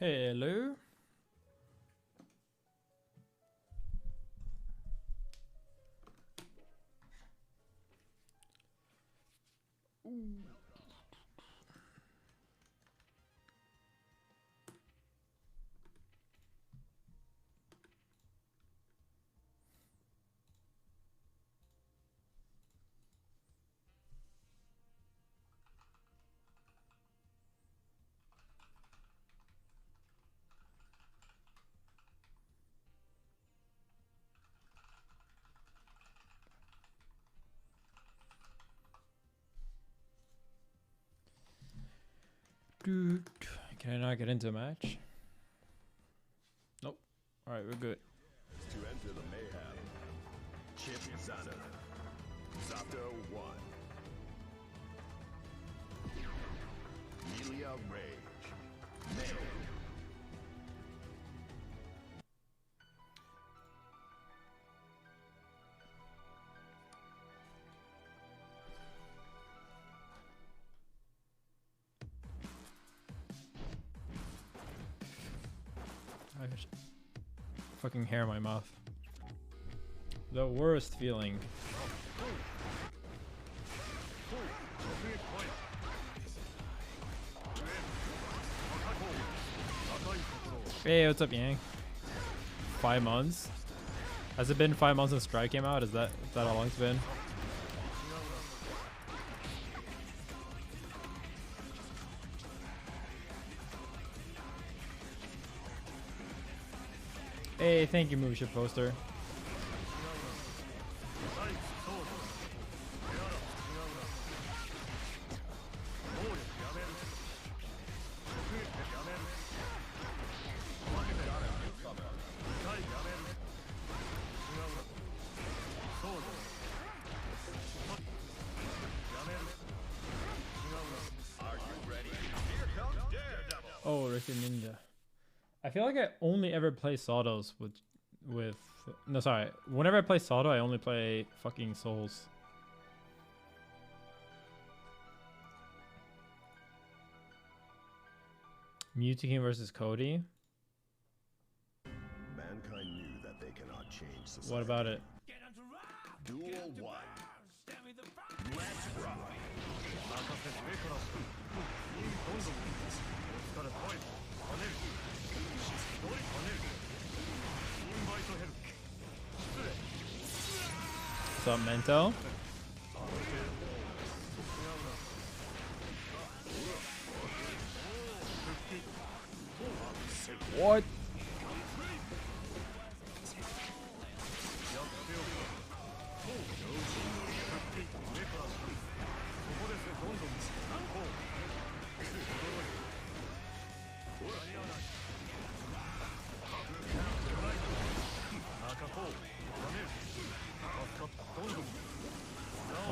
Hello. Dude, can I not get into a match? Nope. All right, we're good. To enter the mayhem, Chip Zana, Zato 1, Melia Rage, Male. I got fucking hair in my mouth. The worst feeling. Hey, what's up, Yang? 5 months? Has it been 5 months since Strike came out? Is that how long it's been? Hey, thank you, Movie Ship Poster. Oh, Ricky Ninja. I feel like I only ever play Saldos with no, sorry. Whenever I play Saldo, I only play fucking Souls. Mewtwo versus Cody. Mankind knew that they cannot change society. What about it? Duel 1. Let's rock. What's up, Mento? What?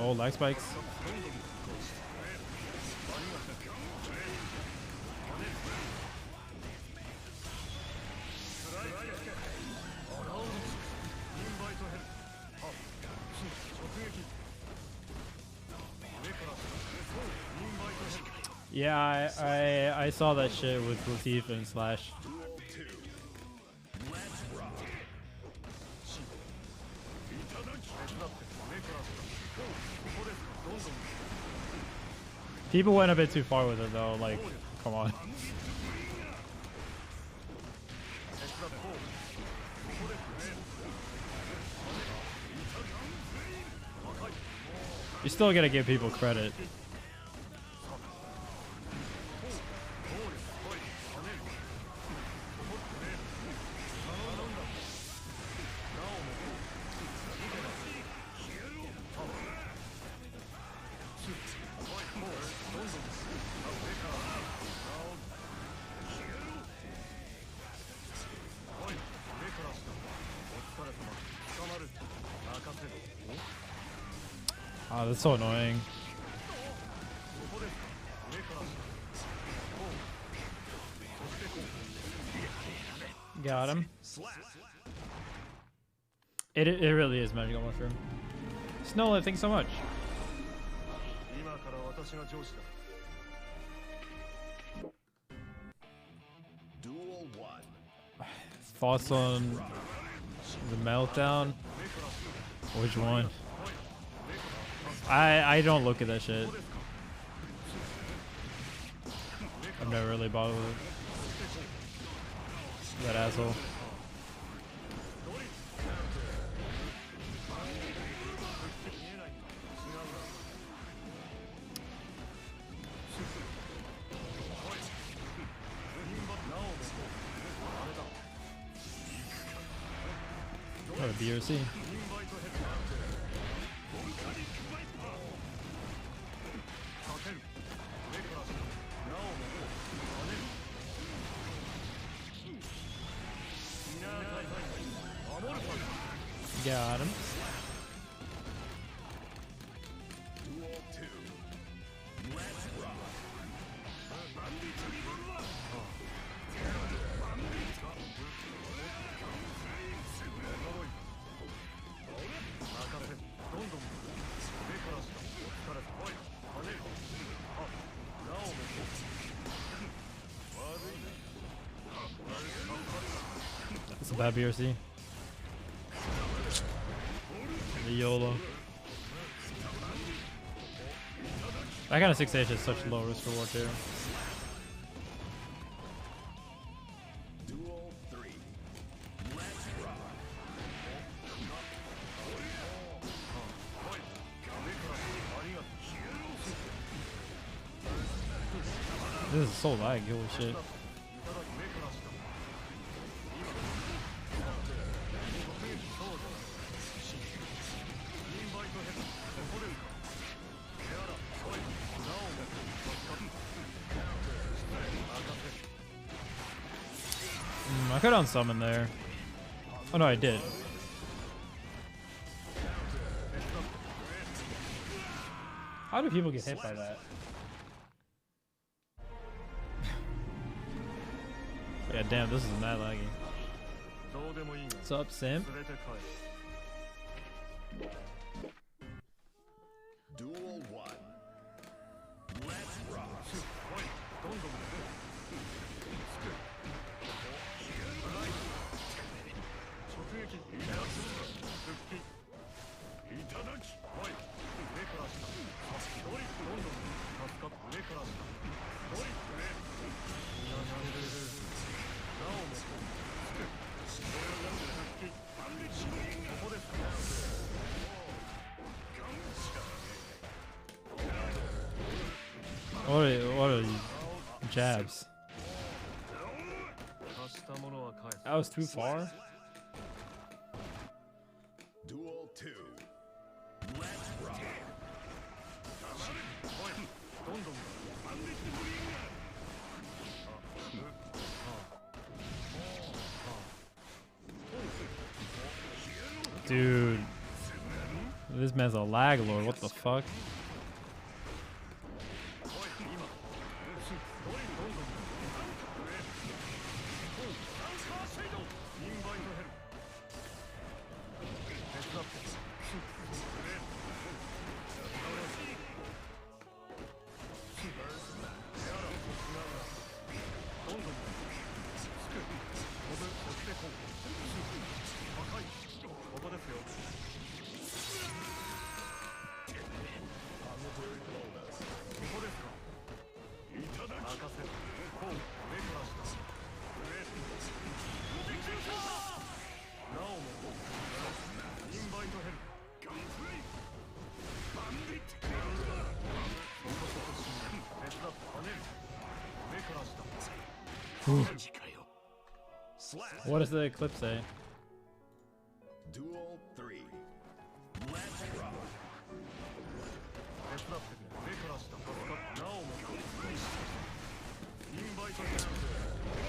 Oh, lag spikes. Yeah, I saw that shit with Latif and Slash. People went a bit too far with it though, like, come on. You still gotta give people credit. Oh, that's so annoying. Got him. It really is magical mushroom. Snowlight, thanks so much. Duel 1. Thoughts on the meltdown? Which one? I don't look at that shit. I've never really bothered with it. That asshole. What a BRC. Got him. Duel 2. Let's rock. It's a bad BRC. The YOLO. That kind of 6H is such low risk reward too. Duel 3. Let's rock. This is so lag, holy shit. I could unsummon there. Oh no, I did. How do people get hit by that? Yeah, damn, this is mad laggy. What's up, Simp? Duel 1. Let's rock. What are these jabs? That was too far. Duel 2. Let's rock. Dude. This man's a lag lord, what the fuck? Ooh. What does the clip say? Duel 3. Let's rock.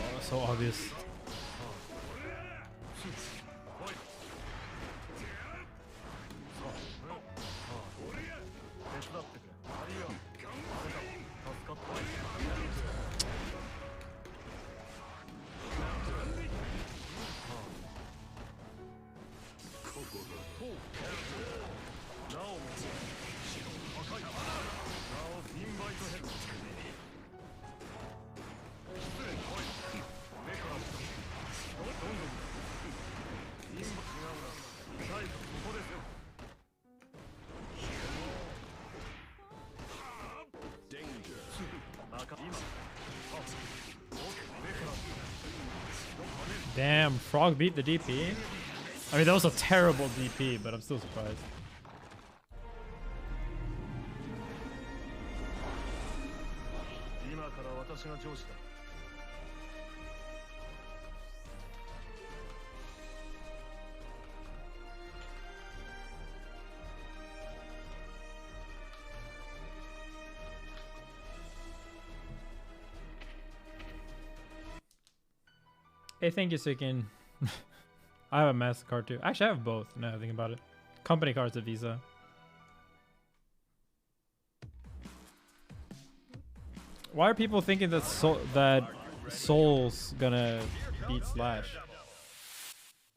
Oh, so obvious. Damn, Frog beat the DP? I mean, that was a terrible DP, but I'm still surprised. Hey, thank you, Sikin. I have a MasterCard too. Actually, I have both now that I think about it. Company cards at Visa. Why are people thinking that Soul's gonna beat Slash?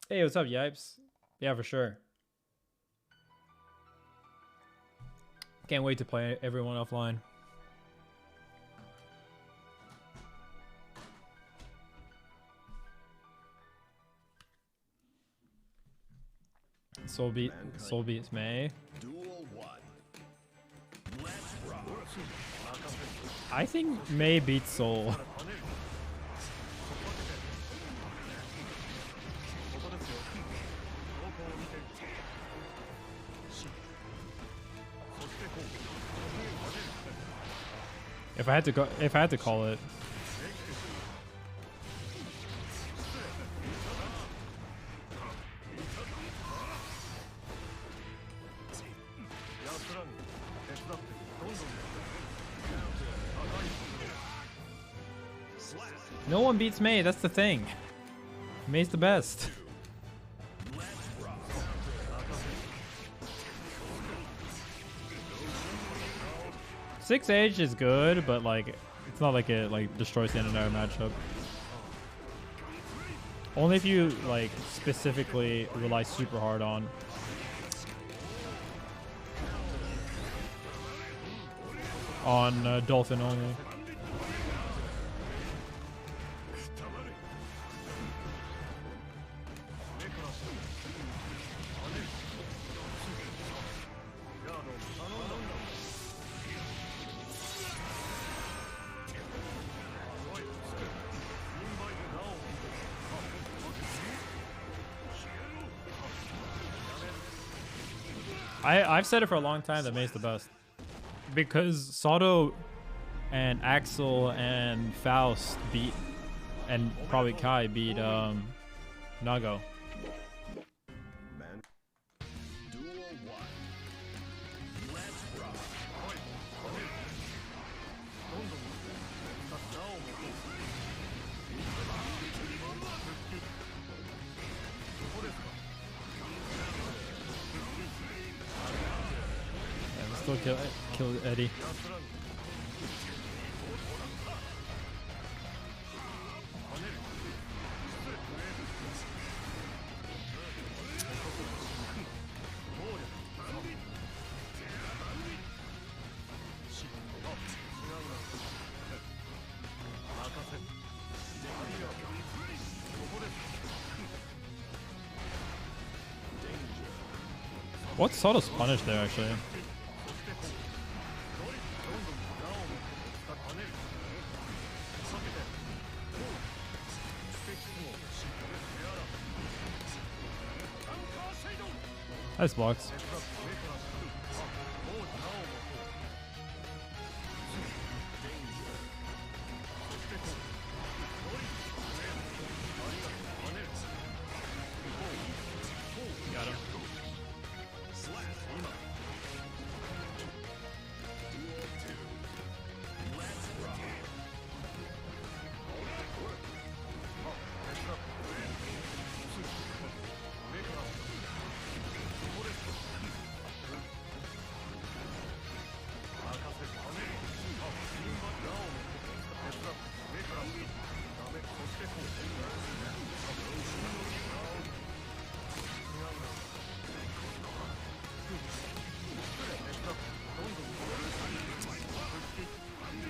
Hey, what's up, Yipes? Yeah, for sure. Can't wait to play everyone offline. Soul beats May. Duel 1. Let's rock. I think May beats Soul. If I had to call it. No one beats May, that's the thing. May's the best. 6H is good, but like it's not like it like destroys the entire matchup. Only if you like specifically rely super hard on. Dolphin only. I've said it for a long time that May's the best. Because Sato and Axel and Faust beat, and probably Kai beat Nago. Duel 1. Let's rock. Yeah, still kill Eddie. What's Sato's punish there actually? Nice blocks. Got him.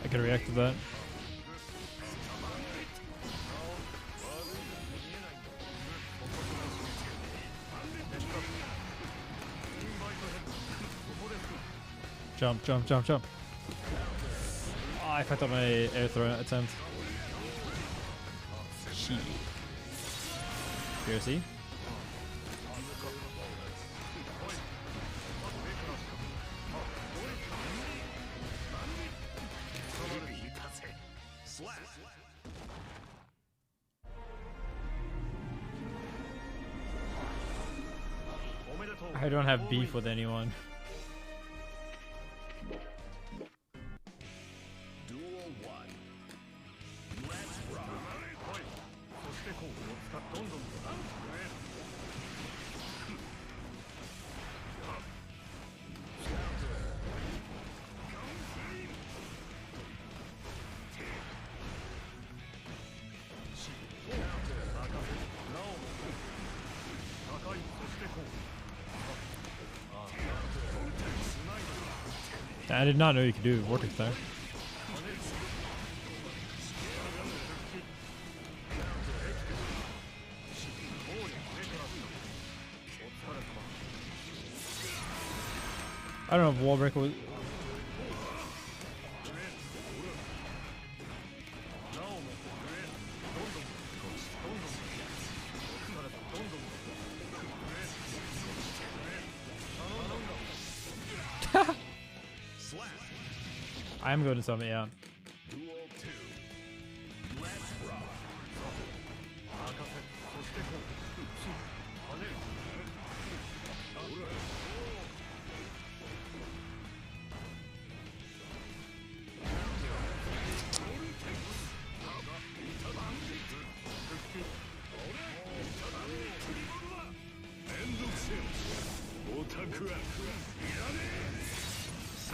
I can react to that. Jump, jump, jump, jump. Oh, I fucked up my air throw attempt. Shit. PRC. I don't have beef with anyone. Duel 1. Let's rock. I did not know you could do vortex there. I don't know if wall break was. I'm going to summon, yeah. Duel 2. Let's rock.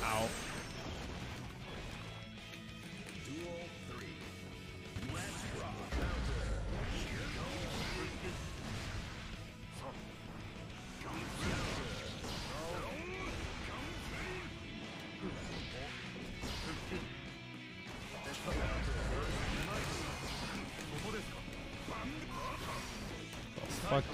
Ow. Duel 3. Let's rock. Fuck.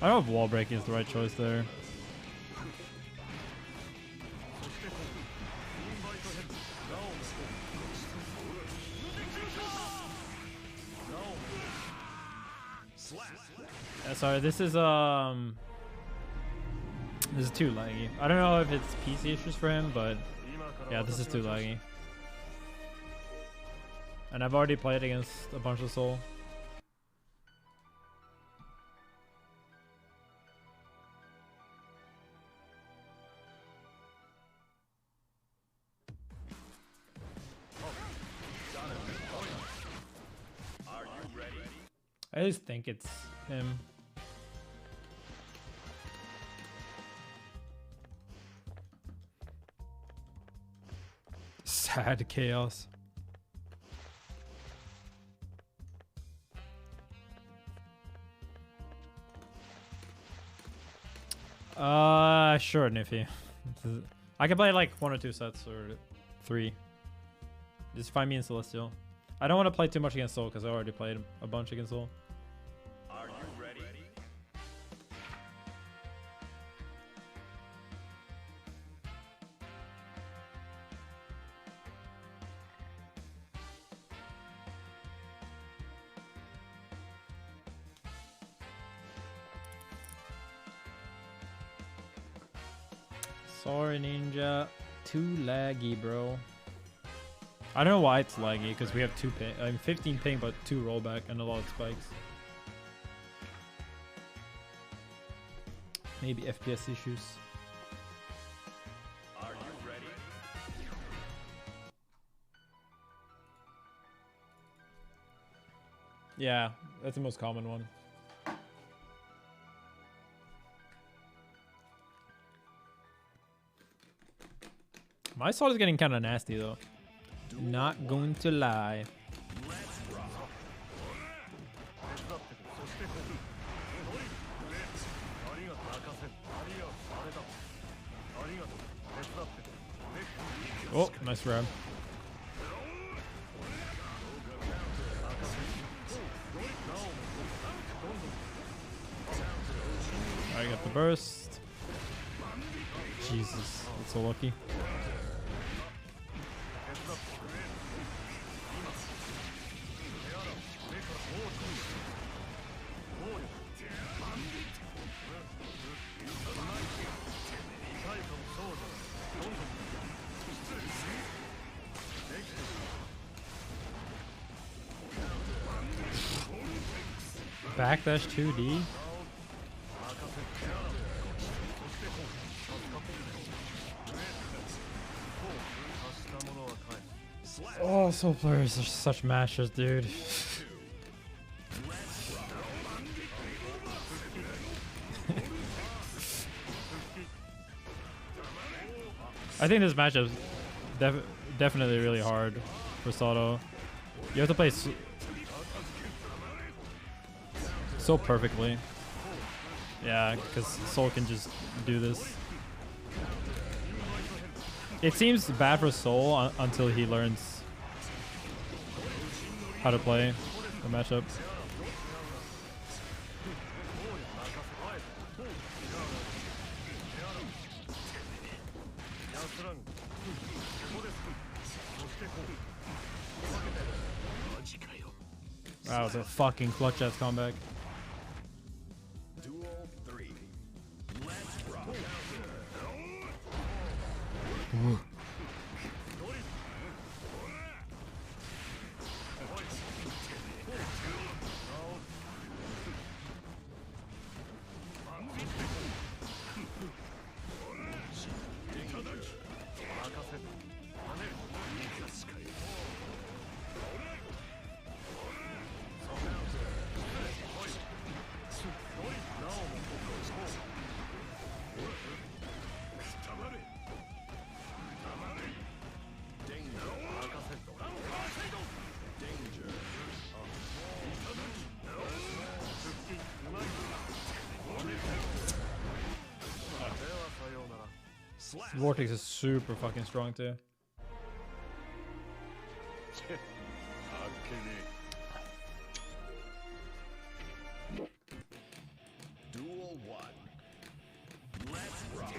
I don't know if wall breaking is the right choice there. Yeah, sorry, this is too laggy. I don't know if it's PC issues for him, but yeah, this is too laggy. And I've already played against a bunch of Soul. Are you ready? I just think it's him. Sad chaos. Sure, Niffy. I can play like 1 or 2 sets or 3. Just find me in Celestial. I don't want to play too much against Soul because I already played a bunch against Soul. Are you ready? Sorry, Ninja. Too laggy, bro. I don't know why it's laggy, because we have 2 ping. I'm 15 ping, but 2 rollback and a lot of spikes. Maybe FPS issues. Are you ready? Yeah, that's the most common one. My sword is getting kind of nasty, though. Not going to lie. Let's rock. Oh, nice grab. I got the burst. Jesus, that's so lucky. Backdash 2D. Oh, Soul players are such mashers, dude. I think this matchup is definitely really hard for Sato. You have to play so perfectly. Yeah, because Soul can just do this. It seems bad for Soul until he learns how to play the matchup. That was a fucking clutch ass comeback. Duel 3. Let's rock. Vortex is super fucking strong too. Duel 1. Let's rock.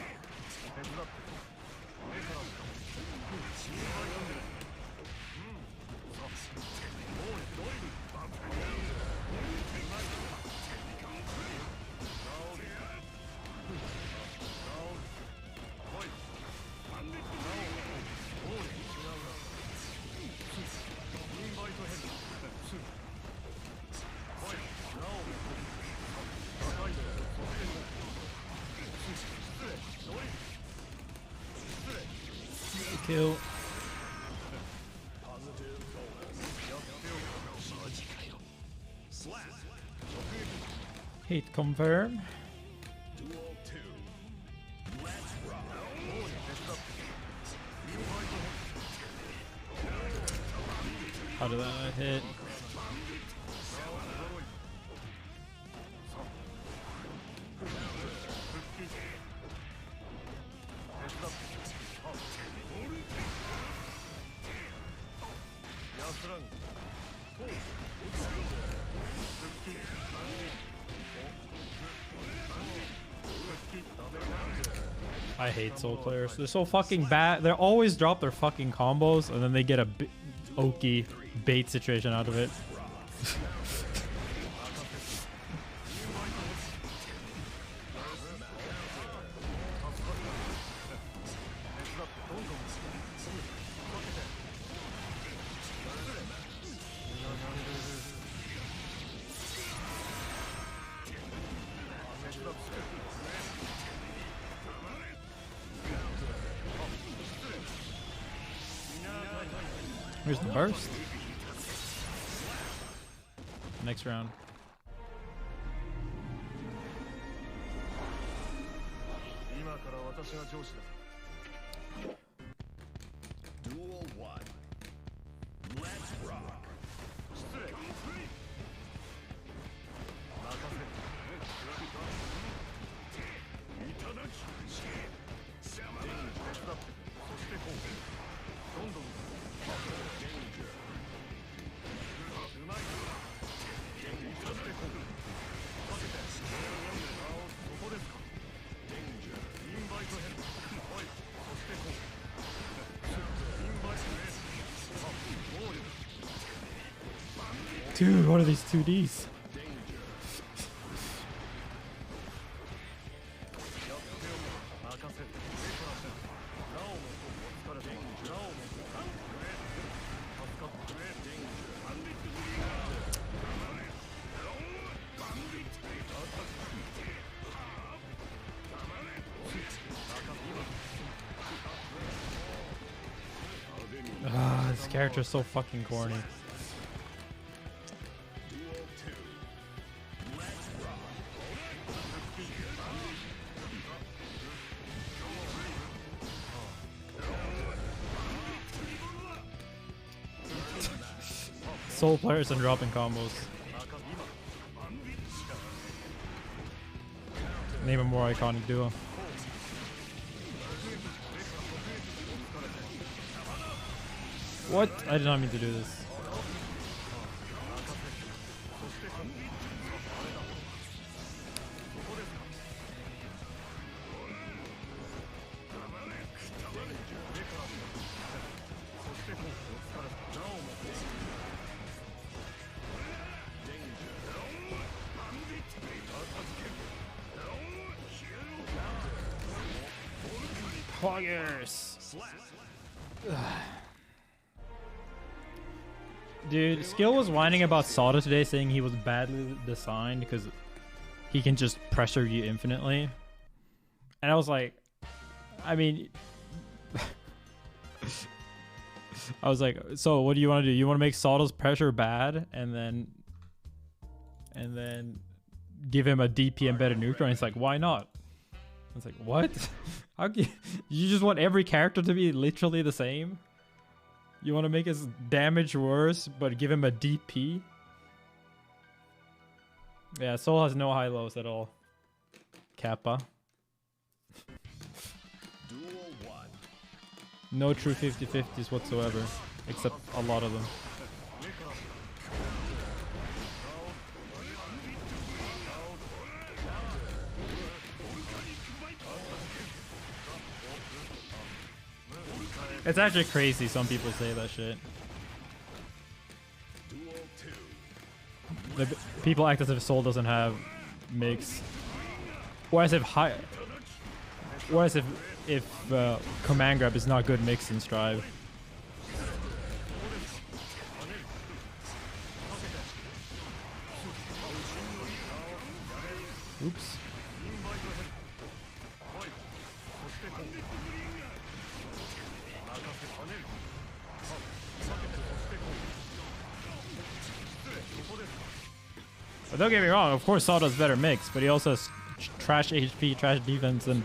Kill. Hate confirm. Duel 2. Let's rock. How did that hit? I hate Soul players. They're so fucking bad. They always drop their fucking combos and then they get a okie bait situation out of it. Here's the burst. Next round. Duel 1. Let's rock. Dude, what are these 2Ds? Ah, this character's so fucking corny. Soul players and dropping combos. Name a more iconic duo. What? I did not mean to do this. Poggers. Dude, Skill was whining about Sada today, saying he was badly designed because he can just pressure you infinitely. And I was like, I mean, I was like, so what do you want to do? You want to make Sada's pressure bad and then give him a DP embedded neutral? And it's like, why not? I was like, what? How can you just want every character to be literally the same? You want to make his damage worse, but give him a DP? Yeah, Soul has no high-lows at all. Kappa. No true 50-50s whatsoever, except a lot of them. It's actually crazy some people say that shit. The people act as if Soul doesn't have mix. Or as if command grab is not good mix in Strive. Oops. But don't get me wrong, of course Saw does better mix, but he also has trash HP, trash defense, and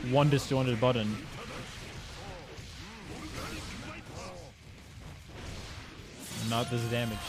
1-200 button. Not this damage.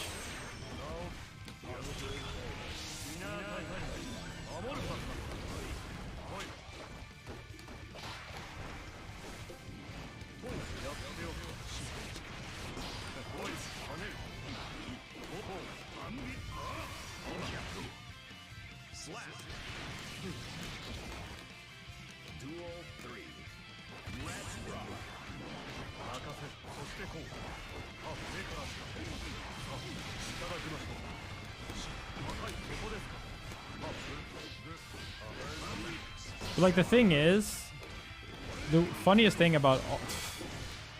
Like, the thing is, the funniest thing about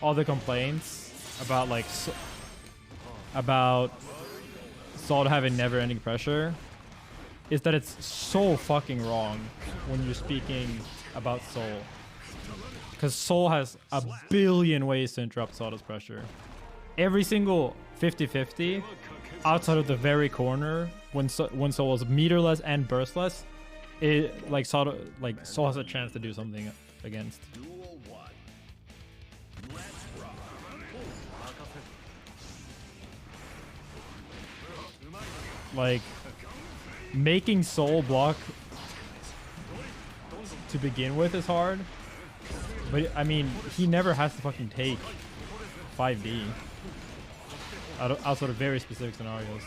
all the complaints about like about Salt having never-ending pressure is that it's so fucking wrong when you're speaking about Soul, because Soul has a billion ways to interrupt Sada's pressure. Every single 50-50 outside of the very corner, when Soul is meterless and burstless, it like Soul has a chance to do something against. Like, making Soul block to begin with is hard, but I mean, he never has to fucking take 5D outside of very specific scenarios,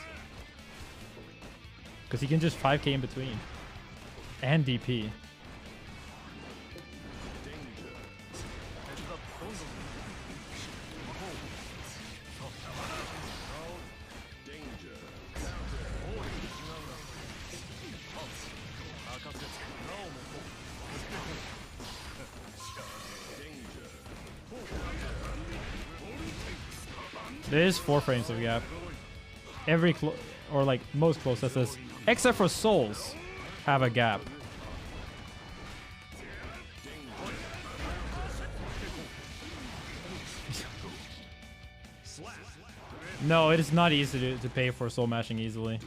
because he can just 5k in between and DP. There is 4 frames of gap. Every or like most close SS, except for Souls, have a gap. No, it is not easy to pay for soul mashing easily.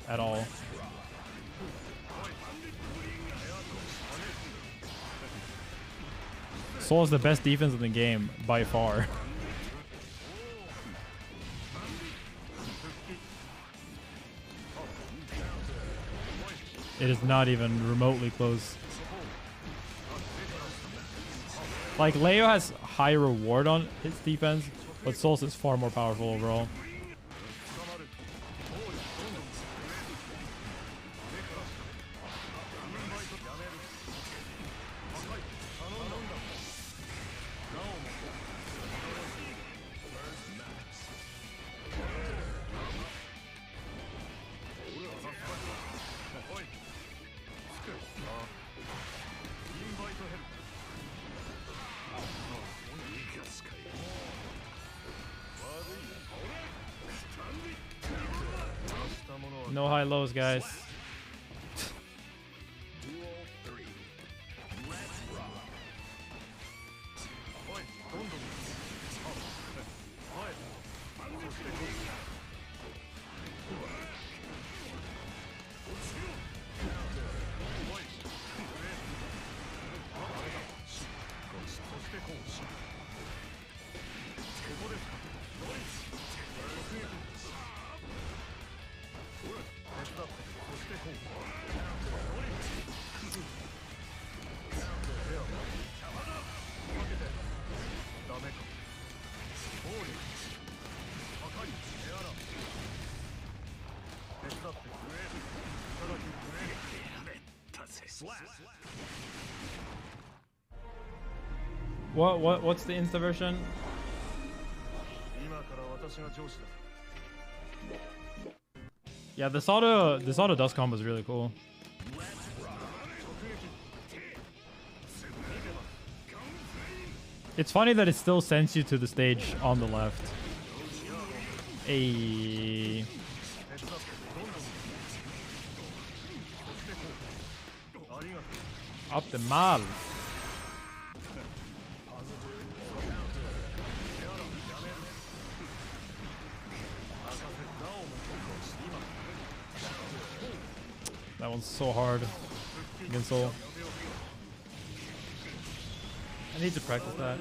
At all. Soul is the best defense in the game by far. It is not even remotely close. Like, Leo has high reward on his defense, but Souls is far more powerful overall. No high lows, guys. What's the insta version? Yeah, this auto dust combo is really cool. It's funny that it still sends you to the stage on the left. Ayy. Optimal. That one's so hard against Soul. I need to practice that.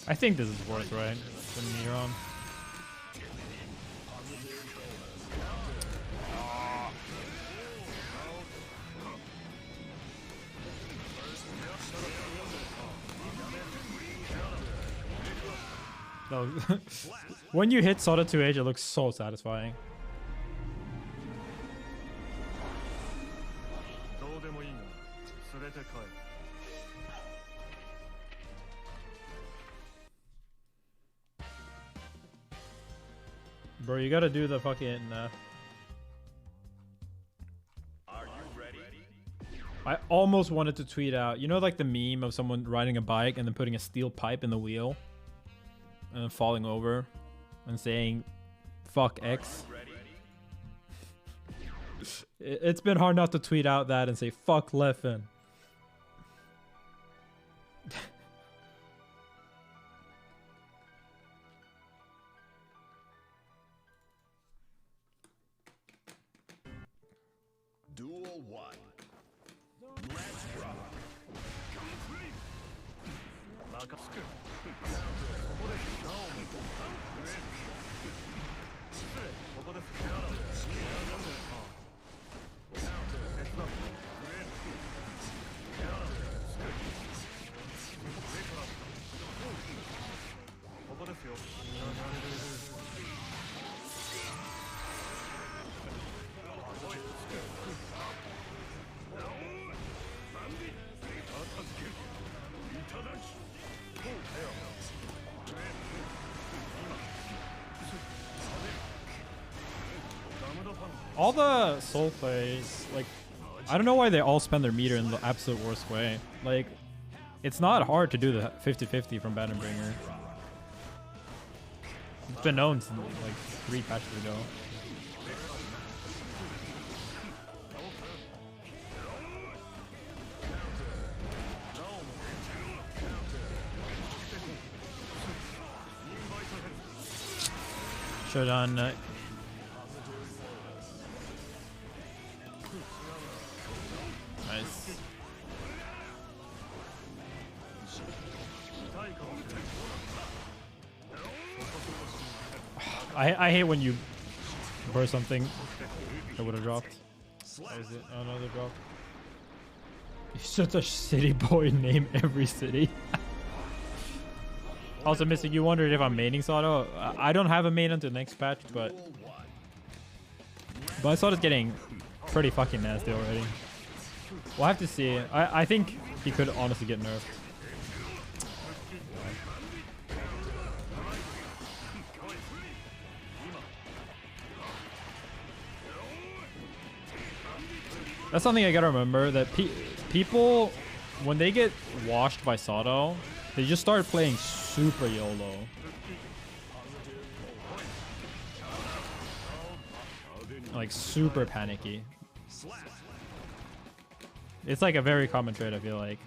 I think this is worth, right? Putting me on. No. When you hit Soda 2H, it looks so satisfying. Bro, you gotta do the fucking Are you ready? I almost wanted to tweet out, you know, like the meme of someone riding a bike and then putting a steel pipe in the wheel and then falling over and saying fuck X. It's been hard not to tweet out that and say fuck Leffen. Duel 1. Let's rock. All the soul plays, like, I don't know why they all spend their meter in the absolute worst way. Like, it's not hard to do the 50-50 from Bannerbringer. It's been known since like 3 patches ago. Showdown. Nice. I hate when you burst something that would have dropped. That was it. Oh, another drop. You're such a city boy. Name every city. Also, Mystic, you wondered if I'm maining Sato. I don't have a main until next patch, but I saw it's getting pretty fucking nasty already. We'll have to see. I think he could honestly get nerfed. That's something I gotta remember, that people, when they get washed by Sato, they just start playing super YOLO. Like super panicky. It's like a very common trait, I feel like.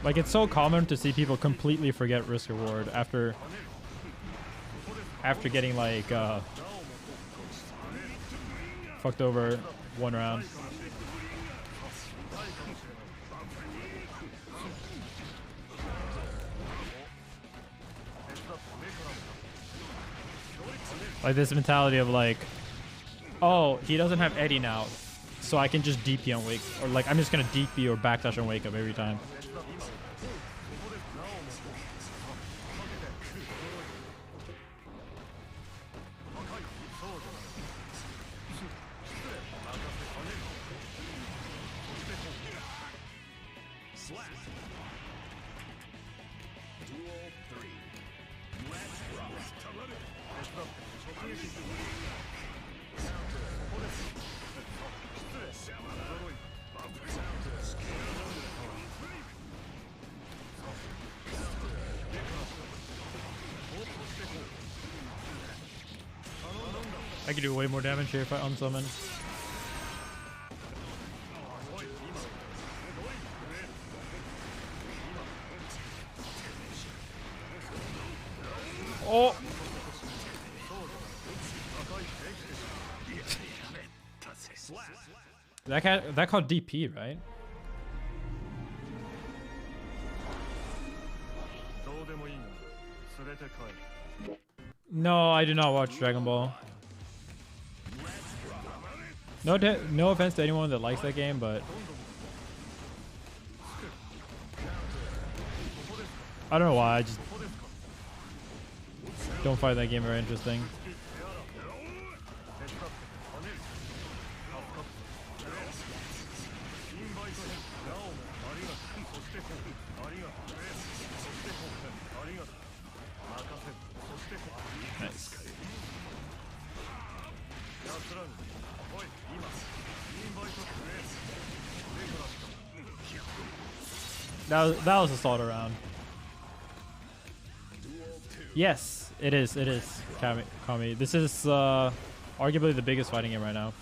Like, it's so common to see people completely forget risk reward after getting like fucked over one round. Like this mentality of like, oh, he doesn't have Eddie now, so I can just DP on wake, or like I'm just gonna DP or backdash on wake up every time. I could do way more damage here if I unsummon. Oh! That called DP, right? No, I do not watch Dragon Ball. No offense to anyone that likes that game, but I don't know why. I just don't find that game very interesting. Nice. That was a solid round. Yes, it is. It is. Kami. This is arguably the biggest fighting game right now.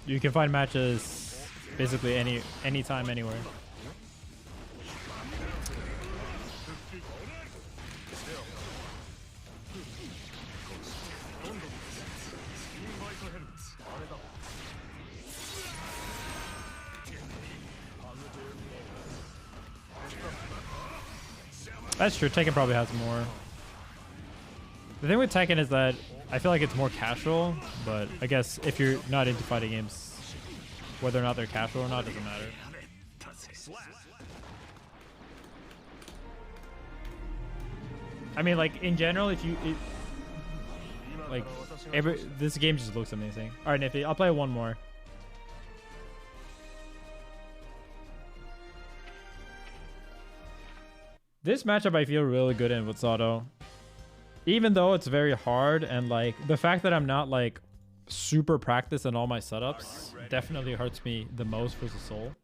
You can find matches basically anytime, anywhere. That's true. Tekken probably has more. The thing with Tekken is that I feel like it's more casual, but I guess if you're not into fighting games, whether or not they're casual or not doesn't matter. I mean, like in general, if you Like this game just looks amazing. All right, Nifty, I'll play one more. This matchup I feel really good in with Sato. Even though it's very hard, and like the fact that I'm not like super practiced in all my setups definitely hurts me the most versus Soul.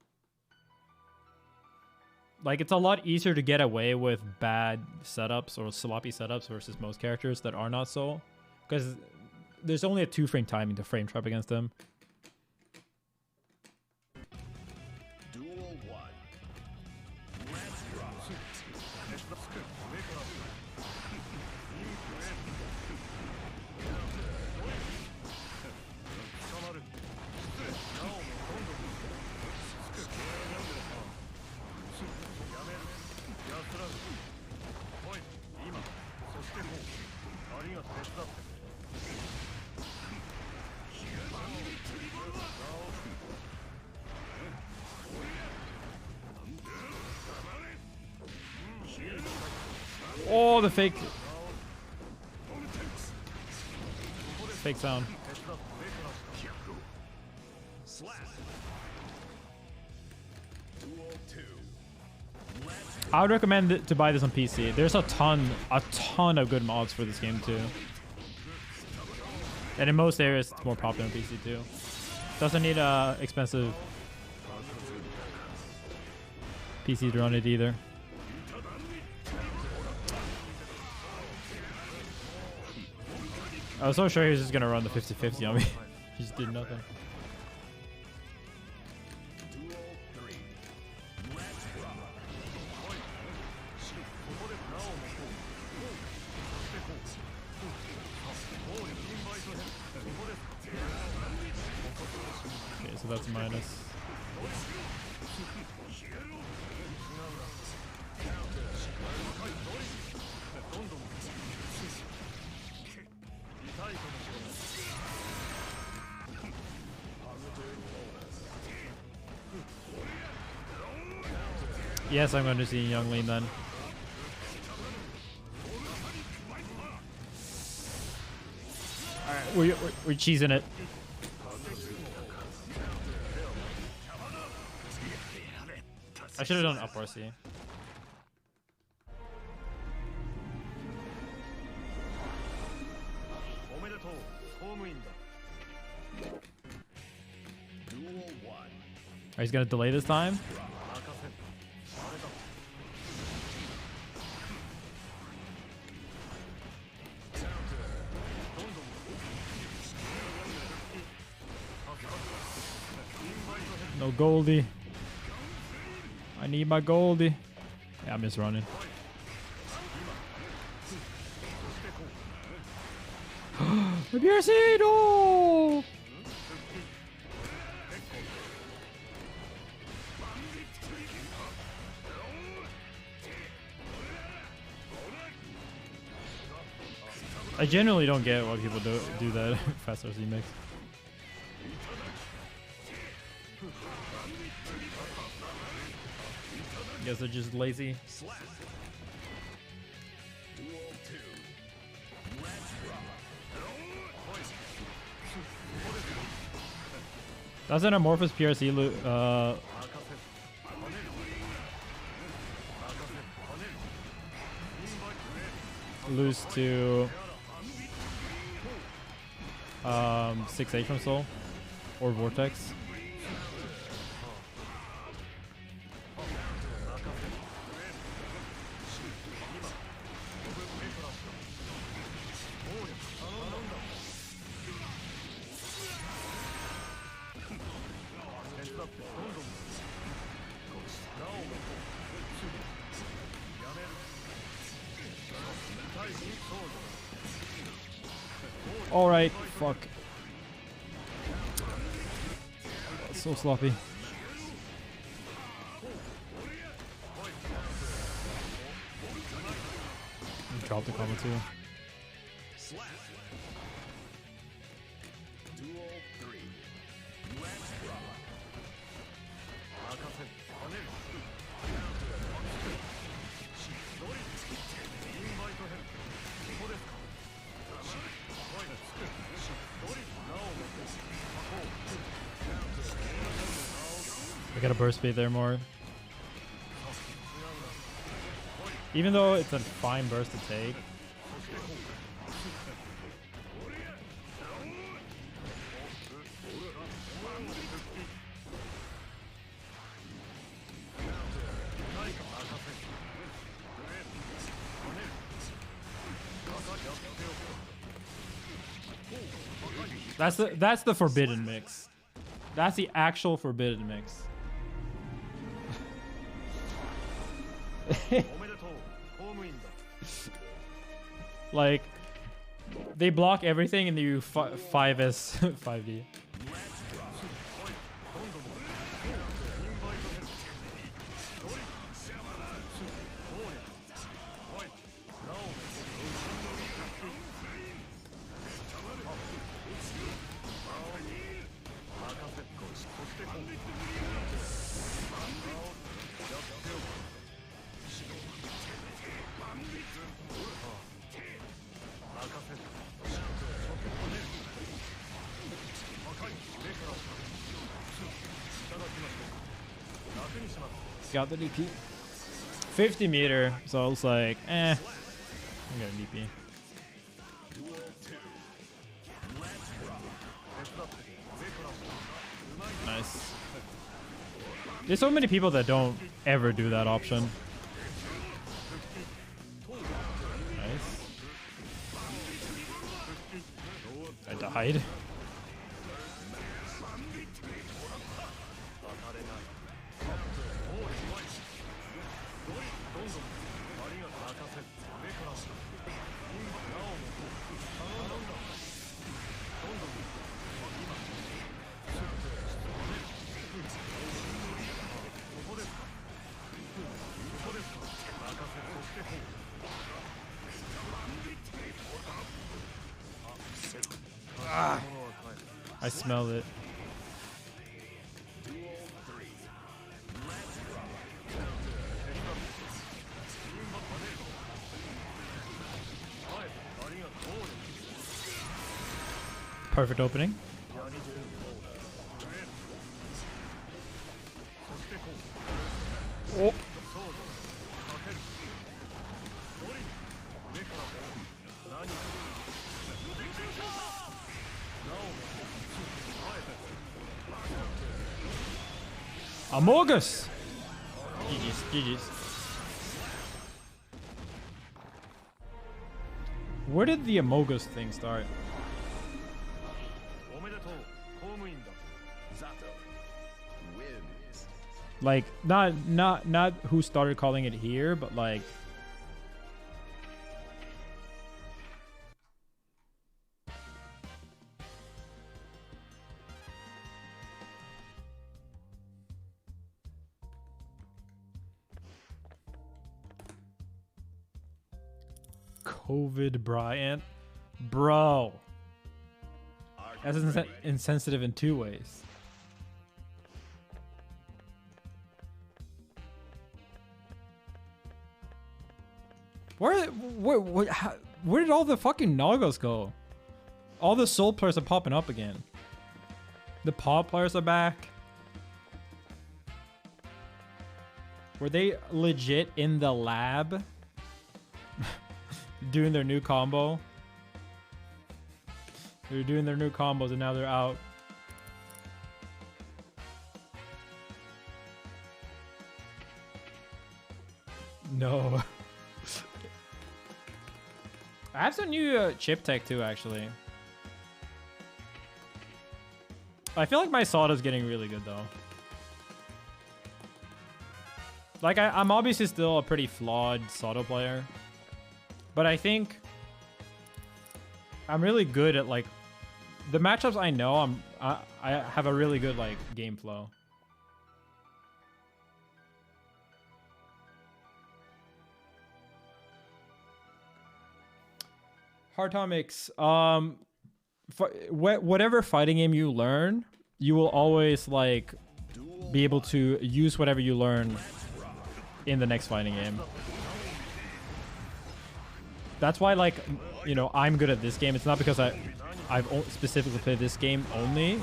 Like it's a lot easier to get away with bad setups or sloppy setups versus most characters that are not Soul, because there's only a 2-frame timing to frame trap against them. Duel 1. Let's rock. Oh, the fake sound. I would recommend to buy this on PC. There's a ton of good mods for this game too. And in most areas, it's more popular on PC too. Doesn't need a expensive PC to run it either. I was so sure he was just gonna run the 50-50 on me. He just did nothing. Okay, so that's a minus. Yes, I'm going to see Young Lean then. Alright, we're cheesing it. I should have done up RC. He's gonna delay this time. No Goldie. I need my Goldie. Yeah, I'm just running. The BRC, no! I genuinely don't get why people do that fast RC mix. Guess they're just lazy. That's an amorphous PRC lose to 6H from Soul or Vortex. All right, fuck. So sloppy. Drop the combo too. I gotta burst speed there more. Even though it's a fine burst to take. That's the forbidden mix. That's the actual forbidden mix. Like, they block everything and you 5S 5D. Got the DP. 50 meter, so I was like, I got a DP. Nice. There's so many people that don't ever do that option. Nice. I died. I smelled it. Perfect opening. Oh. Amogus! GG's, GG's. Where did the Amogus thing start? Like, not who started calling it here, but like... COVID Bryant. Bro. That's insensitive in two ways. Where did all the fucking Nagos go? All the Soul players are popping up again. The Paw players are back. Were they legit in the lab? Doing their new combo? They're doing their new combos and now they're out. No. I have some new chip tech too, actually. I feel like my Sada's getting really good though. Like I'm obviously still a pretty flawed Sada player, but I think I'm really good at like the matchups I know. I have a really good like game flow. Hartomics, whatever fighting game you learn, you will always like be able to use whatever you learn in the next fighting game. That's why, like, you know, I'm good at this game. It's not because I've specifically played this game only.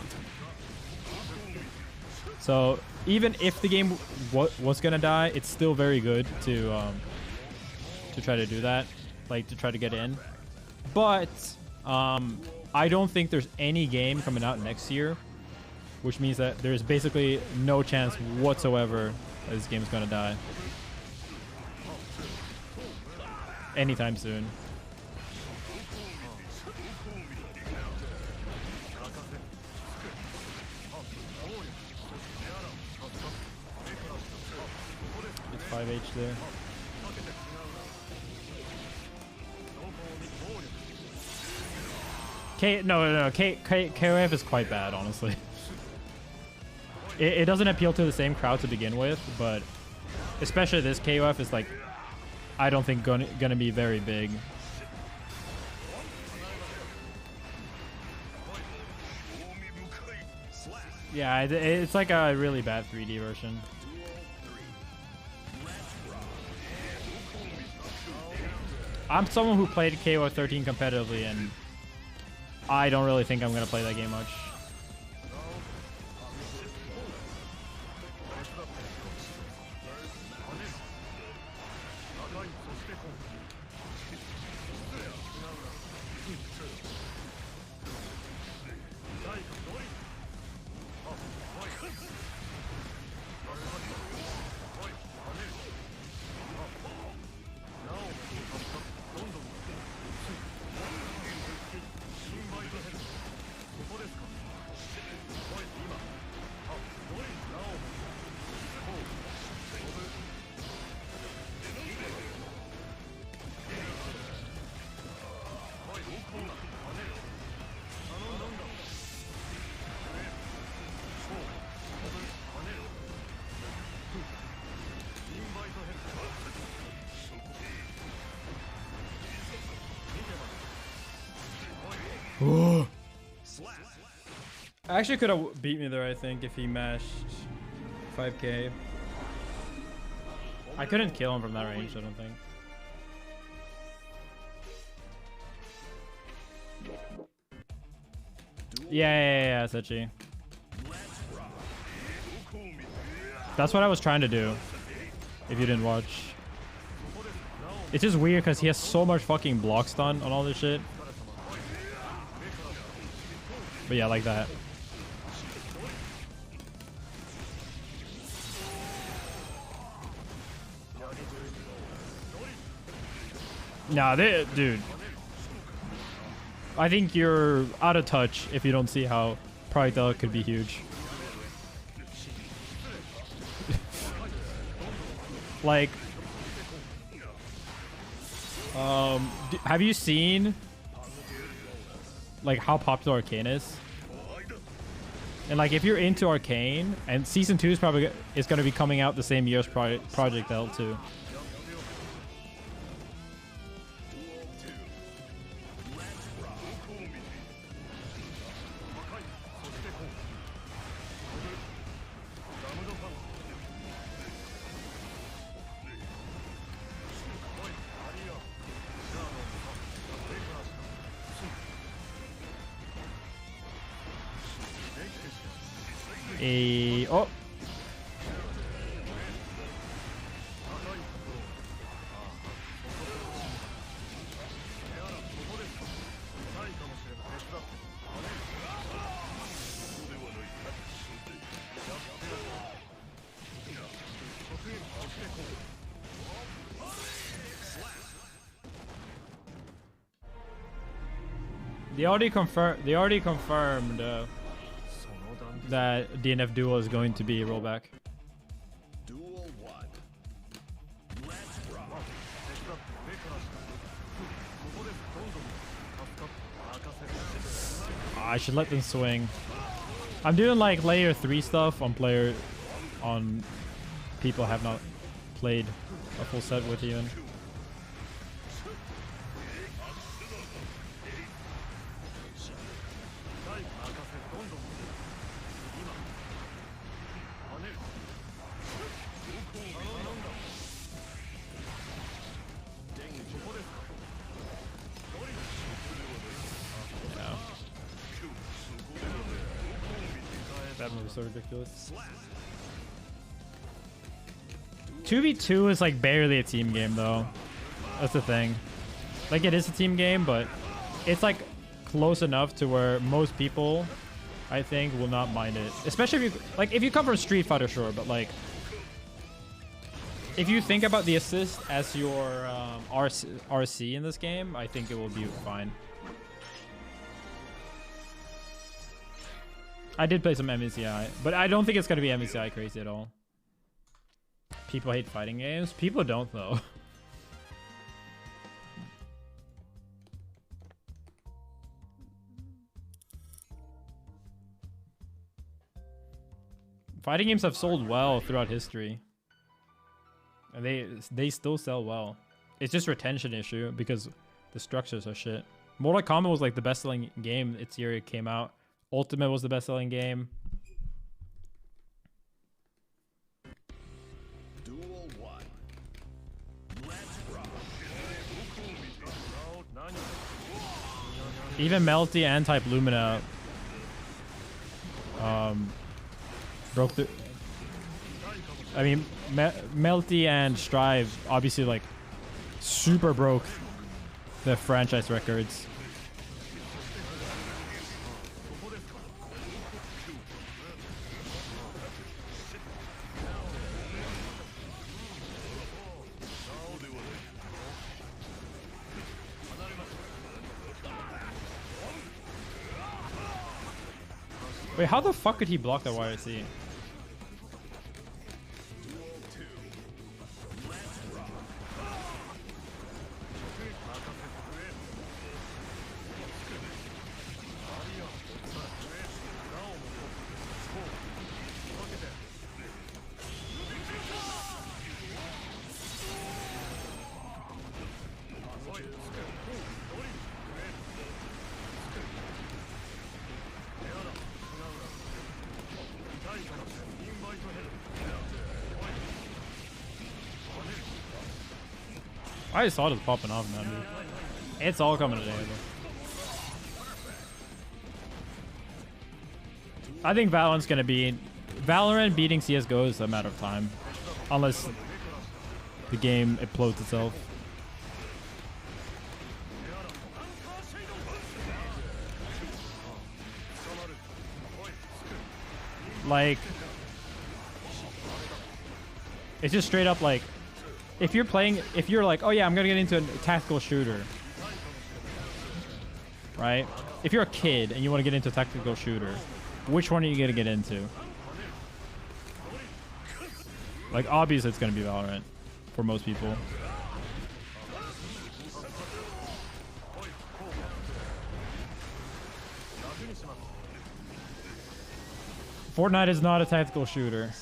So even if the game was gonna die, it's still very good to try to do that, like to try to get in. But I don't think there's any game coming out next year, which means that there's basically no chance whatsoever that this game's gonna die anytime soon. It's 5H there. KOF is quite bad, honestly. It doesn't appeal to the same crowd to begin with, but especially this KOF is like, I don't think gonna be very big. Yeah, it's like a really bad 3D version. I'm someone who played KOF 13 competitively, and I don't really think I'm gonna play that game much. Actually could have beat me there, I think, if he mashed 5k. I couldn't kill him from that range, I don't think. Yeah, Sechi. That's what I was trying to do, if you didn't watch. It's just weird because he has so much fucking block stun on all this shit. But yeah, like that. Nah, dude. I think you're out of touch if you don't see how Projectile could be huge. Like, have you seen like how popular Arcane is? And like, if you're into Arcane, and season 2 is probably going to be coming out the same year as Project L too. Oh. They already confirmed that DNF Duel is going to be a rollback. Duel 1. Let's rock. I should let them swing. I'm doing like layer 3 stuff on people have not played a full set with even. That move is so ridiculous. 2v2 is like barely a team game though. That's the thing. Like it is a team game, but it's like close enough to where most people, I think, will not mind it. Especially if you come from Street Fighter, sure, but like if you think about the assist as your RC in this game, I think it will be fine. I did play some MCI, but I don't think it's going to be MCI crazy at all. People hate fighting games. People don't, though. Fighting games have sold well throughout history. And they still sell well. It's just retention issue because the structures are shit. Mortal Kombat was like the best-selling game its year it came out. Ultimate was the best-selling game. Duel 1. Let's rock. Even Melty and Type Lumina broke the... I mean, Melty and Strive obviously like super broke the franchise records. Wait, how the fuck could he block that YRC? I just saw it popping off in that move. It's all coming today, though. I think Valorant's gonna be... Valorant beating CSGO is a matter of time. Unless the game implodes itself. Like... It's just straight up like... If you're like, oh yeah, I'm gonna get into a tactical shooter, right? If you're a kid and you want to get into a tactical shooter, which one are you gonna get into? Like, obviously it's gonna be Valorant for most people. Fortnite is not a tactical shooter.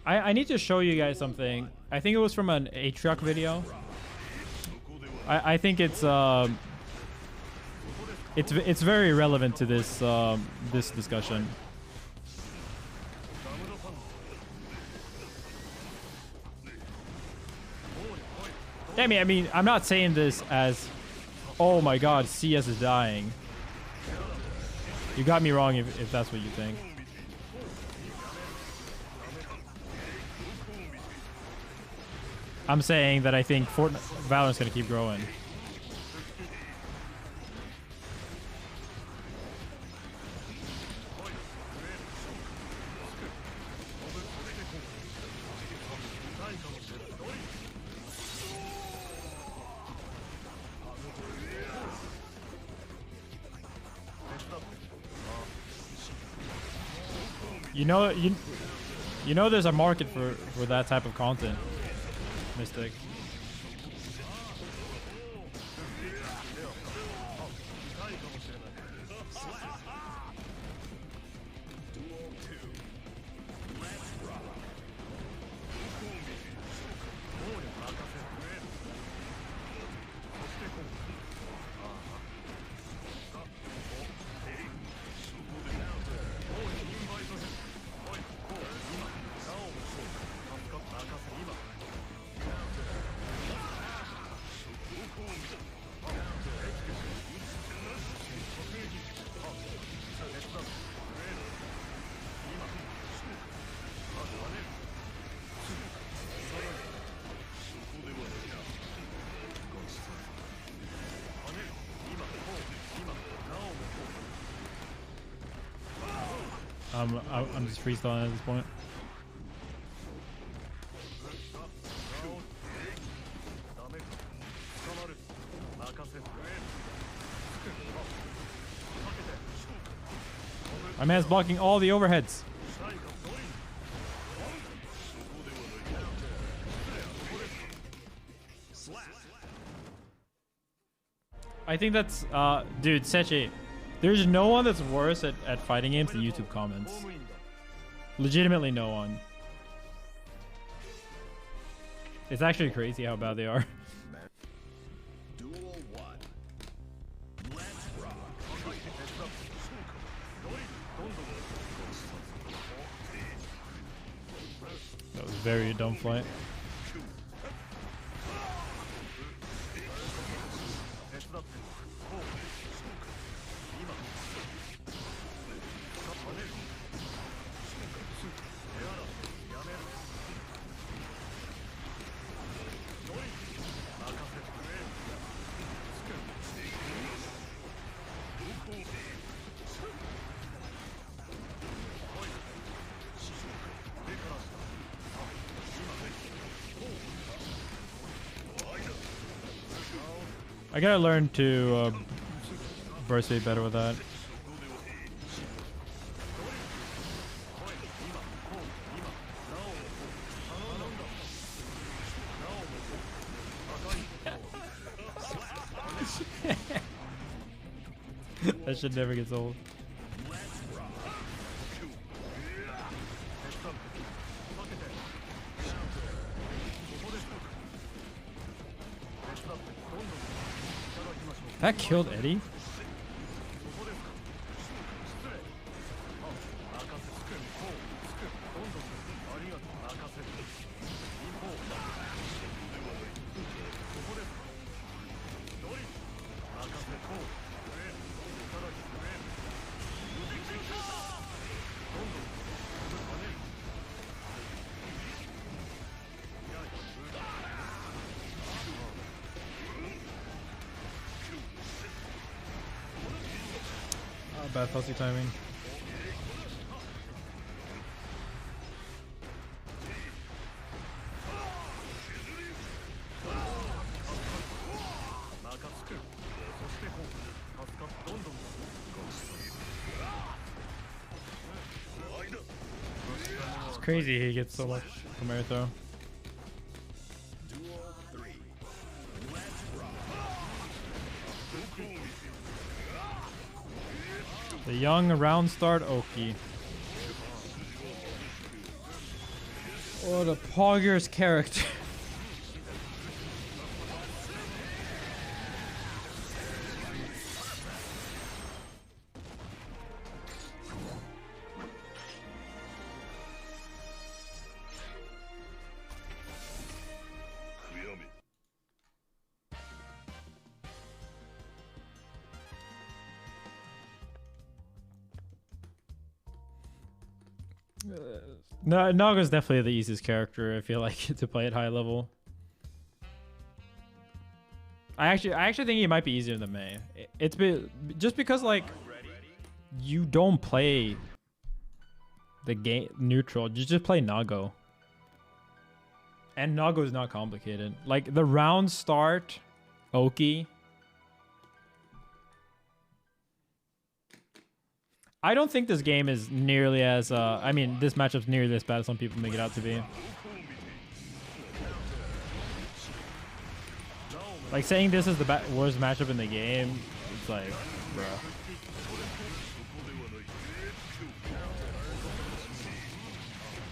I need to show you guys something. I think it was from an Atriarch video. I think it's very relevant to this this discussion. I mean, I'm not saying this as, oh my god, CS is dying. You got me wrong if that's what you think. I'm saying that I think Valorant's gonna keep growing. You know there's a market for that type of content, Mystic. I'm just freestyling at this point. My man's blocking all the overheads. I think that's dude, Sechi. There's no one that's worse at fighting games than YouTube comments. Legitimately no one. It's actually crazy how bad they are. Duel 1. Let's rock. That was very dumb fight. I gotta learn to burst be better with that. That shit never gets old. That killed Eddie? Bad fussy timing. It's crazy he gets so much from air throw. Duel 3. Let's rock. The young round start Oki. Oh, the Pogger's character. No, Naga's definitely the easiest character, I feel like, to play at high level. I actually think he might be easier than Mei. It's just because like you don't play the game neutral, you just play Nago. And Nago is not complicated. Like the round start Oki. I don't think this game is nearly as I mean this matchup's nearly as bad as some people make it out to be. Like saying this is the worst matchup in the game, it's like, bro.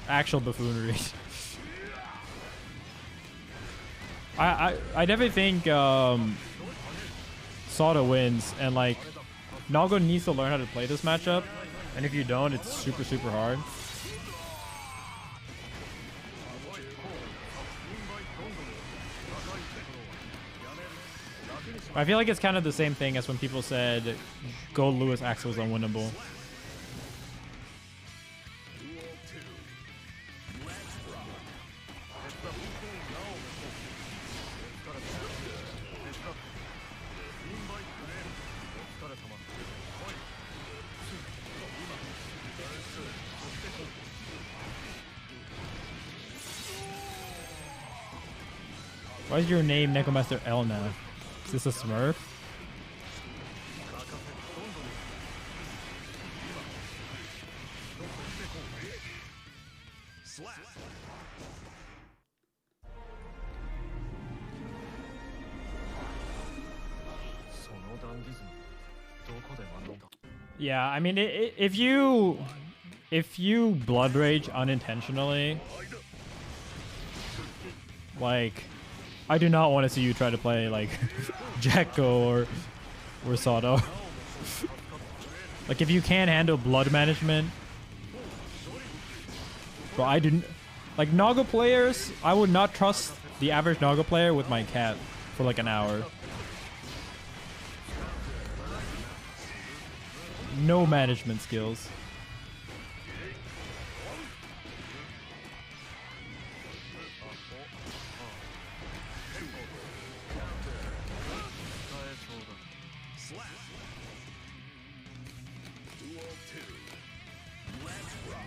Actual buffoonery. I definitely think Sada wins, and like Nago needs to learn how to play this matchup, and if you don't, it's super hard. I feel like it's kind of the same thing as when people said Gold Lewis Axel was unwinnable. Why is your name Necromaster L now? Is this a Smurf? Slap. Yeah, I mean, if you blood rage unintentionally, like, I do not want to see you try to play like Jacko or Sato. Like, if you can't handle blood management, bro, I didn't like Naga players. I would not trust the average Naga player with my cat for like an hour. No management skills. Slap. Duel 2. Let's rock.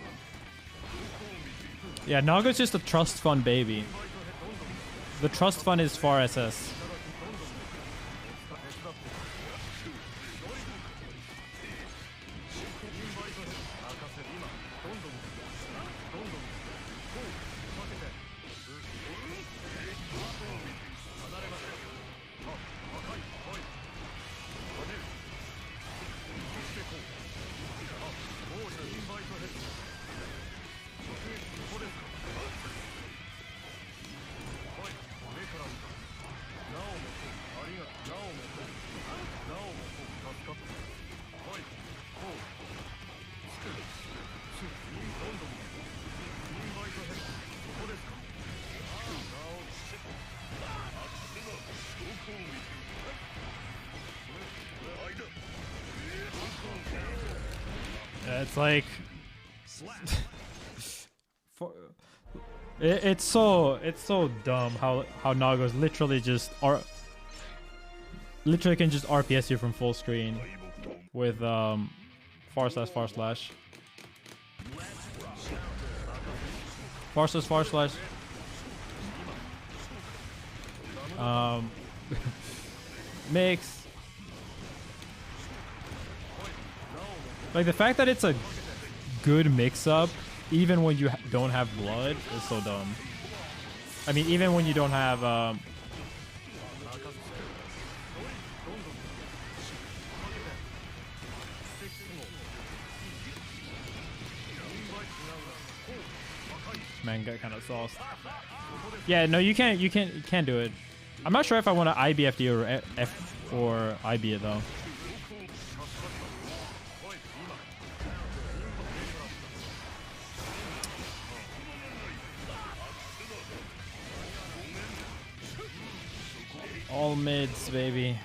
Yeah, Naga's just a trust fund baby. The trust fund is far SS. It's like it's so dumb how Naga's literally just literally can just RPS you from full screen with far slash far slash mix. Like, the fact that it's a good mix-up, even when you don't have blood, is so dumb. I mean, even when you don't have... Man, got kind of sauced. Yeah, no, you can't do it. I'm not sure if I want to IBFD or F or IB it though. All mids, baby.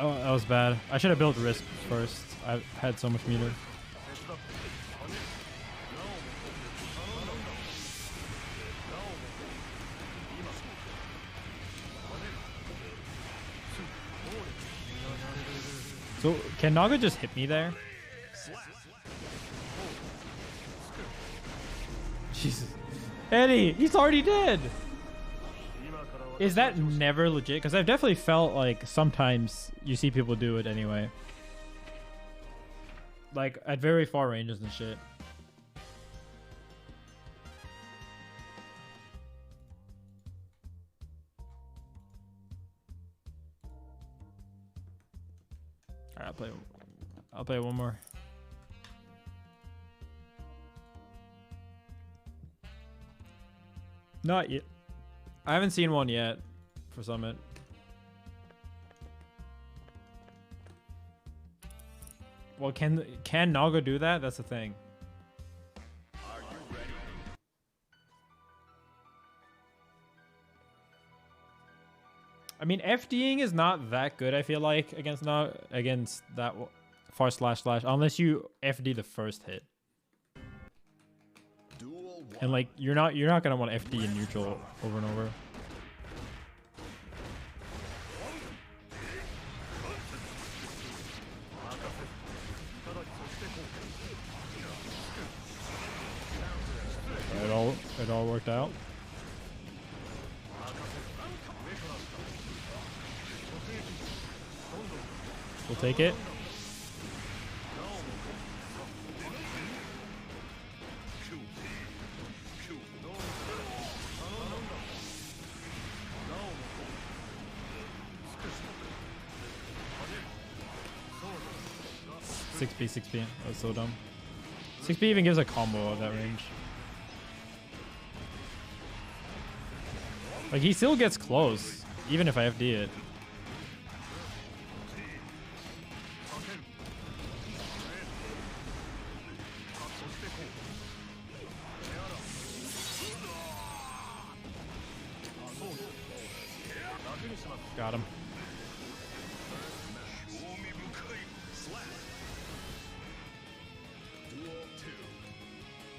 That was bad. I should have built Risk first. I had so much meter. So, can Naga just hit me there? Jesus. Eddie, he's already dead! Is that never legit? Because I've definitely felt like sometimes you see people do it anyway. Like, at very far ranges and shit. Alright, I'll play one more. Not yet. I haven't seen one yet for Summit. Well, can Naga do that? That's the thing. Are you ready? I mean, FDing is not that good, I feel like, against that far slash slash unless you FD the first hit. Duel And like you're not gonna want FD in neutral over and over. It all worked out. We'll take it. Six B. That was so dumb. 6B even gives a combo at that range. Like he still gets close, even if I FD it. Got him.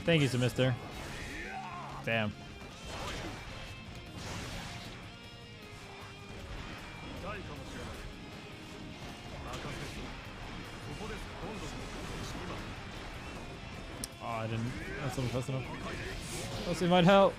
Thank you, Mister. Damn. Oh, I didn't. That's not fast enough. Let's see, might help.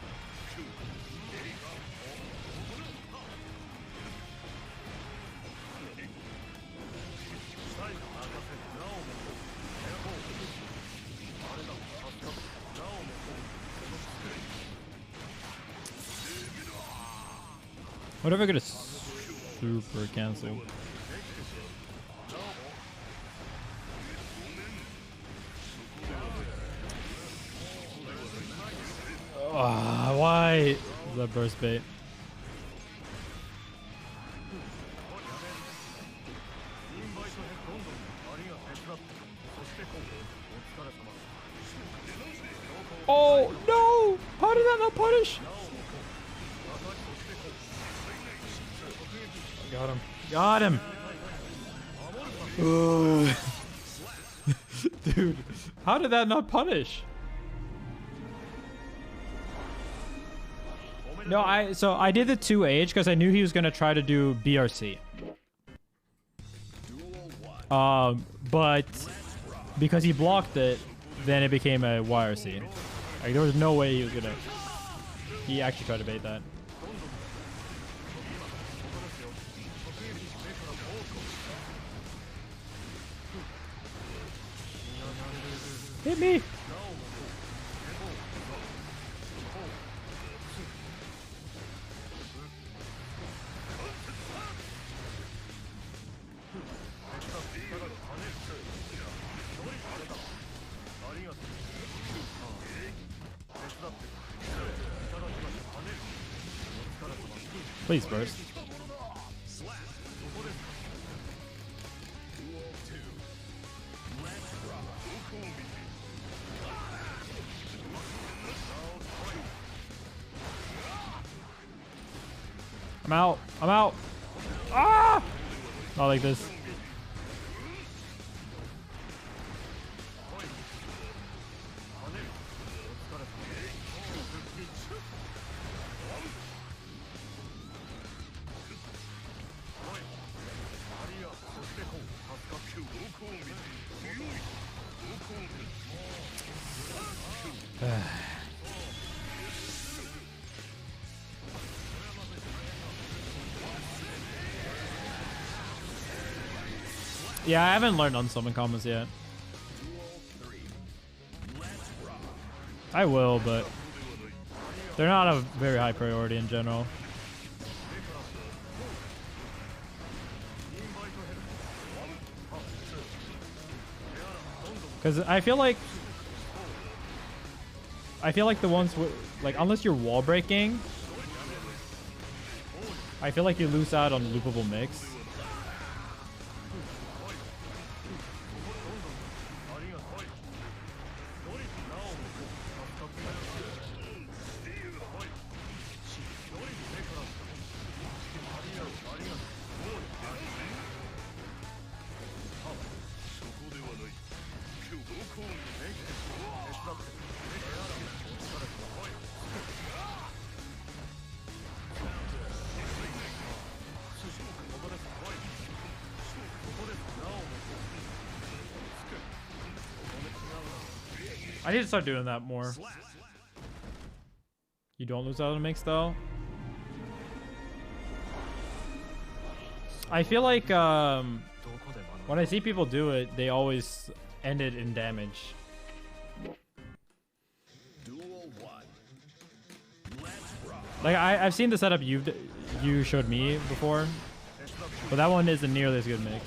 What if I could have super cancel? Why is that burst bait? Oh no! How did that not punish? Got him. Dude, how did that not punish? No, I did the 2H because I knew he was gonna try to do BRC. But because he blocked it, then it became a YRC. Like there was no way he was gonna. He actually tried to bait that. Hit me! Please burst. I'm out. Ah! Not like this. Yeah, I haven't learned unsummon combos yet. I will, but they're not a very high priority in general. Because I feel like the ones with, like, unless you're wall breaking, I feel like you lose out on loopable mix. I need to start doing that more. You don't lose out on mix though. I feel like when I see people do it, they always end it in damage. Like I've seen the setup you showed me before, but that one isn't nearly as good mix.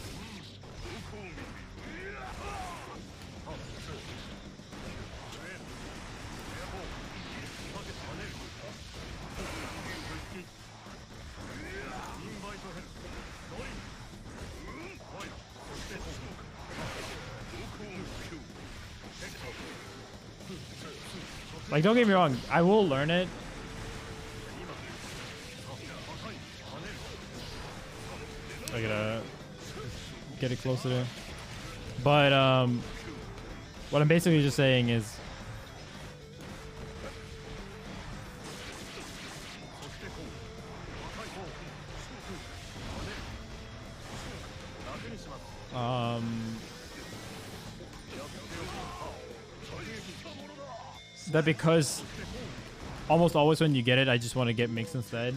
Like, don't get me wrong, I will learn it. I gotta get it closer there. But what I'm basically just saying is that because almost always when you get it, I just want to get mix instead.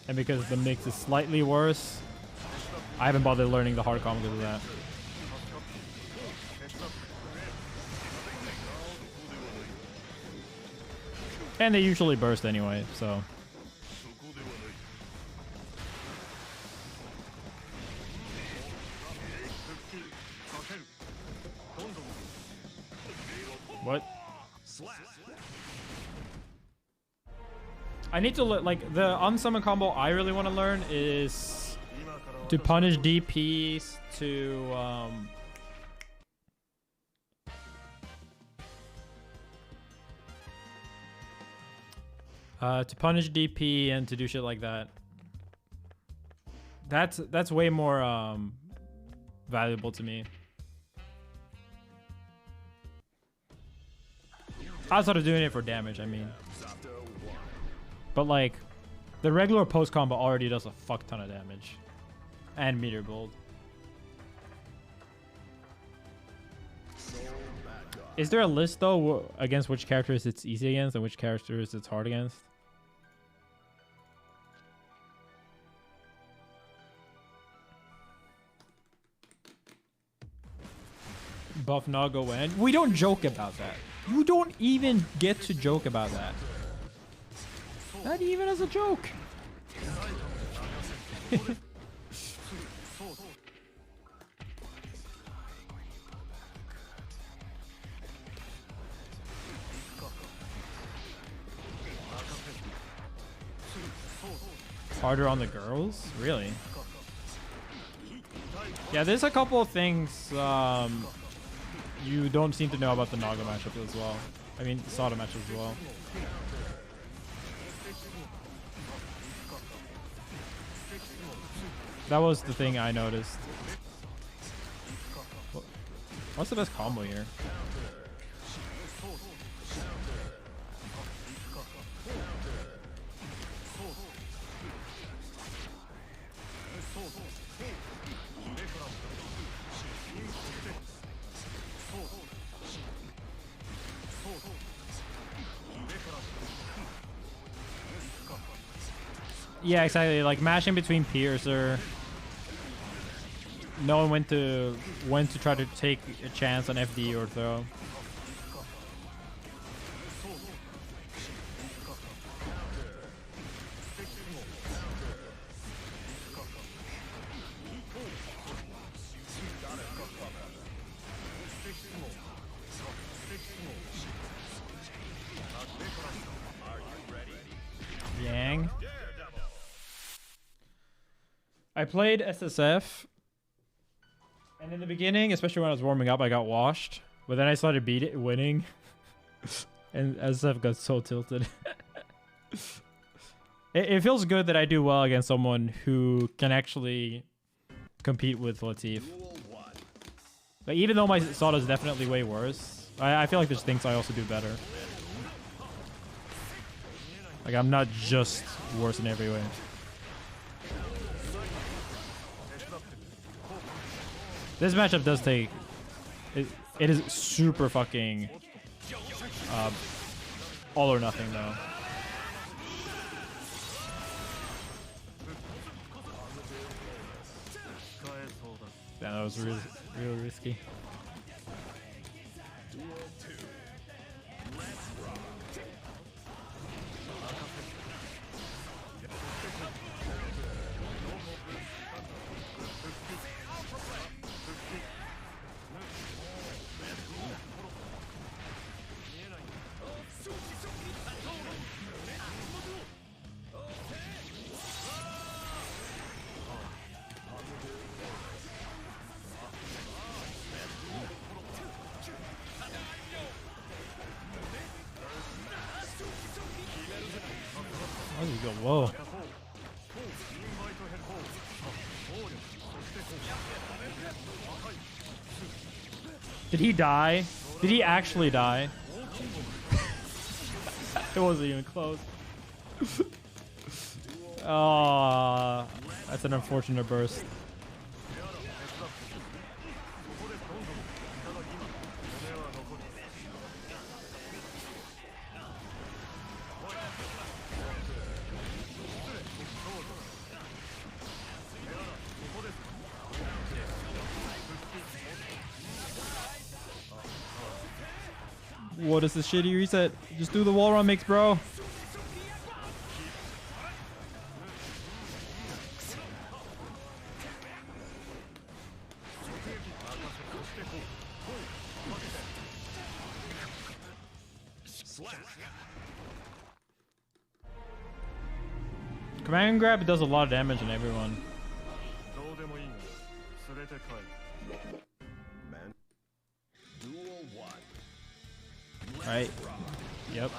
And because the mix is slightly worse, I haven't bothered learning the hard combo because of that. And they usually burst anyway, so. What? I need to like the unsummon combo I really want to learn is to punish DPs to punish DP and to do shit like that. That's way more valuable to me. Outside of doing it for damage, I mean. But like, the regular post combo already does a fuck ton of damage. And meter build. Is there a list though against which characters it's easy against and which characters it's hard against? Buff Naga win. We don't joke about that. You don't even get to joke about that. Not even as a joke. Harder on the girls? Really? Yeah, there's a couple of things you don't seem to know about the Naga matchup as well. I mean, Sada match as well. That was the thing I noticed. What's the best combo here? Yeah, exactly. Like mashing between Piercer, knowing when to try to take a chance on FD or throw. Yang. I played SSF, and in the beginning, especially when I was warming up, I got washed. But then I started winning, and SSF got so tilted. It feels good that I do well against someone who can actually compete with Latif. Like, even though my Sada is definitely way worse, I feel like there's things I also do better. Like, I'm not just worse in every way. This matchup does take... It is super fucking All or nothing though. Yeah, that was real risky. How did he go? Whoa. Did he die? Did he actually die? It wasn't even close. Oh, that's an unfortunate burst. What is this shitty reset? Just do the wall run mix, bro. Command and grab does a lot of damage on everyone. Right. Yep.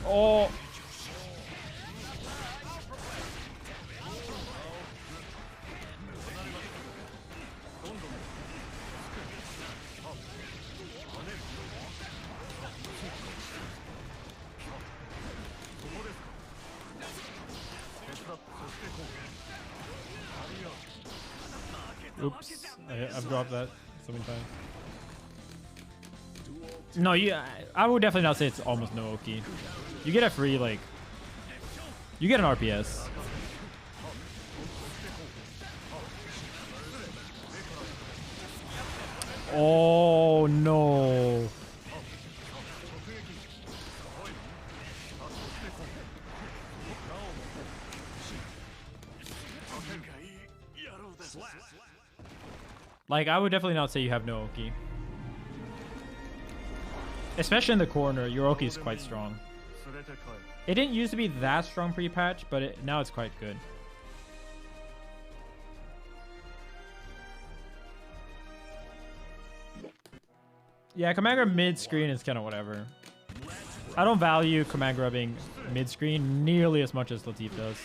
Oh. Oops, I've dropped that so many times. No, I would definitely not say it's almost no Oki. You get a free, like, you get an RPS. Oh no. Like, I would definitely not say you have no Oki. Especially in the corner, your Oki is quite strong. It didn't used to be that strong pre-patch, but now it's quite good. Yeah, command grab mid-screen is kind of whatever. I don't value command grabbing mid-screen nearly as much as Latif does.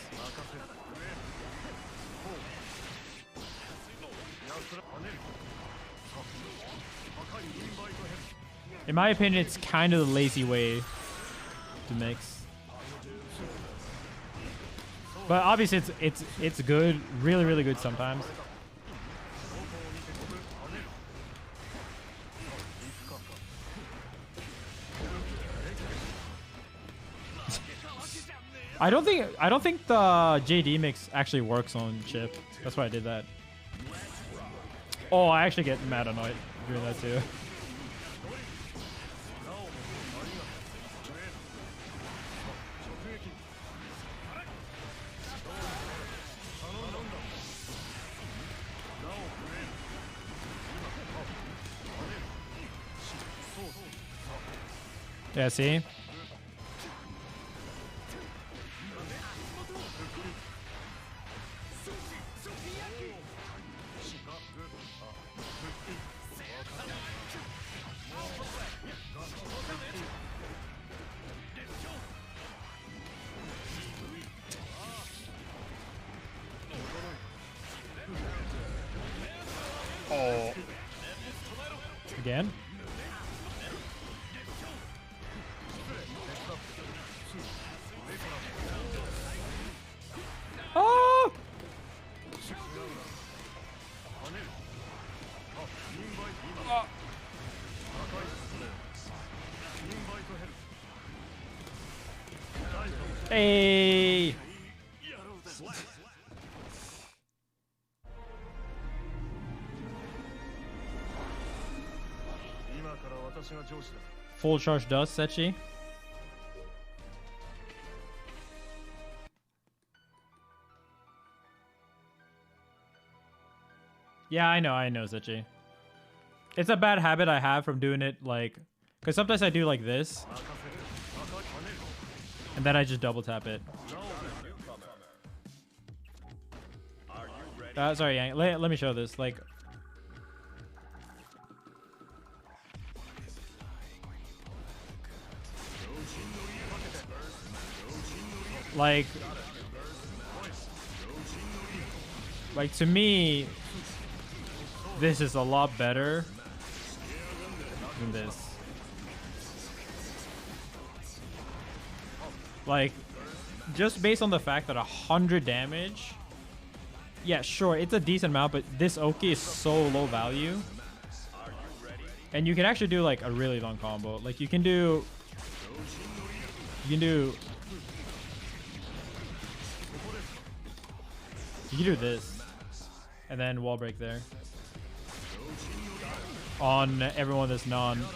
In my opinion, it's kind of the lazy way to mix. But obviously it's good, really good sometimes. I don't think the JD mix actually works on chip. That's why I did that. Oh, I actually get mad annoyed doing that too. Yeah, see? Oh. Again? Hey. Full charge dust, Sechi. Yeah, I know, Sechi. It's a bad habit I have from doing it, like, because sometimes I do like this, and then I just double tap it. Sorry, Yang. Let me show this. Like to me, this is a lot better than this. Like, just based on the fact that 100 damage, yeah, sure, it's a decent amount, but this Oki is so low value. And you can actually do like a really long combo. Like you can do this and then wall break there on everyone that's non-heavy.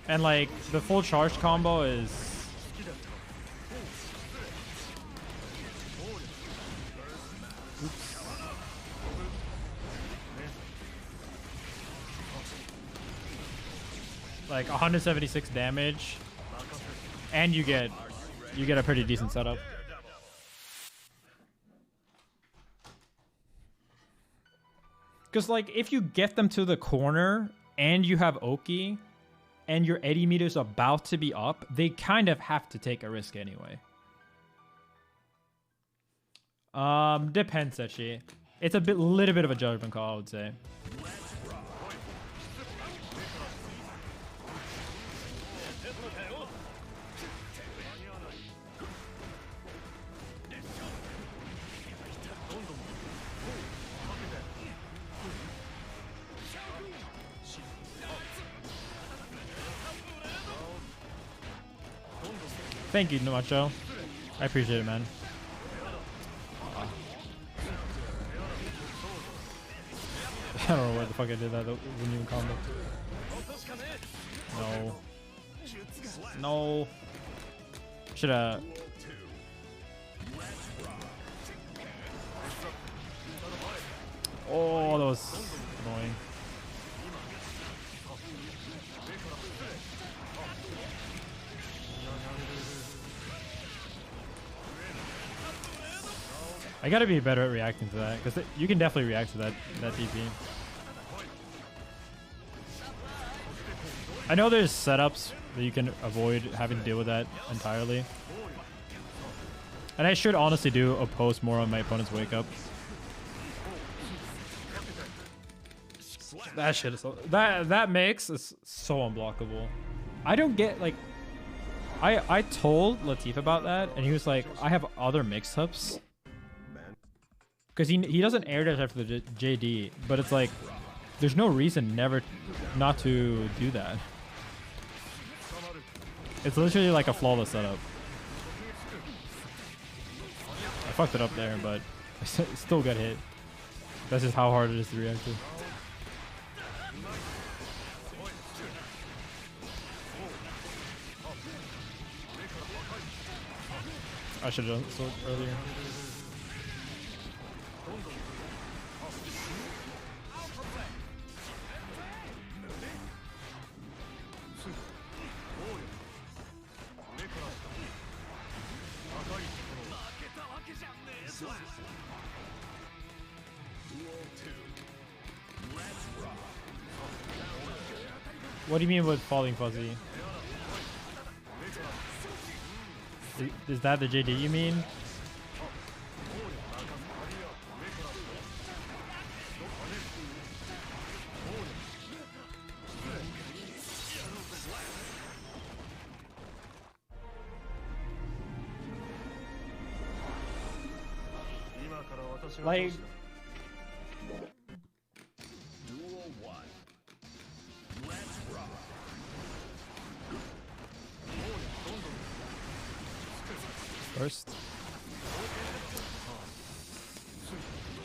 And like the full charge combo is like 176 damage, and you get a pretty decent setup. Because like if you get them to the corner and you have Oki and your Eddie meter's about to be up, they kind of have to take a risk anyway. Depends actually. It's a little bit of a judgment call, I would say. Thank you, Macho. I appreciate it, man. I don't know where the fuck I did that when you combo. No. No. Shoulda. Oh, that was annoying. I gotta be better at reacting to that, because you can definitely react to that DP. I know there's setups that you can avoid having to deal with that entirely. And I should honestly do a post more on my opponent's wake up. That shit is so, that mix is so unblockable. I don't get like I told Latif about that and he was like, I have other mix-ups. Because he doesn't air dash after the JD, but it's like there's no reason not to do that. It's literally like a flawless setup. I fucked it up there, but I still got hit. That's just how hard it is to react to. I should have done so earlier. What do you mean with falling fuzzy? Is that the JD you mean? Like, First.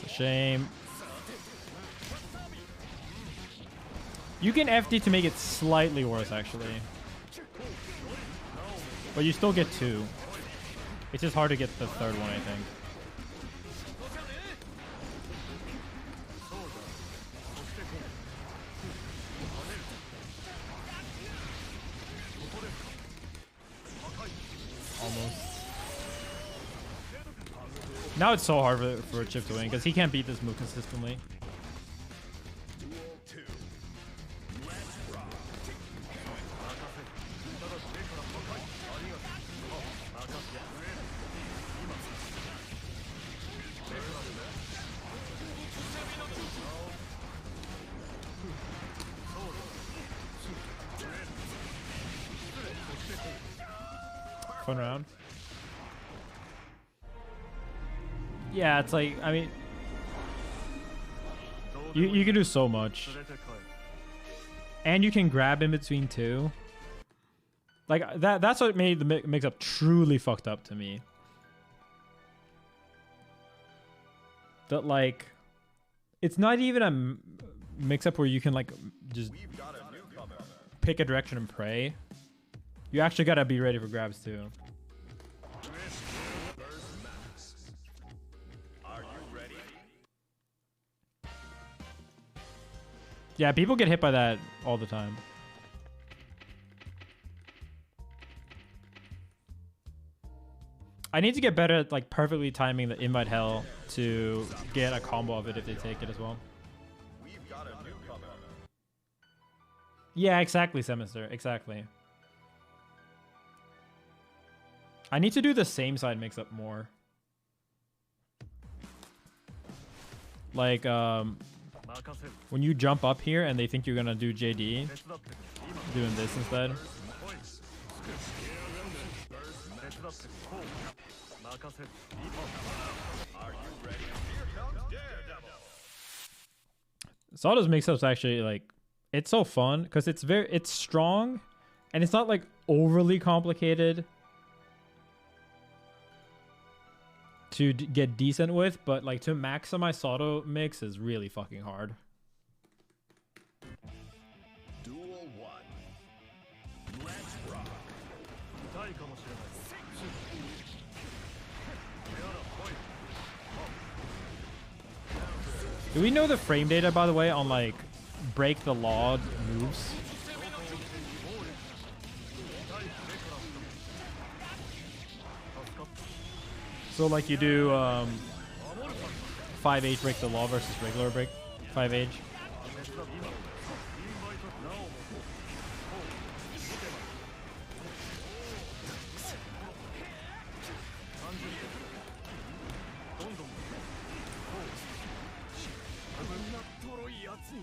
It's a shame. You can FD to make it slightly worse, actually. But you still get 2. It's just hard to get the third one, I think. Almost. Now it's so hard for Chip to win because he can't beat this move consistently. Fun round. Yeah, it's like, I mean, you can do so much. And you can grab in between too. Like, that's what made the mix-up truly fucked up to me. That, like, it's not even a mix-up where you can, like, just pick a direction and pray. You actually gotta be ready for grabs too. Are you ready? Yeah, people get hit by that all the time. I need to get better at like perfectly timing the invite hell to get a combo of it if they take it as well. We've got a newcomer. Yeah, exactly, Semester. Exactly. I need to do the same side mix-up more. Like, when you jump up here and they think you're gonna do JD, doing this instead. Are you ready? Here comes Daredevil. Sawdust mix-ups actually, like, it's so fun because it's strong and it's not like overly complicated to get decent with, but like to maximize Sawdo mix is really fucking hard. Duel 1. Let's rock. Do we know the frame data, by the way, on like break the law moves? So like you do 5H break the law versus regular break 5H.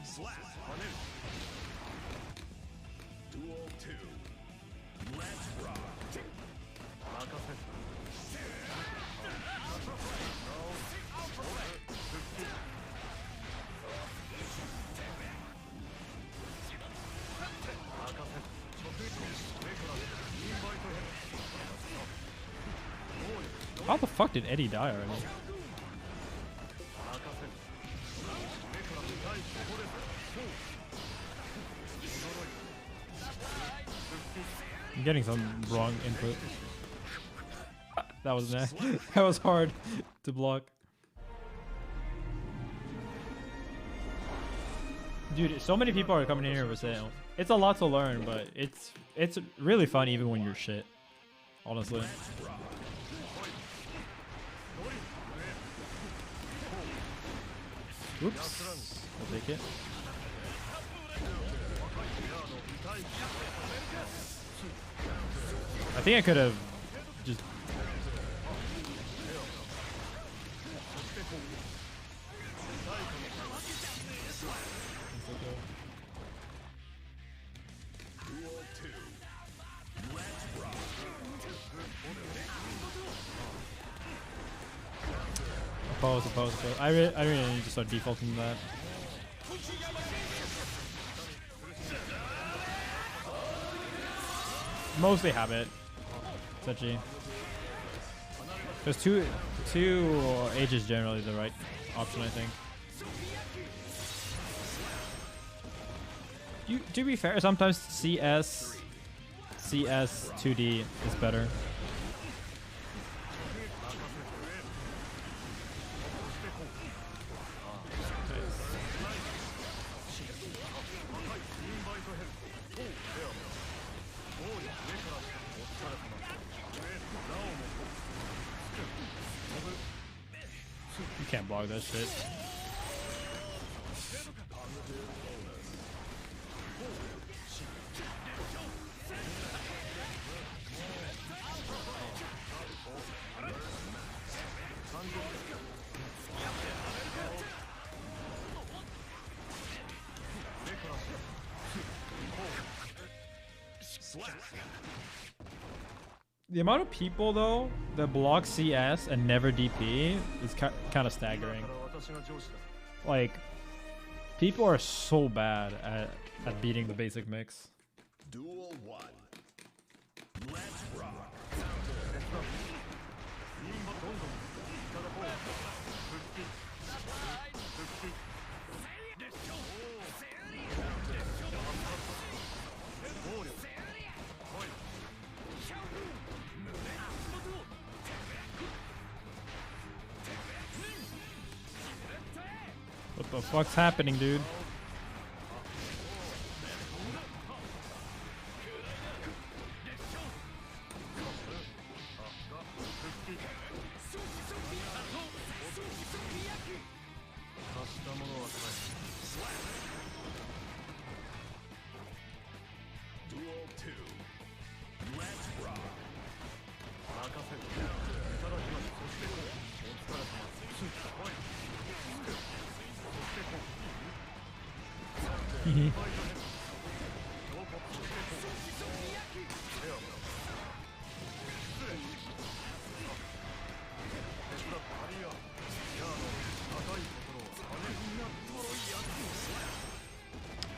Slap. Duel 2. Let's rock. How the fuck did Eddie die already? I'm getting some wrong input. That was that was hard to block. Dude, so many people are coming in here for sale. It's a lot to learn, but it's really fun even when you're shit. Honestly. Oops. I'll take it. I think I could have just... Duel 2. Let's rock. Oppose. I really need to start defaulting that. Mostly habit. Touchy. Because two H is generally the right option, I think. To be fair, sometimes CS 2D is better. You can't block that shit. The amount of people though that block CS and never DP is kind of staggering. Like, people are so bad at beating the basic mix. Duel 1. Let's rock. What the fuck's happening, dude? Duel 2. Let's rock.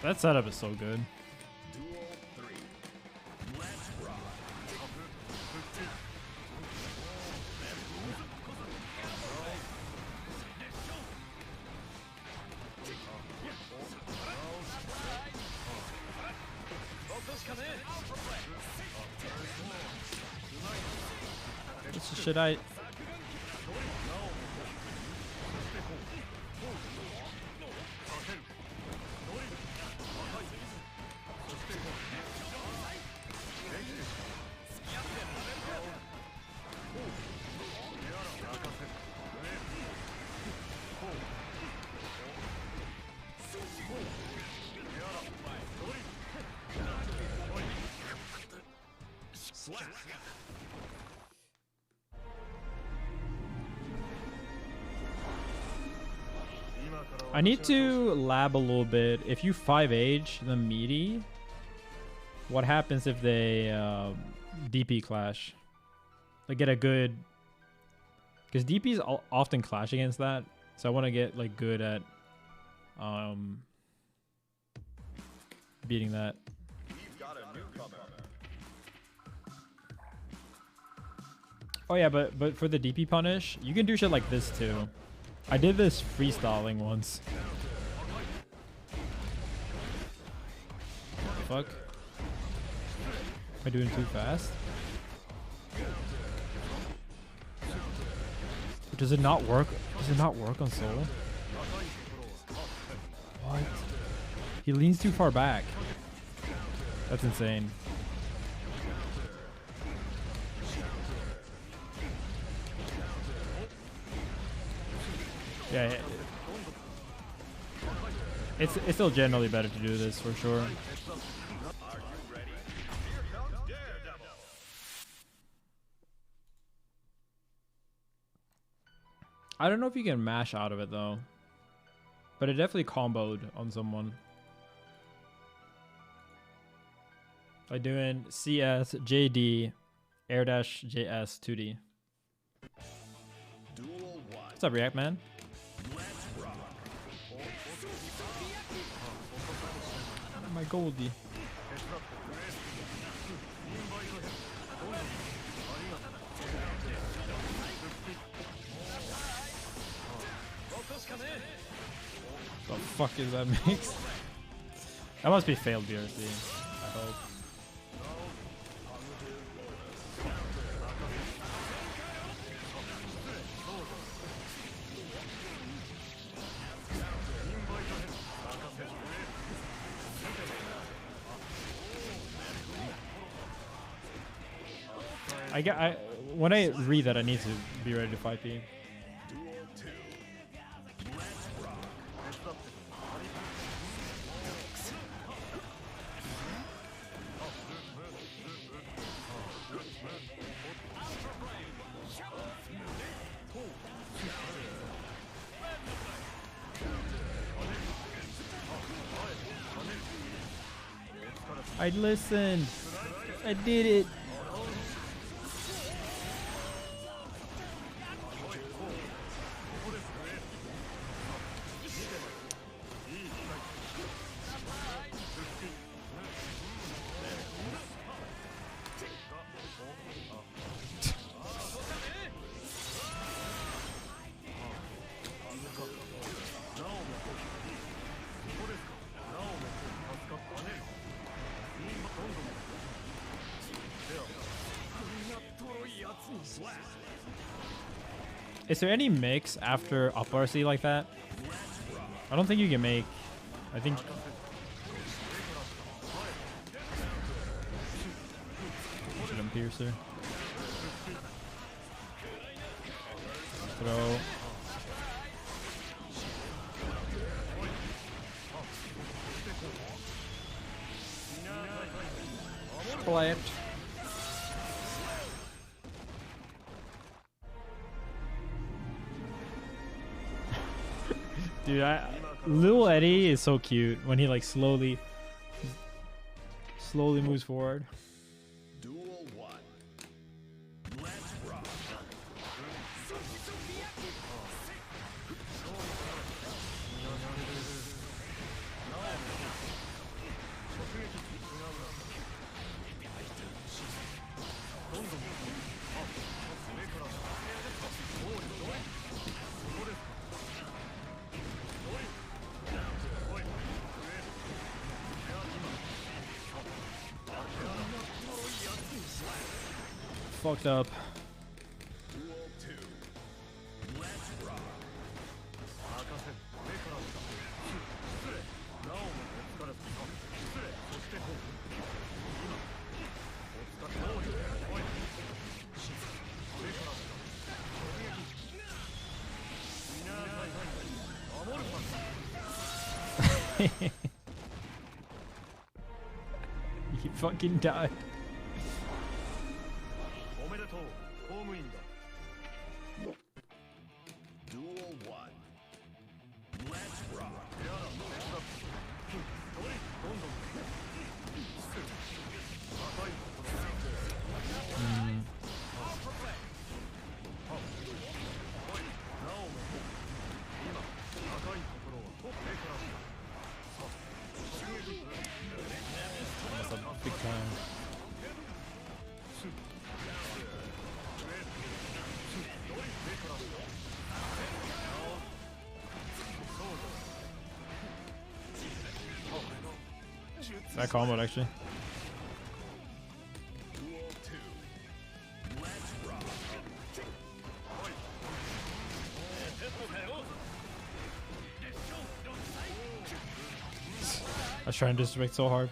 That setup is so good. Duel 3. Let's rock. What's the shit I... I need to lab a little bit. If you 5H the meaty, what happens if they DP clash? They get a good... Because DPs often clash against that. So I want to get like good at beating that. Oh yeah, but for the DP punish, you can do shit like this too. I did this freestyling once. What the fuck? Am I doing too fast? Does it not work? Does it not work on Soul? What? He leans too far back. That's insane. Yeah, it's still generally better to do this for sure. I don't know if you can mash out of it though, but it definitely comboed on someone. By doing CS, JD, air dash, JS, 2D. What's up, React Man? My Goldie. fuck is that mix? That must be failed BRC. I hope. When I read that, I need to be ready to fight P. I listened. I did it. Is there any mix after up RC like that? I don't think you can make. I think. Should have piercer. Throw. Play it. Dude, Lil Eddie is so cute when he like slowly moves forward. Duel 1. Let's rock. Fucked up. Duel 2. Let's rock. You fucking died. Duel 1. Let's rock. That's a big time. That combo actually. Duel 2. Let's rock. I was trying to disrespect so hard.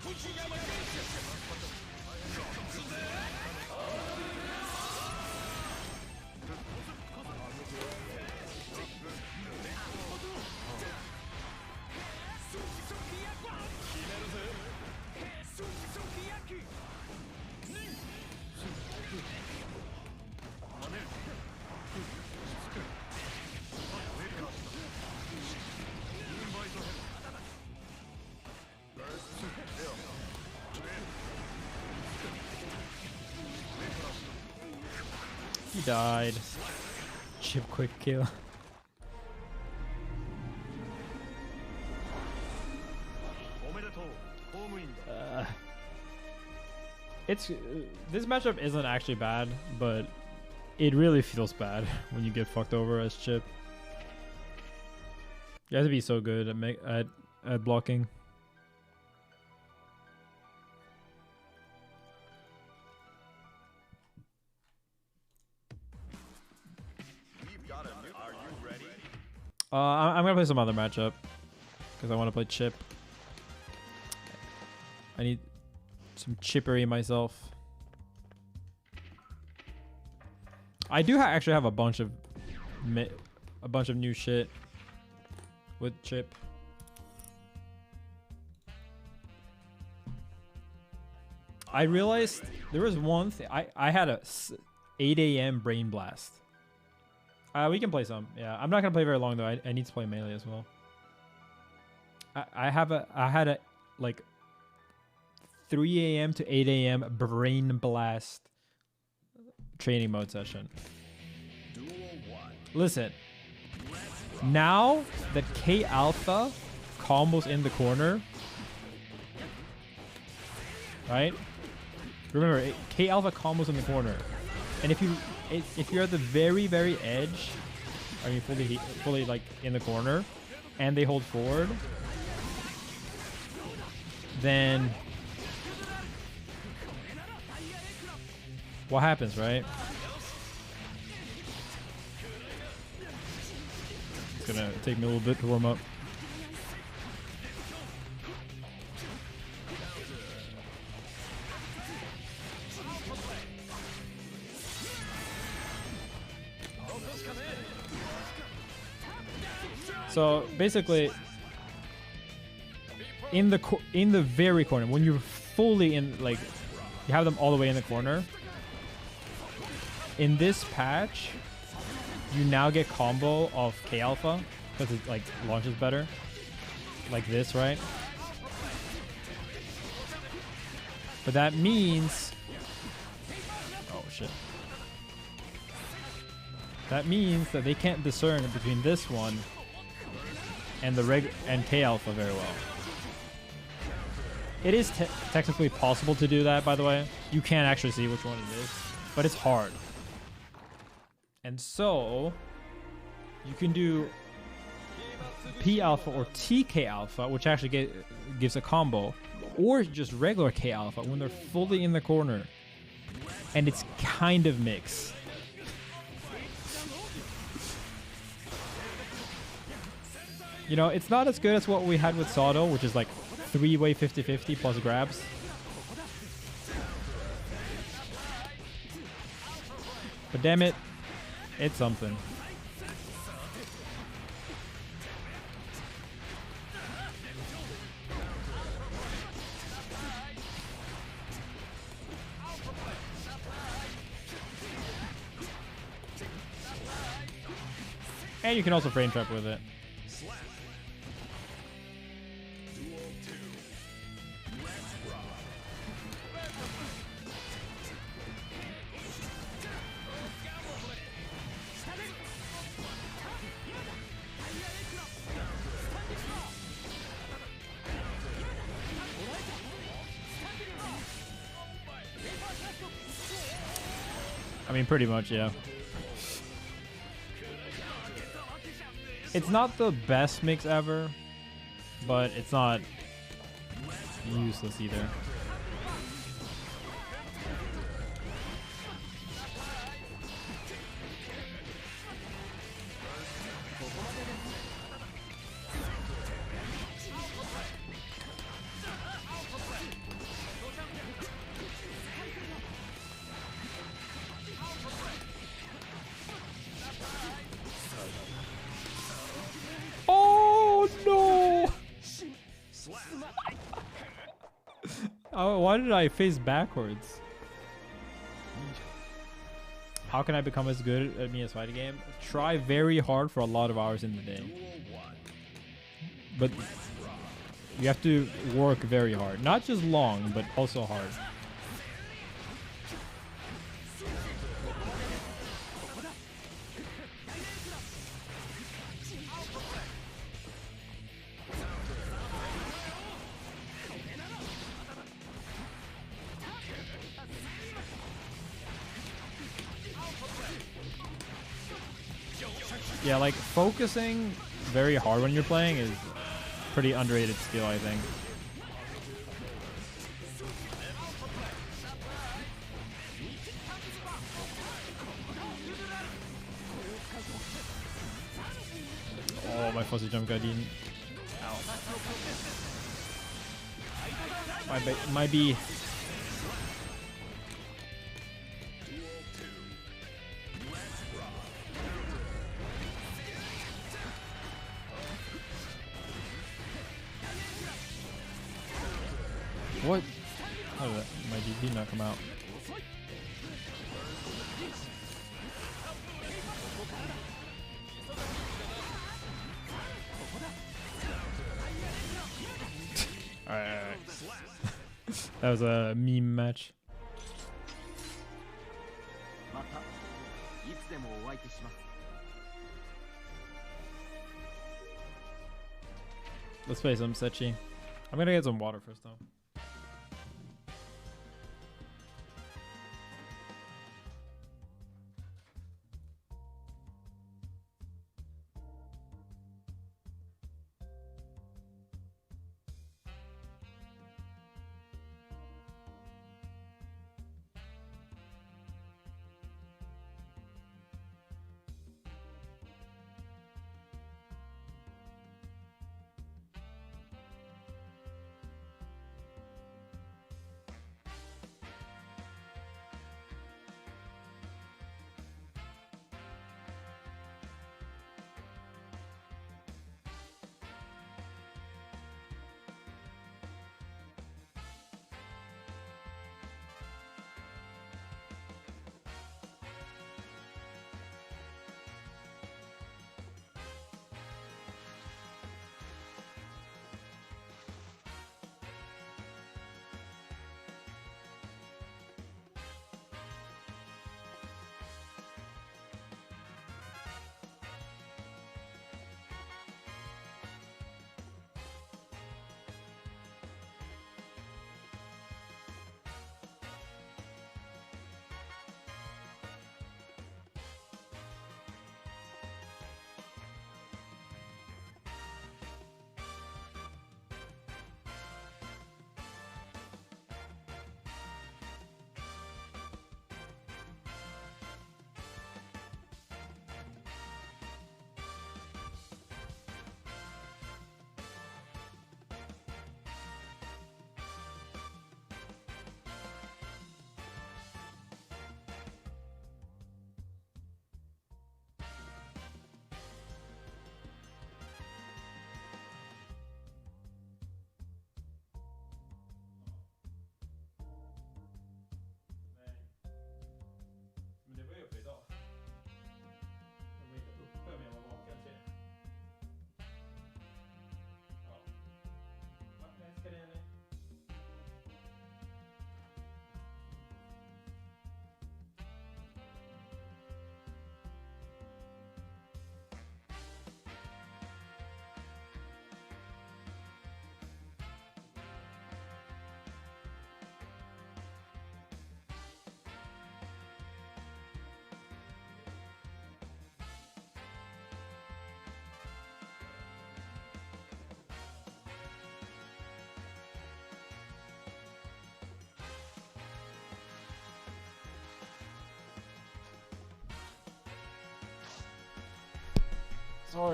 He died. Chip quick kill. It's this matchup isn't actually bad, but it really feels bad when you get fucked over as Chip. You have to be so good at at blocking. Are you ready? I'm gonna play some other matchup because I want to play chip. I need some chippery myself. I do actually have a bunch of new shit with chip. I realized there was one thing. I had a 8 a.m. brain blast. We can play some. Yeah, I'm not gonna play very long though. I need to play melee as well. I had a like 3 a.m. to 8 a.m. brain blast training mode session. Duel 1. Listen, now that K Alpha combos in the corner, right? Remember, K Alpha combos in the corner, and if you're at the very edge, I mean fully like in the corner, and they hold forward, then what happens, right? It's gonna take me a little bit to warm up. So basically, in the very corner, when you're fully in, like, you have them all the way in the corner. In this patch, you now get combo of K Alpha because it like launches better, like this, right? But that means, oh shit. That means that they can't discern between this one and the and K Alpha very well. It is technically possible to do that, by the way. You can't actually see which one it is, but it's hard. And so you can do P Alpha or TK Alpha, which actually gives a combo, or just regular K Alpha when they're fully in the corner, and it's kind of mixed. You know, it's not as good as what we had with Sato, which is like 3-way 50-50 plus grabs. But damn it, it's something. And you can also frame trap with it. I mean, pretty much, yeah. It's not the best mix ever, but it's not useless either. Oh, why did I face backwards? How can I become as good at me as fighting game? Try very hard for a lot of hours in the day. But you have to work very hard. Not just long, but also hard. Yeah, like focusing very hard when you're playing is pretty underrated skill, I think. Oh, my fuzzy jump guy didn't. Ow. Might be. What? How did my DP not come out? Alright. That was a meme match. Let's play some Sechi. I'm gonna get some water first though.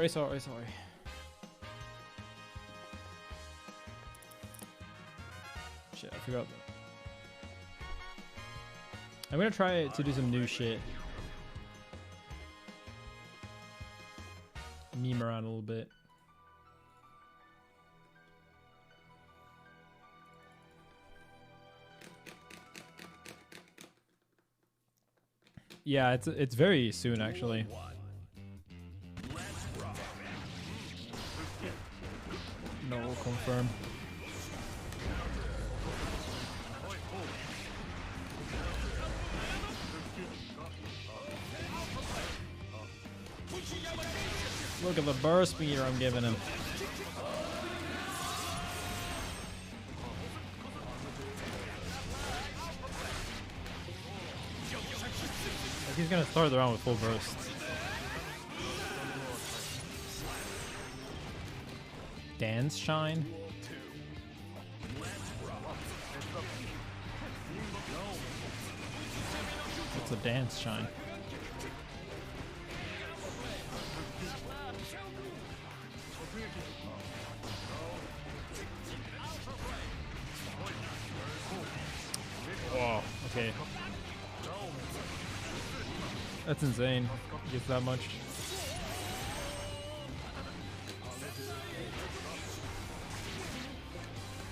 Sorry. Shit, I forgot that. I'm gonna try to do some new shit. Meme around a little bit. Yeah, it's very soon actually. No, we'll confirm. Look at the burst meter I'm giving him. Like he's gonna start the round with full burst. dance shine. It's a dance shine. Whoa, okay. That's insane. Gets that much.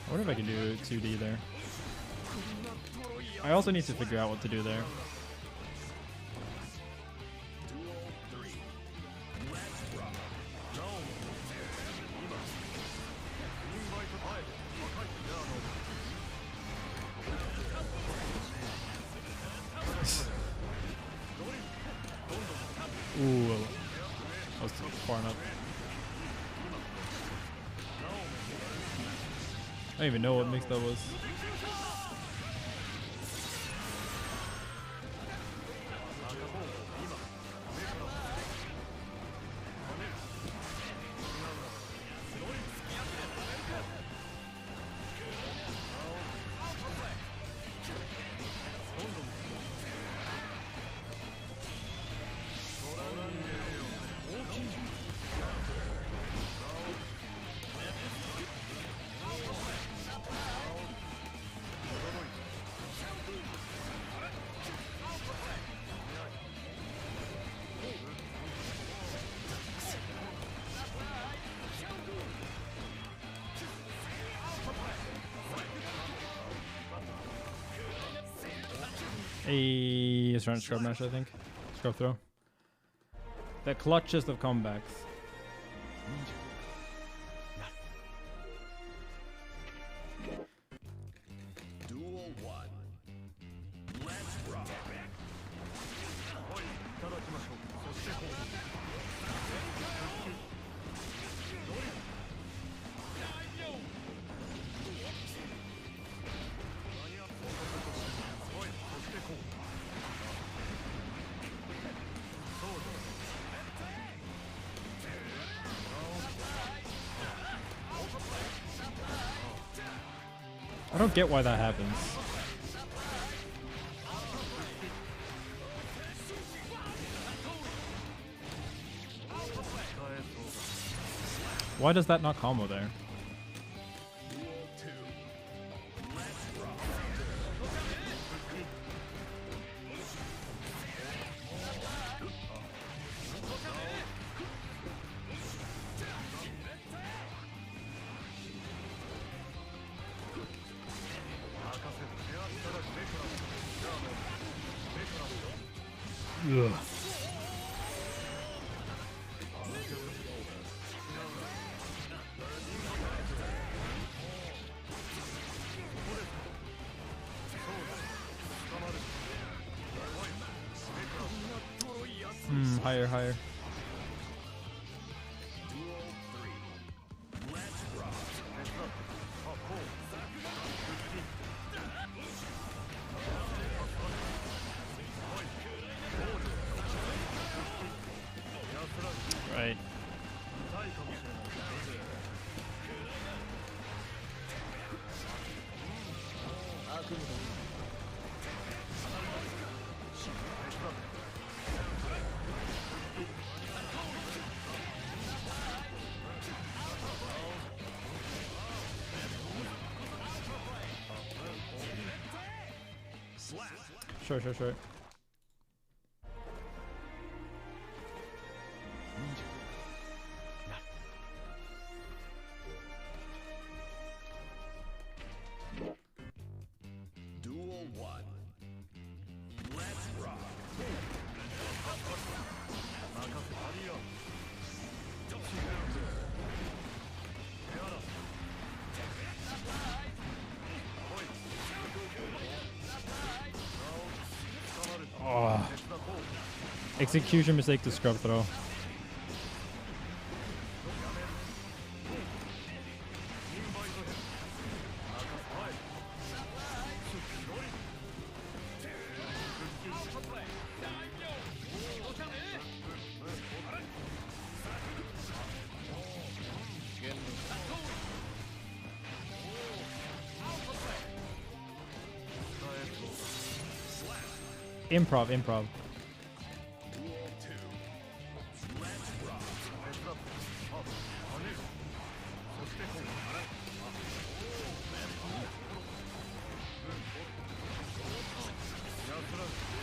I wonder if I can do 2D there. I also need to figure out what to do there. Ooh, that was too far enough. I don't even know what mix that was. He's trying to scrub mash, I think. Scrub throw. The clutchest of comebacks. Duel 1. Let's rock. I don't get why that happens. Why does that not combo there? Ugh. Higher, higher. Right. Sure, sure, sure. Duel 1. Let's rock. Oh. Execution mistake to scrub throw. Improv, improv. Duel 2. Let's rock.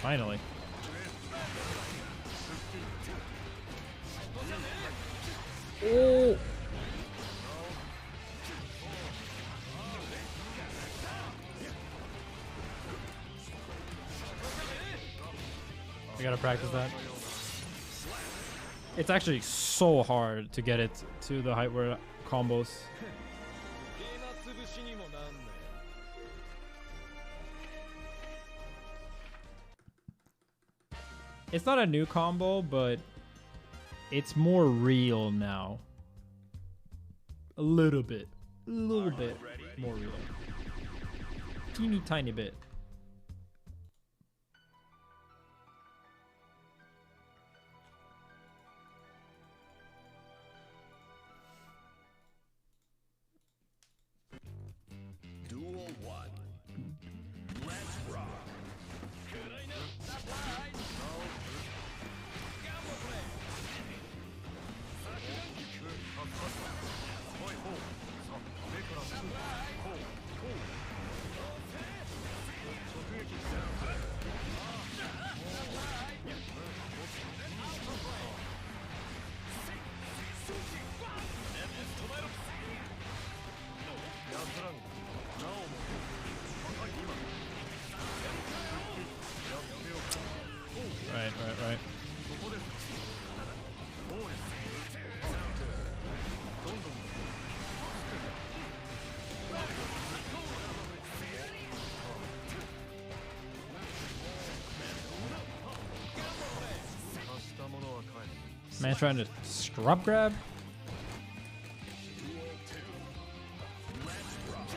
Finally. Oh. I gotta practice that. It's actually so hard to get it to the height where combos. It's not a new combo, but it's more real now. A little bit more real. Teeny tiny bit. Duel 1. Let's rock. Right. Man trying to scrub grab? Duel 2. Let's rock.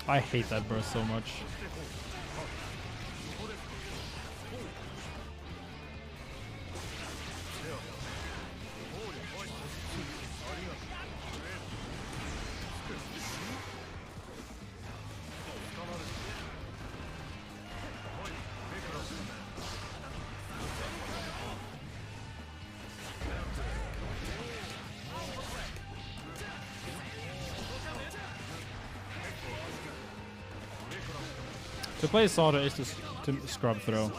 I hate that burst so much. To play Salda is to scrub throw.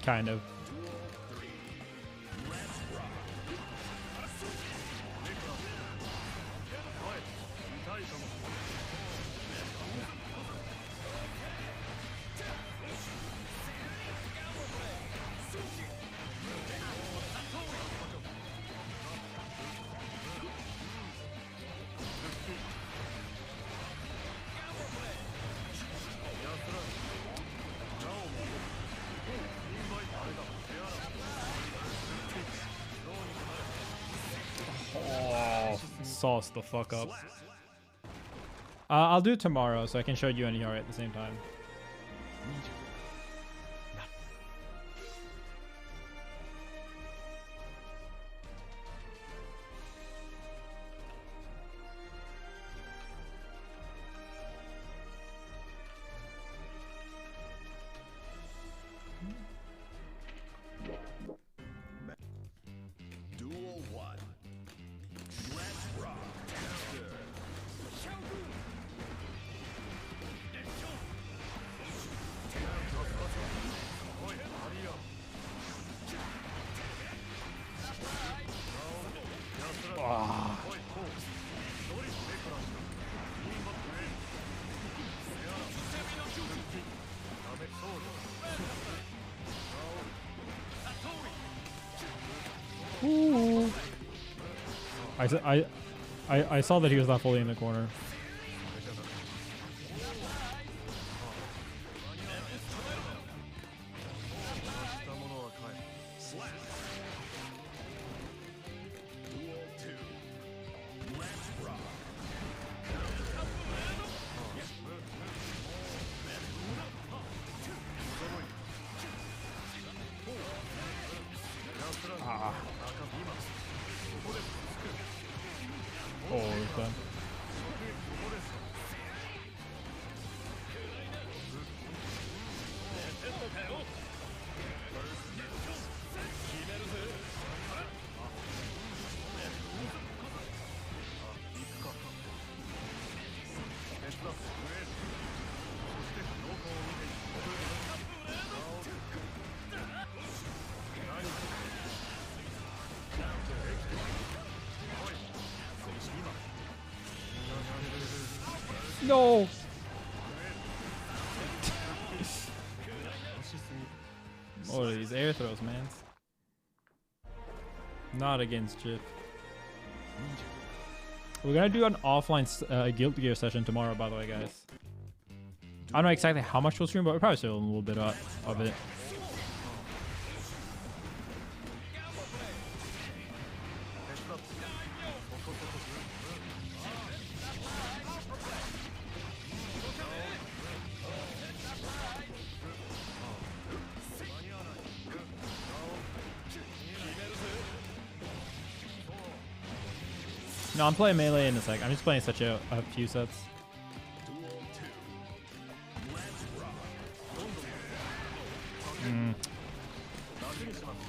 Kind of. Sauce the fuck up. I'll do it tomorrow so I can show you and Yari at the same time. Duel 1. Let's rock. Ah. Ooh. I saw that he was not fully in the corner. Duel 2. Let's rock. No. Oh, these air throws, man. Not against Chip. We're gonna do an offline Guild Gear session tomorrow, by the way, guys. I don't know exactly how much we'll stream, but we'll probably still a little bit of it. No, I'm playing melee in a sec. I'm just playing such a few sets.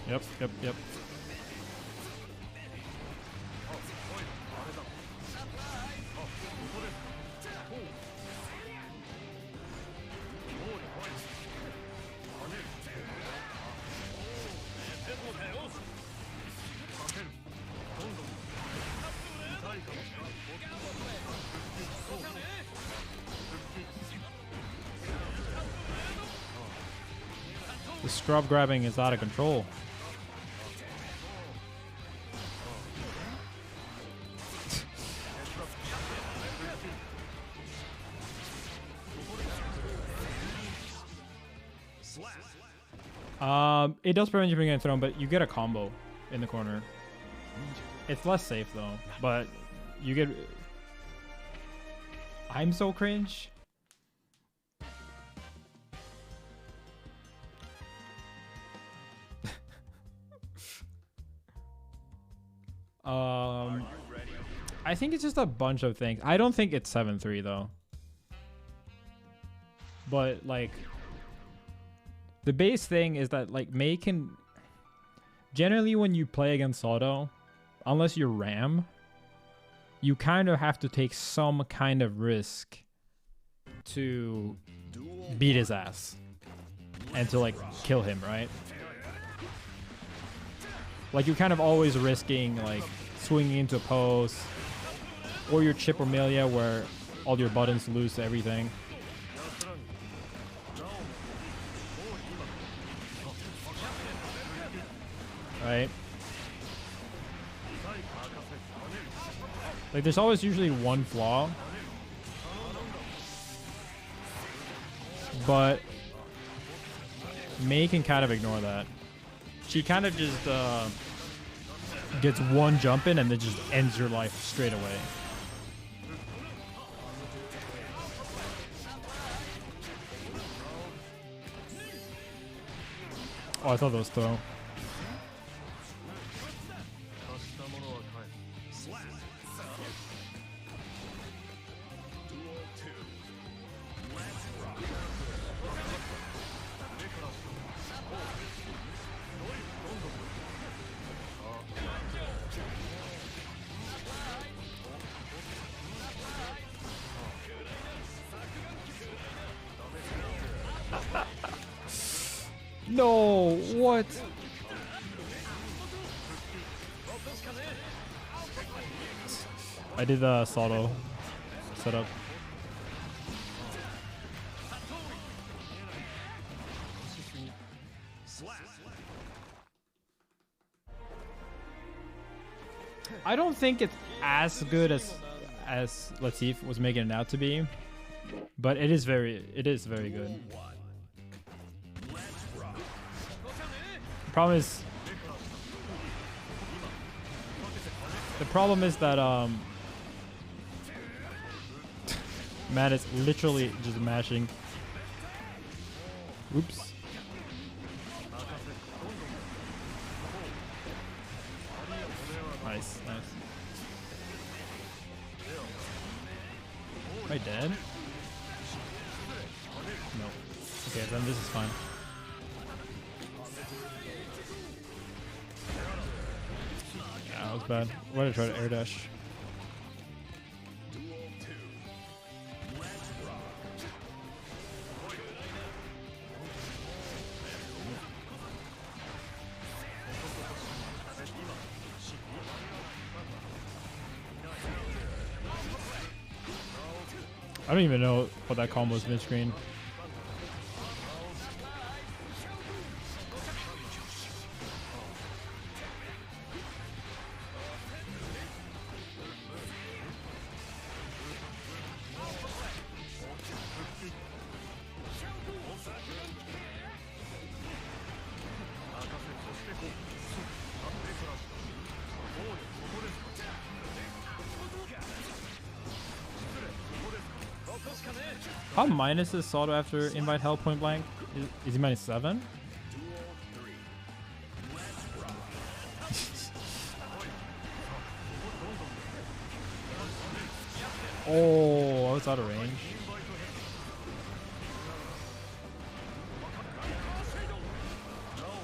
Yep. The scrub grabbing is out of control. It does prevent you from getting thrown, but you get a combo in the corner. It's less safe though, but you get... I'm so cringe. I think it's just a bunch of things. I don't think it's 7-3 though. But like the base thing is that like Mei can generally when you play against Soto, unless you're Ram, you kind of have to take some kind of risk to beat his ass and to like kill him, right? Like you're kind of always risking like swinging into a post or your chip or Melia where all your buttons lose everything. Right? Like there's always usually one flaw. But Mei can kind of ignore that. She kind of just gets one jump in and then just ends your life straight away. Oh, I thought that was throw. No, what? I did the Soto setup. I don't think it's as good as Latif was making it out to be, but it is very good. The problem is that Matt is literally just mashing. Oops. Nice. Am I dead? No. Okay, then this is fine. Yeah, that was bad. Why did I try to air dash? I don't even know what that combo is mid-screen. How minus is Saldo after invite hell point blank? Is he minus 7? Oh, I was out of range.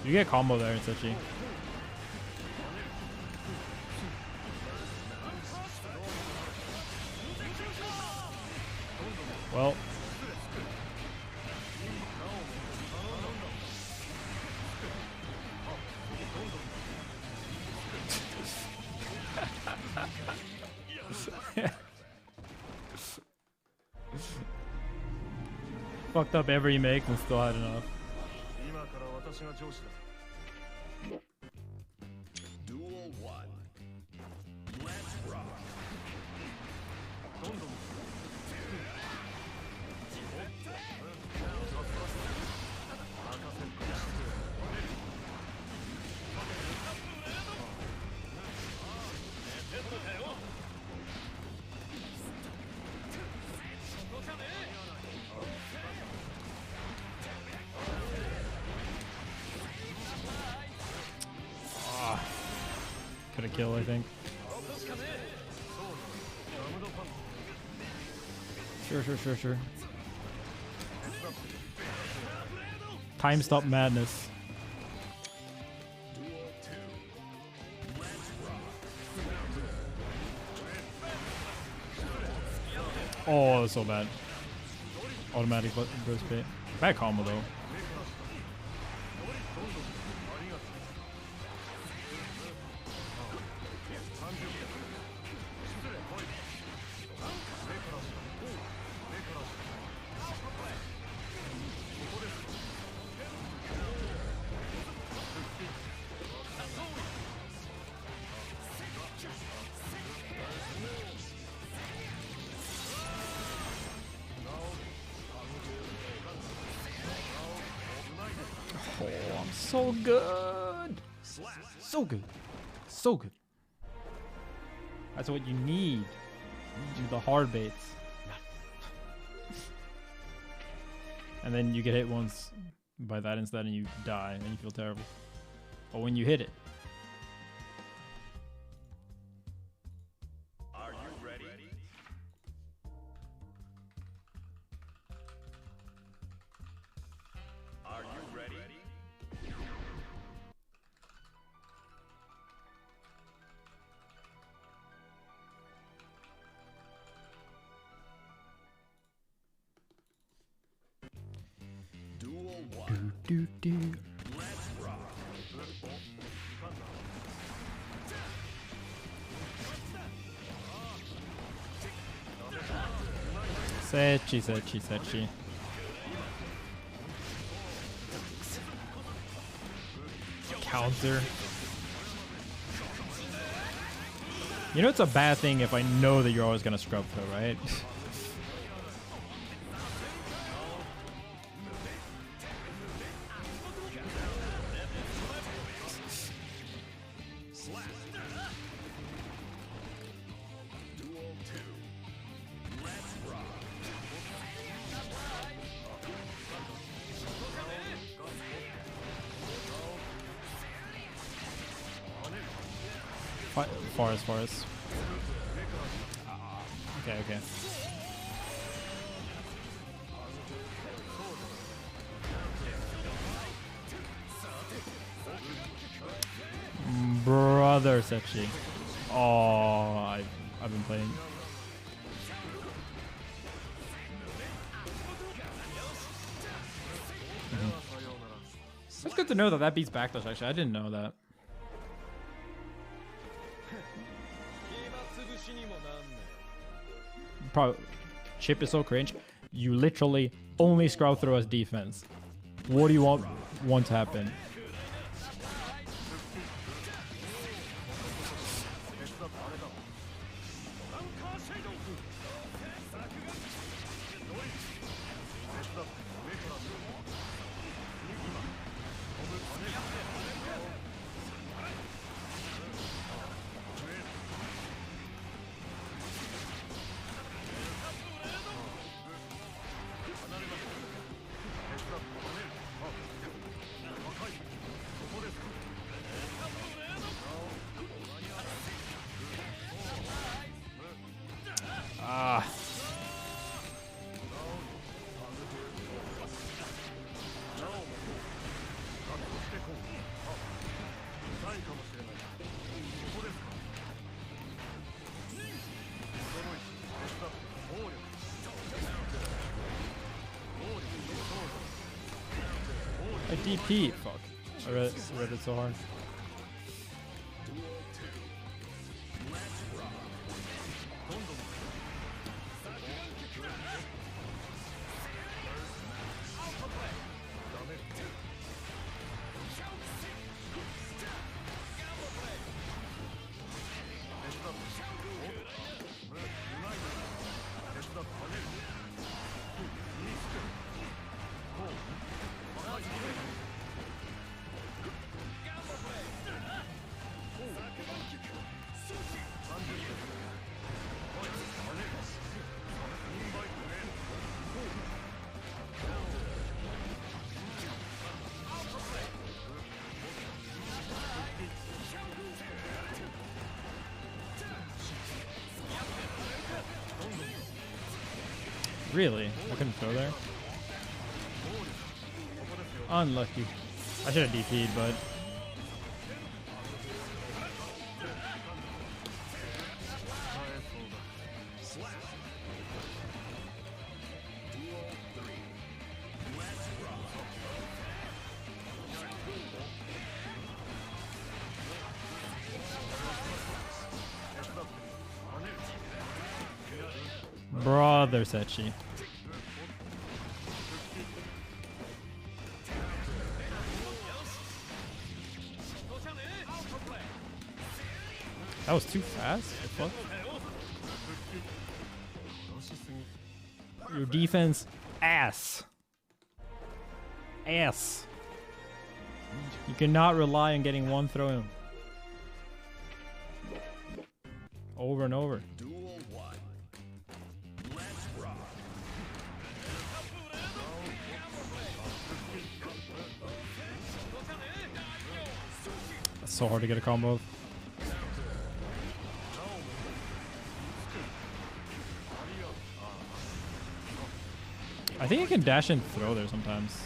You get combo there, Setchi. Well. Fucked up every make and still had enough. Duel 1. Let's rock. Could have killed, I think. Sure. Time stop madness. Oh, that's so bad. Automatic burst bait. Bad combo though. Oh, I'm so good. So good. So good. That's what you need. Do the hard baits. And then you get hit once by that instead and you die and you feel terrible. But when you hit it. Are you ready? Are you ready? Duel 1. Let's rock. Setchi. Counter. You know it's a bad thing if I know that you're always gonna scrub throw, right? Duel 2. Let's rock. Forest. Okay. Brother Setchi. Oh, I've been playing. That's good to know that beats backdash. Actually, I didn't know that. Probably chip is so cringe. You literally only scrub through as defense. What do you want to happen? Ah. I DP. Fuck. I read it so hard. Really? I couldn't throw there? Unlucky. I should have DP'd, but... Brother Sechi. That was too fast? The fuck? Your defense, ass. Ass. You cannot rely on getting one throw in. Over and over. Duel 1. Let's rock. That's so hard to get a combo of. I think you can dash and throw there sometimes.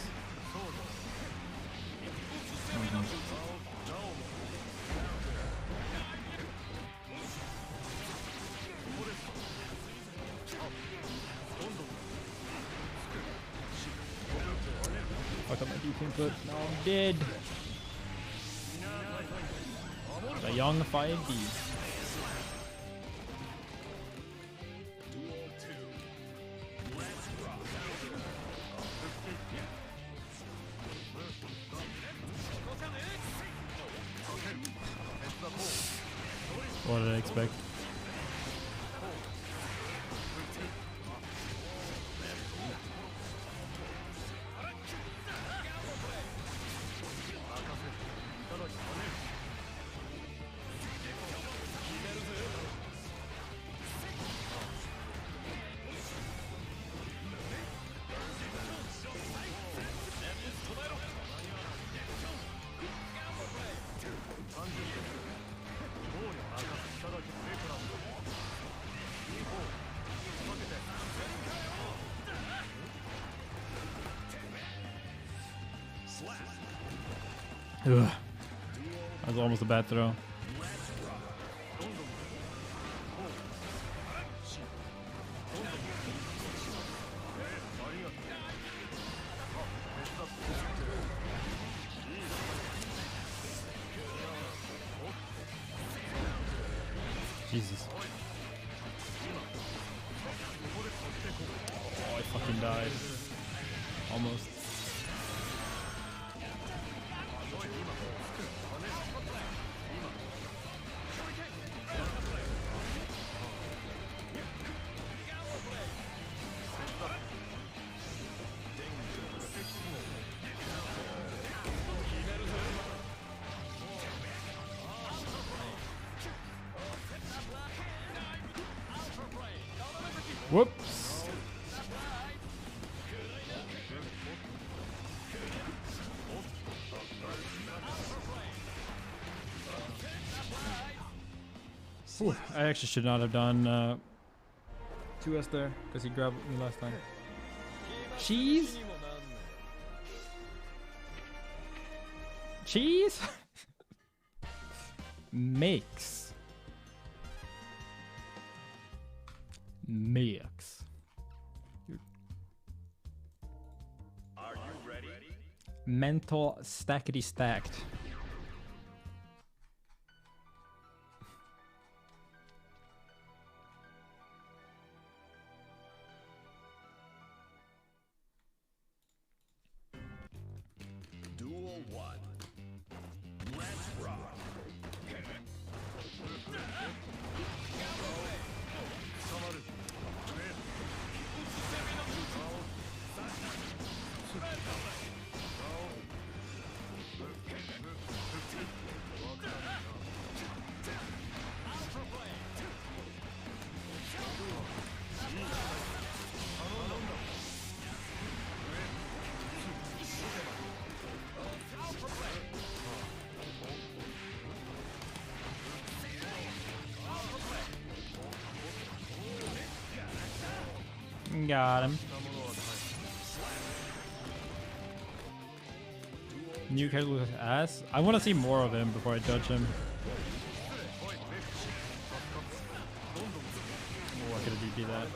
Fuck up my deep input. No, I'm dead. The young 5D. Duel 2. Let's rock. What did I expect? Ugh. That was almost a bad throw. Jesus. fucking died. Almost. Whoops. Whew, I actually should not have done 2S there because he grabbed me last time. Cheese? Cheese? Makes. Mix. Are you ready? Mental stackety stacked. Duel 1. Let's rock. Got him. New character with ass. I want to see more of him before I judge him. Oh, I could have DP that.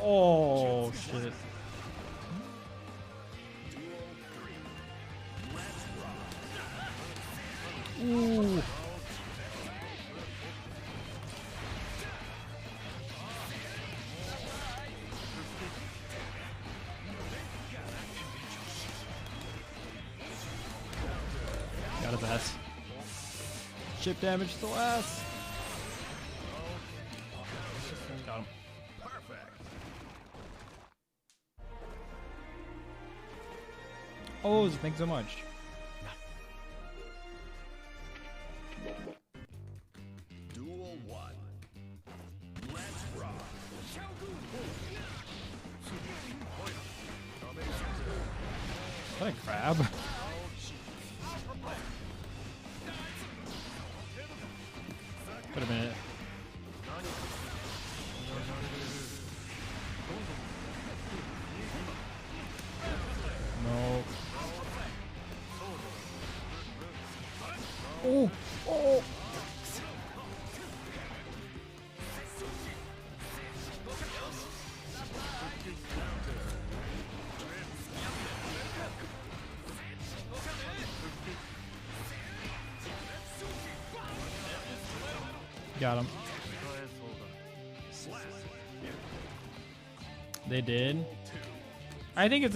Oh shit. Ooh. Got his ass. Chip damage to ass. Got him. Oh, thanks so much. Duel 1. Let's rock. Is that a crab? Wait a minute. No. Oh! Oh! Got him. They did. I think it's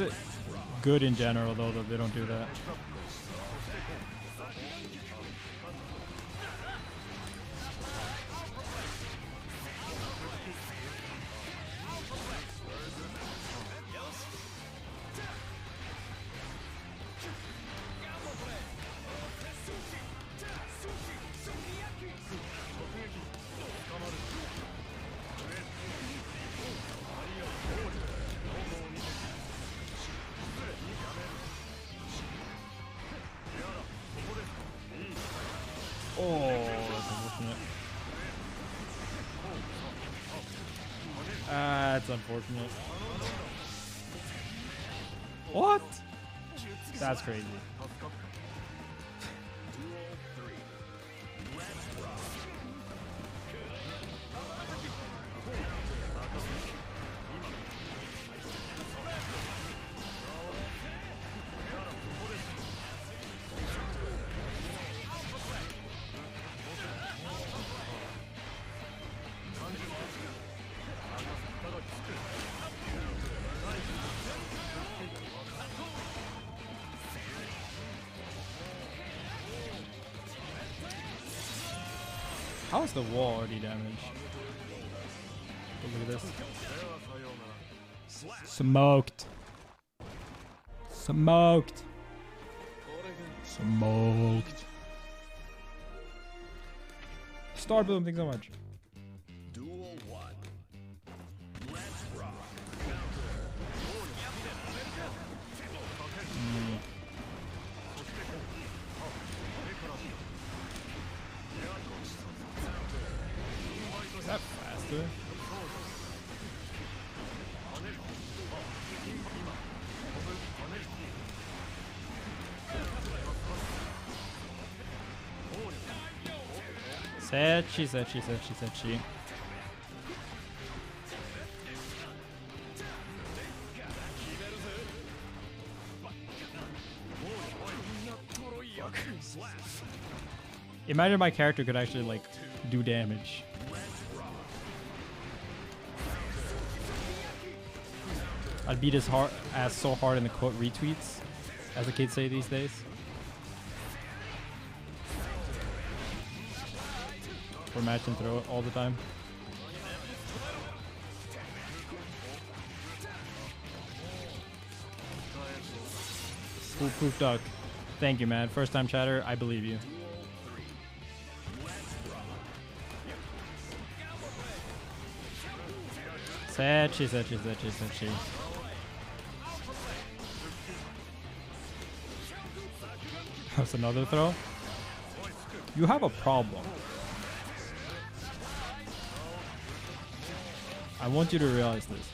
good in general, though, that they don't do that. That's unfortunate. What? That's crazy. How is the wall already damaged? Look at this. Smoked. Smoked. Smoked. Star Bloom, thanks so much. Duel 1. Let's rock. Is that faster? Setchi, Setchi, Setchi, Setchi. Imagine my character could actually like do damage. I'd beat his ass so hard in the quote retweets, as the kids say these days. Or match and throw it all the time. Foolproof duck. Thank you, man. First time chatter, I believe you. Setchi, Setchi, Setchi, Setchi. That's another throw. You have a problem. I want you to realize this.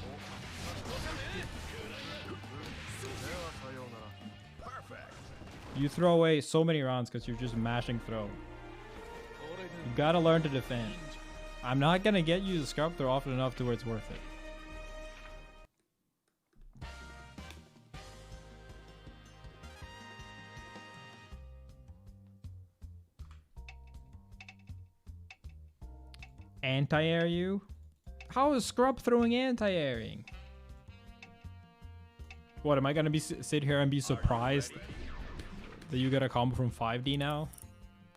You throw away so many rounds because you're just mashing throw. You gotta learn to defend. I'm not gonna get you to scrub throw often enough to where it's worth it. Anti-air you? How is scrub throwing anti-airing? What, am I gonna sit here and be surprised that you get a combo from 5D now?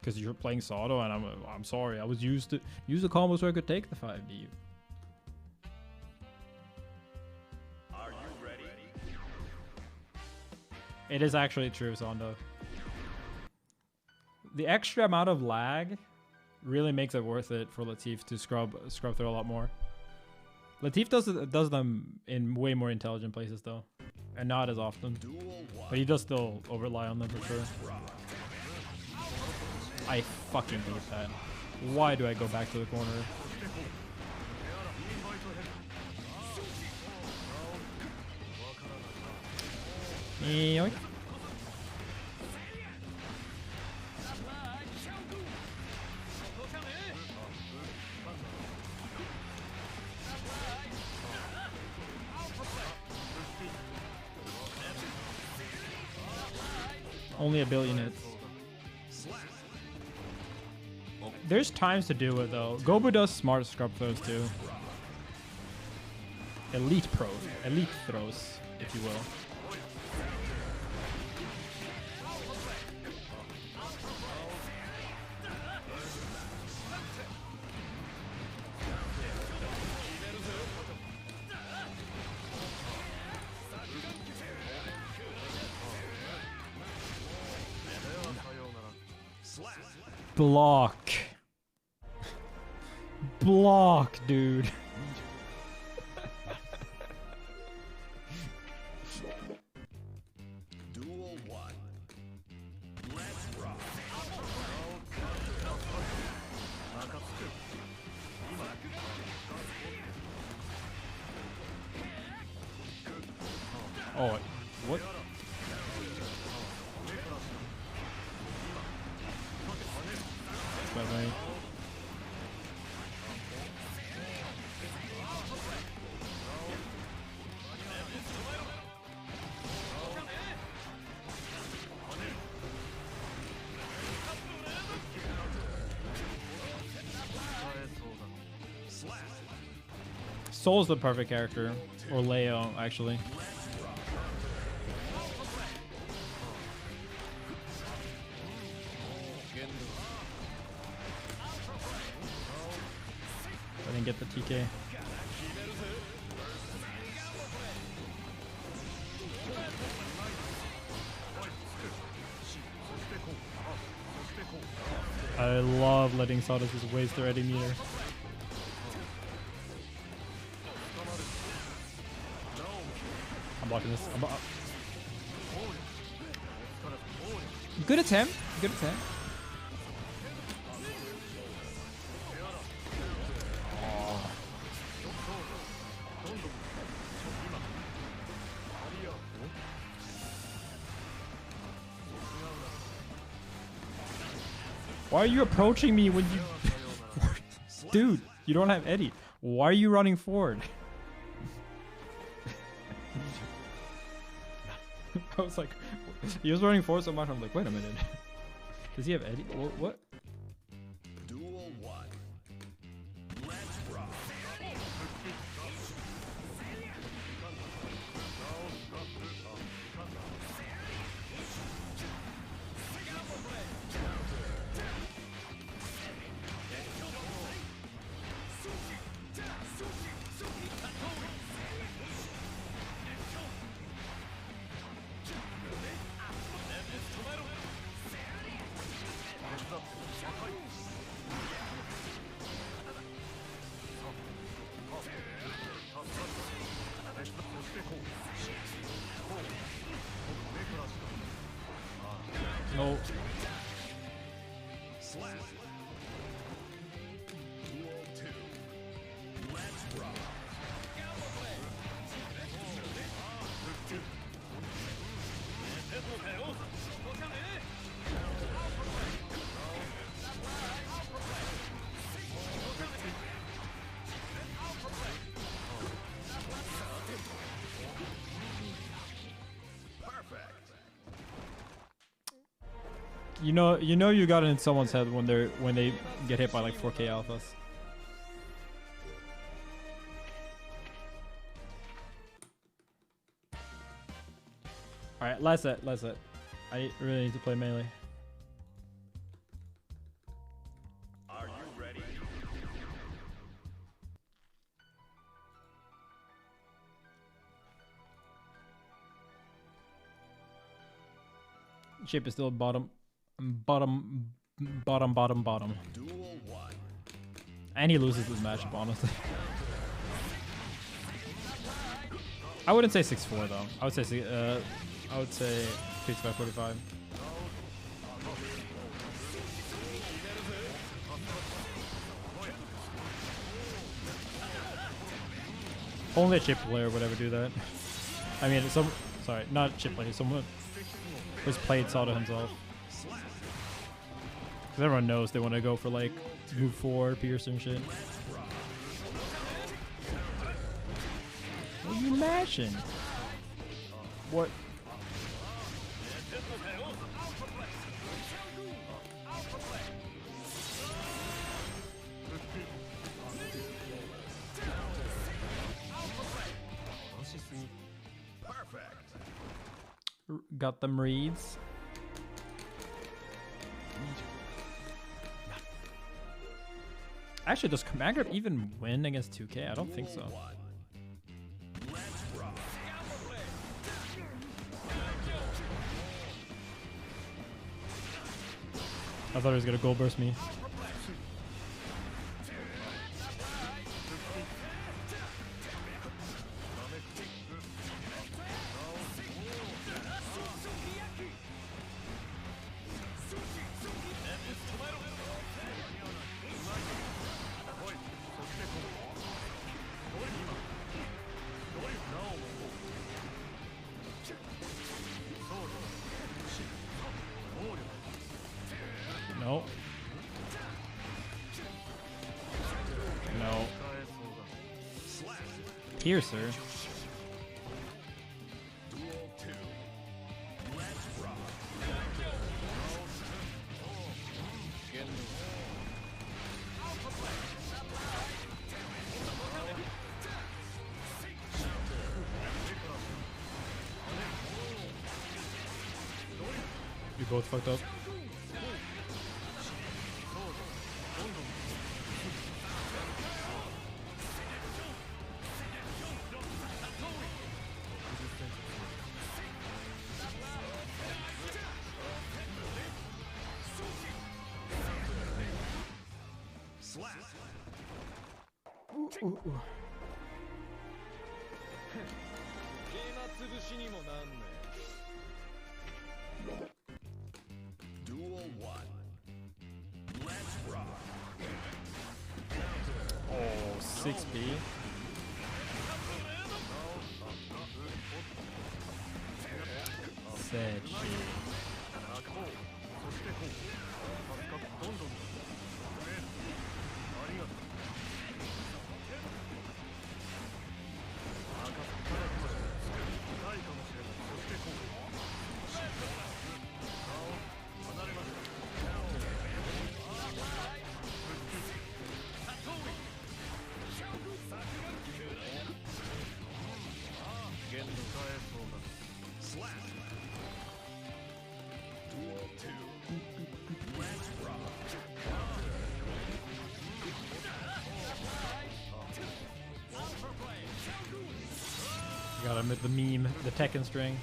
Because you're playing Sado and I'm sorry, I was used to use the combo so I could take the 5D. Are you ready? It is actually true, Sondo. The extra amount of lag really makes it worth it for Latif to scrub through a lot more. Latif does them in way more intelligent places though, and not as often. But he does still rely on them for sure. I fucking hate that. Why do I go back to the corner? Yoink. Only a billion hits. There's times to do it though. Gobu does smart scrub throws too. Elite throws, if you will. Block. Block, dude. Duel 1. Let's rock. Oh, what? Bad night. Soul's the perfect character, or Leo, actually. I didn't get the TK. I love letting Sawdust just waste their ready meter. I'm blocking this. Good attempt. Good attempt. Oh. Why are you approaching me when you... Dude, you don't have Eddie. Why are you running forward? I was like, he was running forward so much. I'm like, wait a minute. Does he have Eddie? What? Duel 1. Let's rock. No. Slap. Duel 2. Let's rock. Perfect. You know you got it in someone's head when they get hit by like 4K alphas. All right, last set. I really need to play melee. Are you ready? Shape is still bottom. Duel 1. And he loses this matchup, honestly. I wouldn't say 6-4 though. I would say 55-45. Only a chip player would ever do that. I mean, sorry, not chip player. Someone who's played Sawdo himself. Because everyone knows they want to go for like move forward, pierce and shit. What are you mashing? What? Perfect. Got them reads. Actually, does Command Grip even win against 2K? I don't think so. I thought he was gonna goal burst me. piercer. Duel 2. Let's rock. You both fucked up. Slap. Duel 1. Let's rock. Oh, 6B. Sad shit. Slap. Duel 2. Let's rock. Gotta admit the meme, the Tekken string.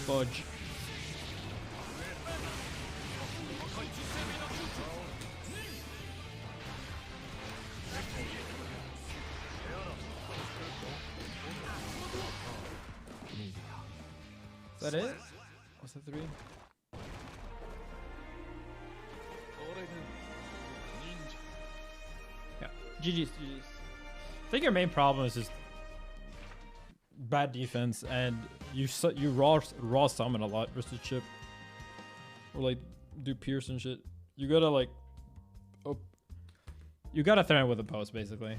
Fudge. Is that it? Was that 3? Yeah. GG's. I think your main problem is just bad defense, and you raw summon a lot versus Chip, or like do Pierce and shit. You gotta like, you gotta threaten with a post basically.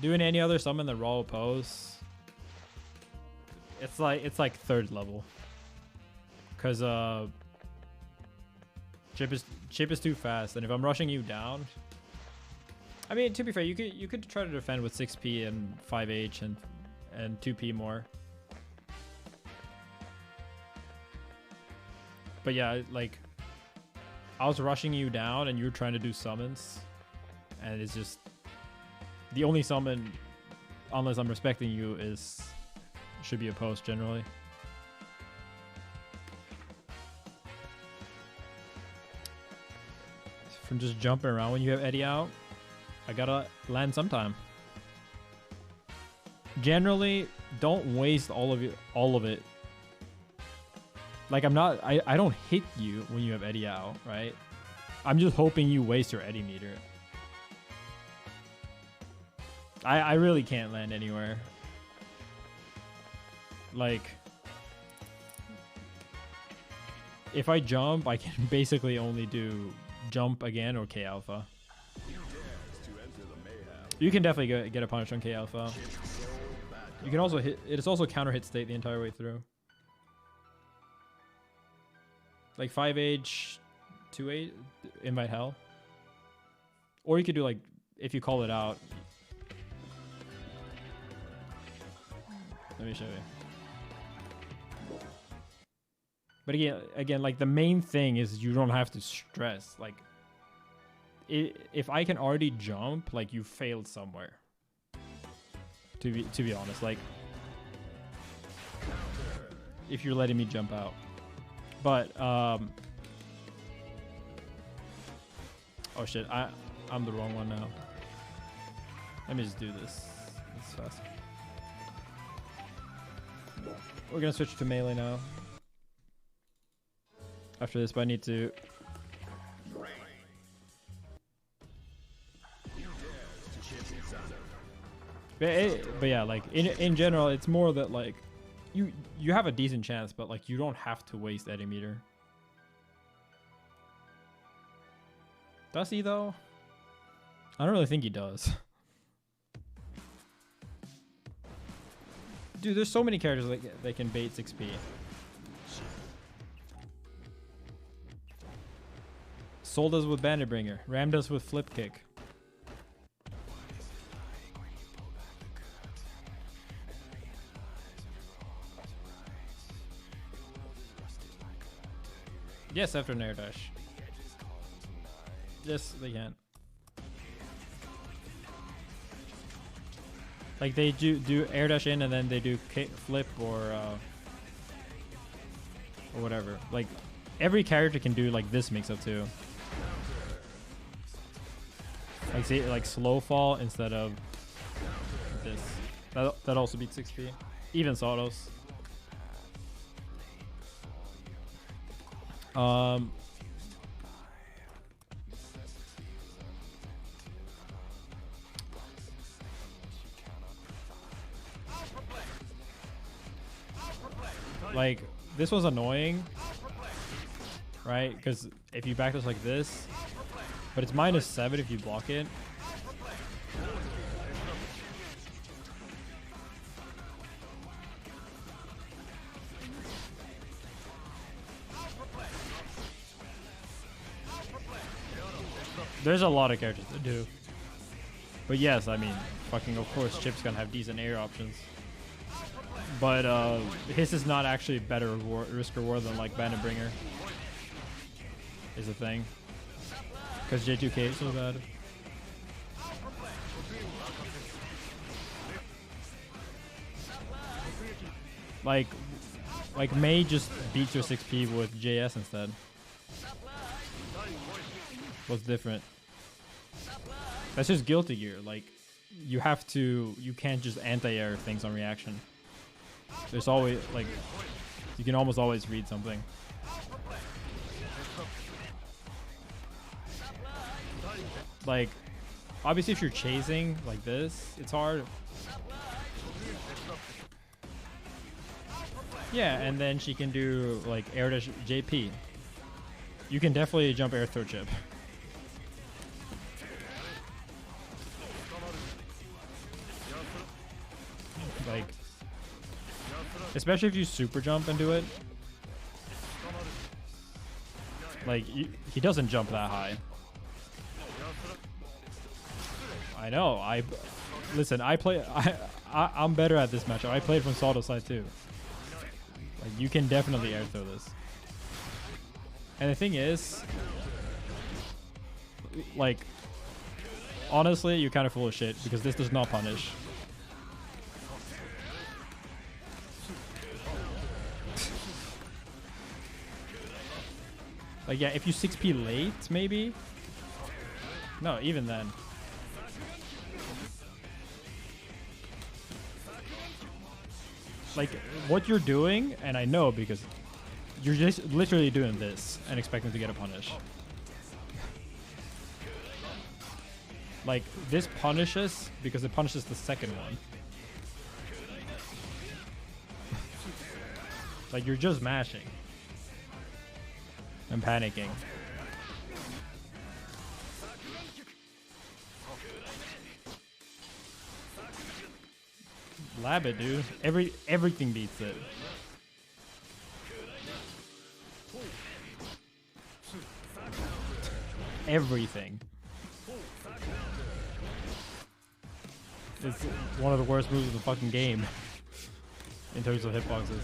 Doing any other summon than raw pose, it's like third level, cause Chip is too fast, and if I'm rushing you down, I mean, to be fair, you could try to defend with 6P and 5H and 2P more. But yeah, like I was rushing you down and you were trying to do summons, and it's just the only summon, unless I'm respecting you, should be a post generally. From just jumping around when you have Eddie out, I gotta land sometime. Generally, don't waste all of it. Like I don't hit you when you have Eddie out, right? I'm just hoping you waste your Eddie meter. I really can't land anywhere. Like, if I jump, I can basically only do jump again or K alpha. You can definitely get a punish on K alpha. You can also hit. It's also counter hit state the entire way through. Like 5H, 2H, invite hell. Or you could do like, if you call it out. Let me show you. But again, like the main thing is you don't have to stress. Like, if I can already jump, like you failed somewhere. To be honest, like if you're letting me jump out. But oh shit, I'm the wrong one now. Let me just do this. It's fast. We're gonna switch to melee now. After this, but I need to. But yeah, like in general, it's more that like you have a decent chance, but like you don't have to waste Eddie meter. Does he though? I don't really think he does. Dude, there's so many characters that can bait 6p. Soul does with Bandit Bringer. Ram does with Flip Kick. Yes, after an air dash. Yes, they can. Like they do air dash in and then they do kick, flip or whatever. Like every character can do like this mix up too. Like say like slow fall instead of this. That also beats 6p. Even Sautos. Like this was annoying, right? Because if you back this like this, but it's -7 if you block it. There's a lot of characters that do. But yes, I mean, fucking of course Chip's gonna have decent air options. But his is not actually better risk reward than like Bandit Bringer. Is the thing. Because J2K is so bad. Like May just beats your 6p with JS instead. What's different? That's just Guilty Gear. Like you can't just anti-air things on reaction. There's always like you can almost always read something. Like obviously if you're chasing like this, it's hard. Yeah, and then she can do like air dash JP. You can definitely jump air throw chip. Like especially if you super jump and do it. Like he doesn't jump that high. I know. Listen. I'm better at this matchup. I played from Salto side too. Like you can definitely air throw this. And the thing is, like, honestly, you're kind of full of shit because this does not punish. Like, yeah, if you 6p late, maybe. No, even then. Like, what you're doing, and I know because you're just literally doing this and expecting to get a punish. Like, this punishes because it punishes the second one. Like, you're just mashing. and panicking. Lab it, dude. Everything beats it. Everything. It's one of the worst moves in the fucking game in terms of hitboxes.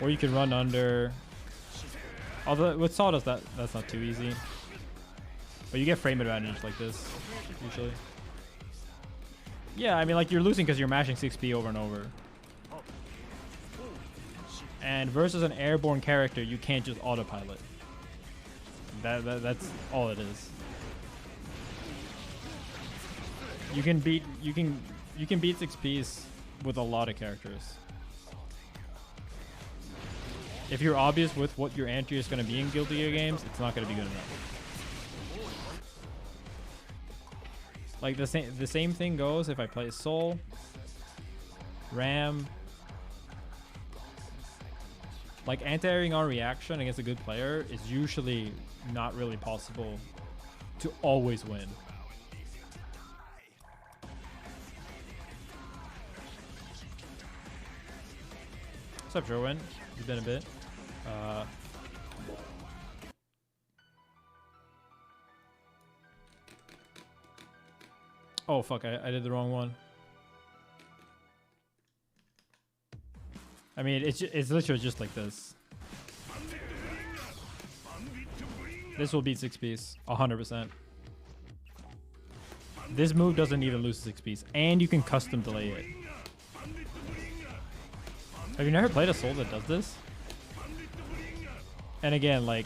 Or you can run under. Although with Sawdust that's not too easy. But you get frame advantage like this, usually. Yeah, I mean, like, you're losing because you're mashing 6p over and over. And versus an airborne character, you can't just autopilot. That's all it is. You can beat 6ps with a lot of characters. If you're obvious with what your anti is going to be in Guilty Gear games, it's not going to be good enough. Like the same thing goes if I play Soul, Ram. Like anti-airing on reaction against a good player is usually not really possible to always win. What's up, Jerwin? It's been a bit. Oh fuck, I did the wrong one. I mean, it's literally just like this. This will beat 6-piece, 100%. This move doesn't even lose 6-piece, and you can custom delay it. Have you never played a Soul that does this? And again, like,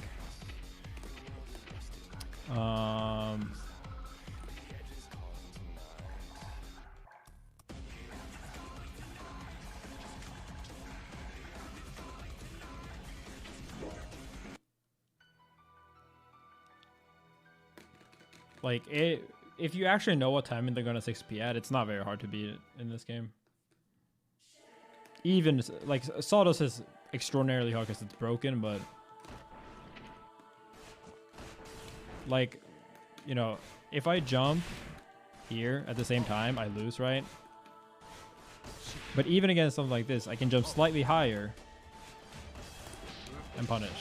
if you actually know what timing they're gonna 6P at, it's not very hard to beat it in this game. Even like Sawdust is extraordinarily hard because it's broken, but like, you know, if I jump here at the same time, I lose, right? But even against something like this, I can jump slightly higher and punish.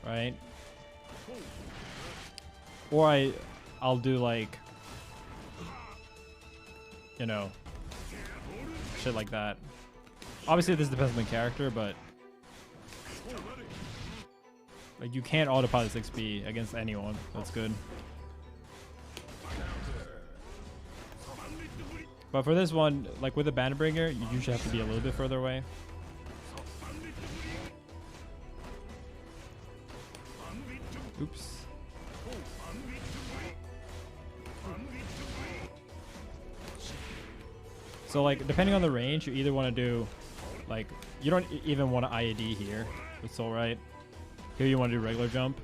Right? Or I'll do like, you know, shit like that. Obviously this depends on the character, but like you can't autopilot 6B against anyone. That's good. But for this one, like with the Bandbringer, you usually have to be a little bit further away. Oops. So like depending on the range, you either want to do like, you don't even want to IAD here with Soul, right? Here you want to do regular jump.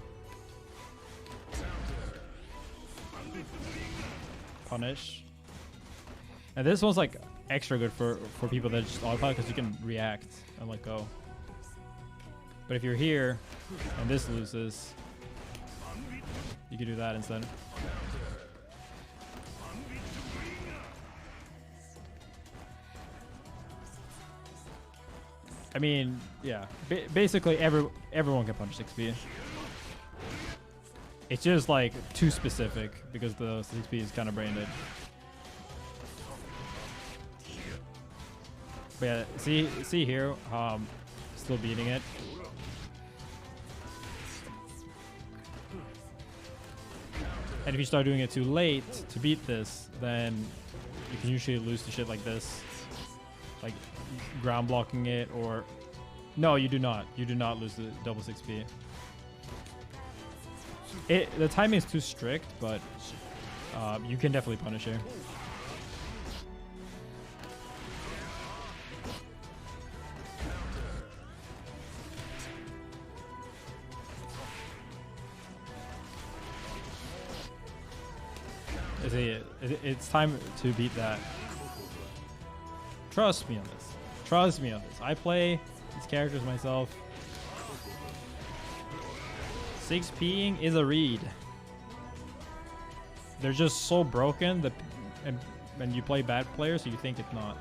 Punish. And this one's like extra good for people that just autopilot because you can react and let go. But if you're here and this loses, you can do that instead. I mean, yeah. Basically, everyone can punch 6B. It's just like too specific because the 6B is kind of brain dead. But yeah, see here, still beating it. And if you start doing it too late to beat this, then you can usually lose to shit like this. Like ground blocking it, or no, you do not. You do not lose the double 6B. The timing is too strict, but you can definitely punish here. It's time to beat that. Trust me on this. Trust me on this. I play these characters myself. 6Ping is a read. They're just so broken that, and you play bad players, so you think it's not.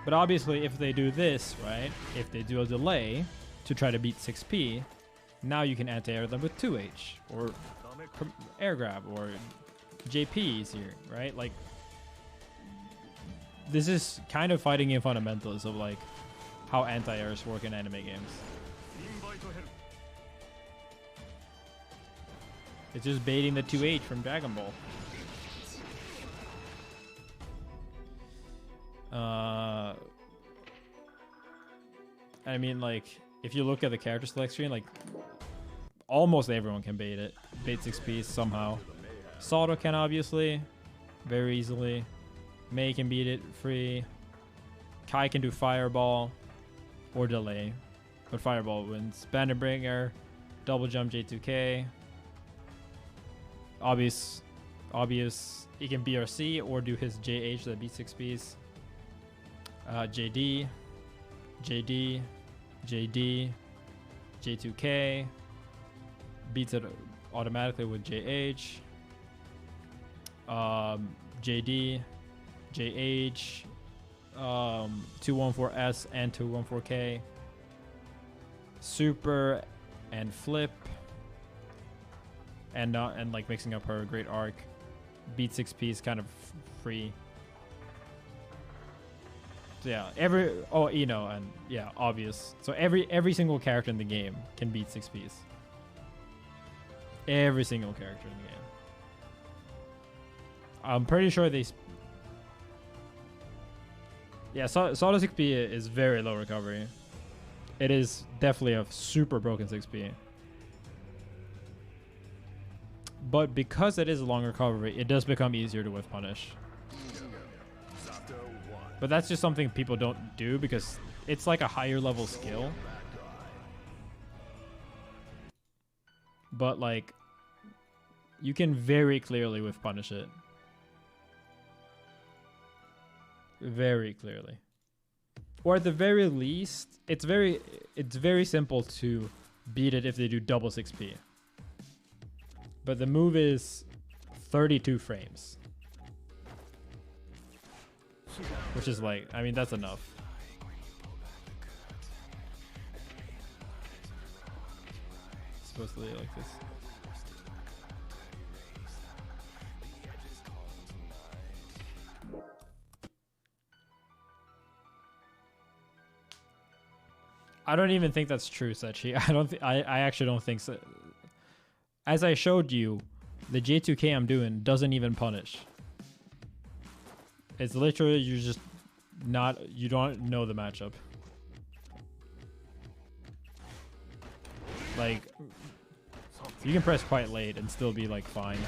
But obviously, if they do this, right? If they do a delay to try to beat 6P, now you can anti-air them with 2H or air grab or JPs here, right? Like, this is kind of fighting in fundamentals of like how anti-airs work in anime games. It's just baiting the 2H from Dragon Ball. I mean, like, if you look at the character select screen, like, almost everyone can bait it. Bait 6P somehow. Sawdo can, obviously, very easily. Mei can beat it free. Kai can do fireball or delay. but Fireball wins. Bannerbringer, double jump J2K. Obvious. He can BRC or do his JH that beats 6 piece. JD, J2K. Beats it automatically with JH. JD, JH, 214S and 214K. Super and flip. And like mixing up her great arc. Beat 6 piece kind of free. So yeah, and yeah, obvious. So every single character in the game can beat 6 piece. Every single character in the game. I'm pretty sure they. Yeah, Solo 6P is very low recovery. It is definitely a super broken 6P. But because it is a long recovery, it does become easier to whiff punish. But that's just something people don't do because it's like a higher level skill. But like, you can very clearly whiff punish it. Very clearly. Or at the very least, it's very simple to beat it if they do double 6P. But the move is 32 frames. Which is like, I mean, that's enough. It's supposed to be like this. I don't even think that's true, Sechi. I actually don't think so. As I showed you, the J2K I'm doing doesn't even punish. It's literally you don't know the matchup. Like, you can press quite late and still be like fine.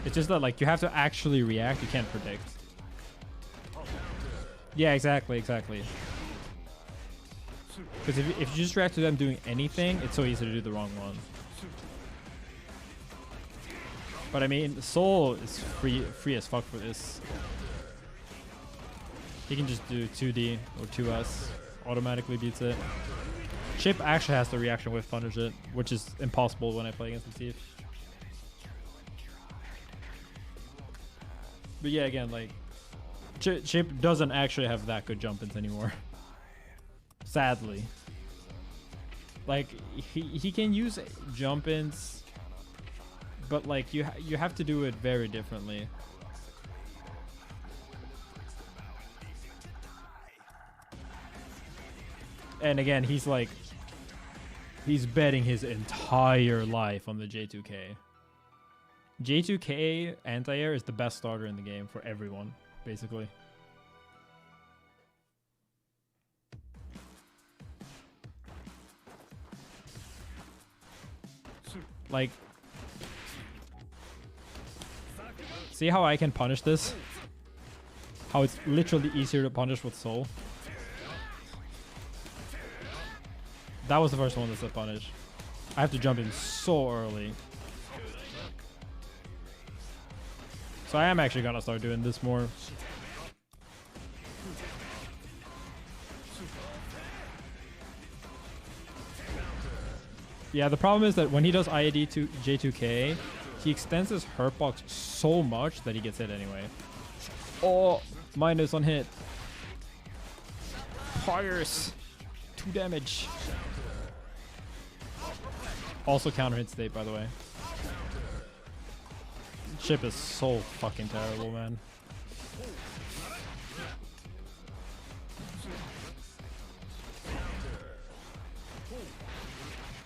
It's just that like you have to actually react, you can't predict. Yeah, exactly. Because if you just react to them doing anything, it's so easy to do the wrong one. But I mean, Soul is free as fuck for this. He can just do 2D or 2S, automatically beats it. Chip actually has to reaction with punish it, which is impossible when I play against the Thief. But yeah, again, like, Chip doesn't actually have that good jump-ins anymore. Sadly. Like, he can use jump-ins, but like you have to do it very differently. And again, he's betting his entire life on the J2K. J2K anti-air is the best starter in the game for everyone, basically. Like, see how I can punish this? How it's literally easier to punish with Soul. That was the first one that said punish. I have to jump in so early. So I am actually gonna start doing this more. Yeah, the problem is that when he does IAD to J2K, he extends his hurt box so much that he gets hit anyway. Oh, minus on hit. Fires. 2 damage. Also counter hit state, by the way. Chip is so fucking terrible, man.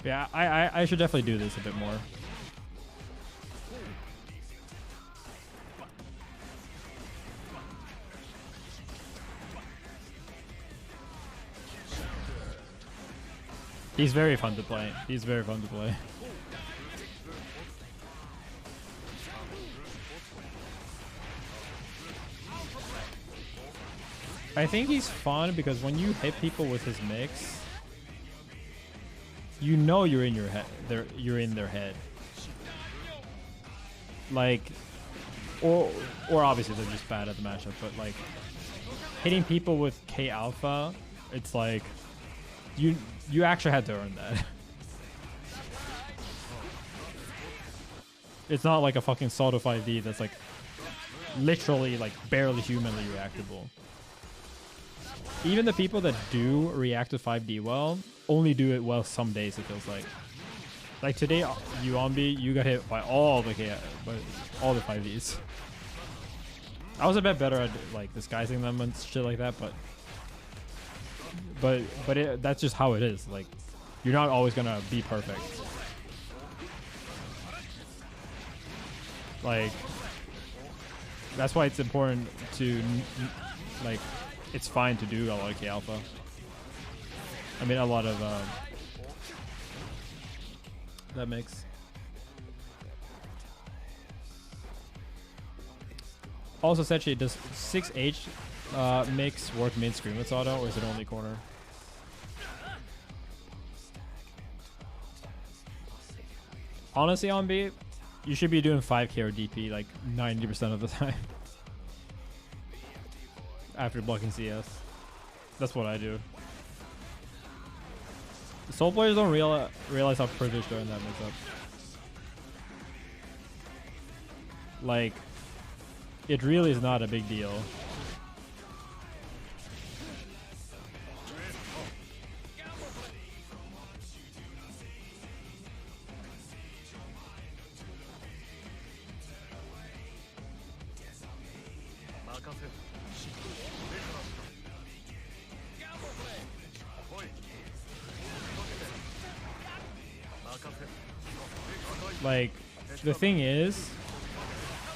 Yeah, I should definitely do this a bit more. He's very fun to play. He's very fun to play. I think he's fun because when you hit people with his mix, you know you're in your head. You're in their head. Like, or obviously they're just bad at the matchup, but like hitting people with K Alpha, it's like you actually had to earn that. It's not like a fucking Salto 5D that's like literally like barely humanly reactable. Even the people that do react to 5D well only do it well some days, it feels like. Like today, you Ombi, you got hit by all the 5Ds. I was a bit better at like disguising them and shit like that, but that's just how it is. Like, you're not always gonna be perfect. Like, that's why it's important to like. It's fine to do a lot of K Alpha. I mean, a lot of that mix. Also, Sechi, does 6H mix work mid screen with auto, or is it only corner? Honestly, on B, you should be doing 5K or DP like 90% of the time. After blocking CS. That's what I do. Soul players don't realize how privileged they are in that mix-up. Like, it really is not a big deal. Like, the thing is,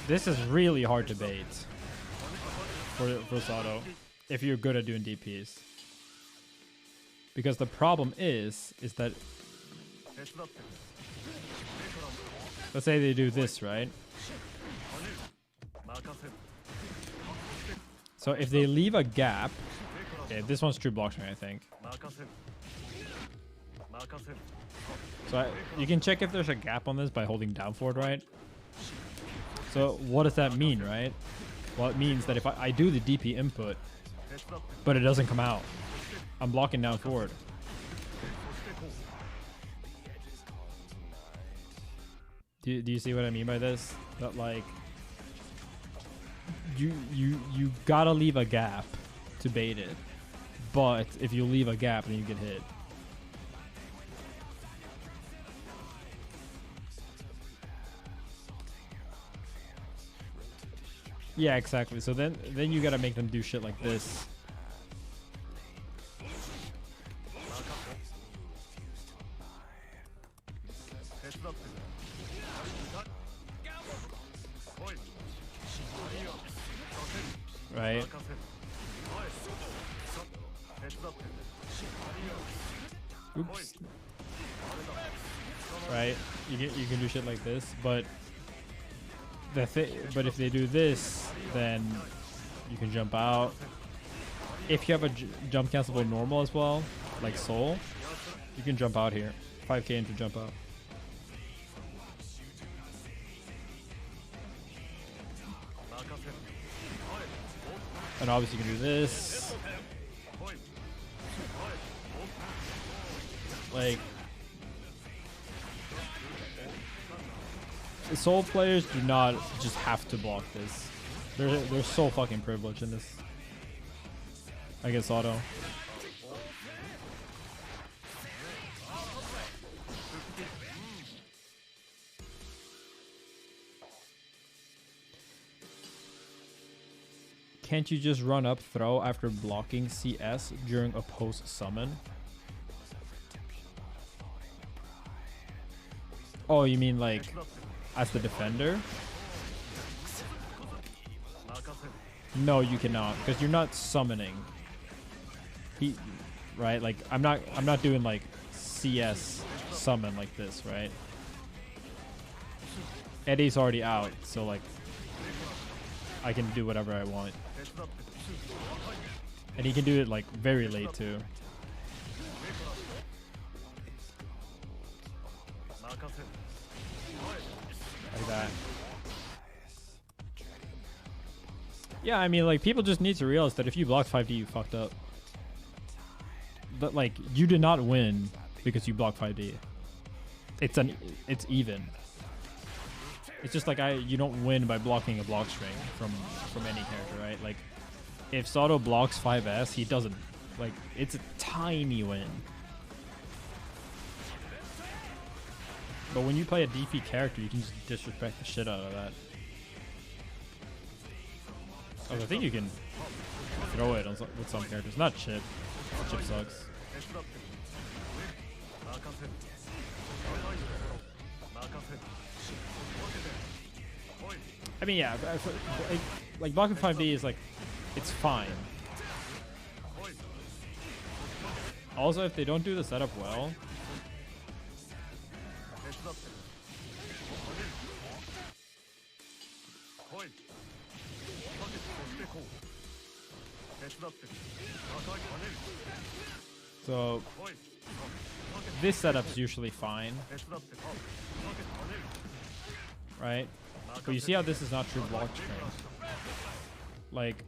this is really hard to bait for Sato if you're good at doing DPs. Because the problem is that, let's say they do this, right? So if they leave a gap, okay, this one's true block string, I think. So you can check if there's a gap on this by holding down forward, right? So what does that mean, right? Well, it means that if I do the DP input, but it doesn't come out, I'm blocking down forward. Do you see what I mean by this? That like, you gotta leave a gap to bait it, but if you leave a gap, then you get hit. Yeah, exactly. So then you gotta make them do shit like this. Right? Oops. Right? You can do shit like this, but but if they do this, then you can jump out. If you have a jump cancelable normal as well, like Soul, you can jump out here. 5k into jump out. And obviously you can do this. Like, the Soul players do not just have to block this. They're so fucking privileged in this against auto. Can't you just run up throw after blocking CS during a post summon? Oh, you mean like as the defender? No, you cannot, because you're not summoning. Right? Like I'm not doing like CS summon like this, right? Eddie's already out, so like I can do whatever I want. And he can do it like very late too. Like that. Yeah, I mean, like, people just need to realize that if you blocked 5D, you fucked up. But like, you did not win because you blocked 5D. It's even. It's just like you don't win by blocking a block string from any character, right? Like, if Sato blocks 5S, he doesn't. Like, it's a tiny win. But when you play a DP character, you can just disrespect the shit out of that. Oh, I think you can throw it on with some characters. Not Chip. Chip sucks. I mean, yeah, like blocking 5D is like, it's fine. Also, if they don't do the setup well, so this setup's usually fine, right? But you see how this is not true block string. Like,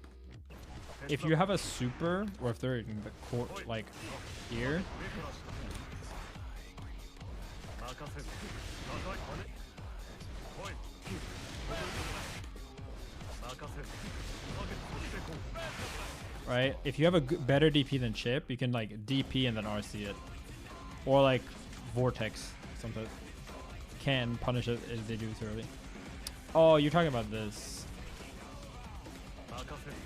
if you have a super, or if they're in the court, like here, right? If you have a better DP than Chip, you can like DP and then RC it, or like Vortex, something can punish it if they do it too early. Oh, you're talking about this.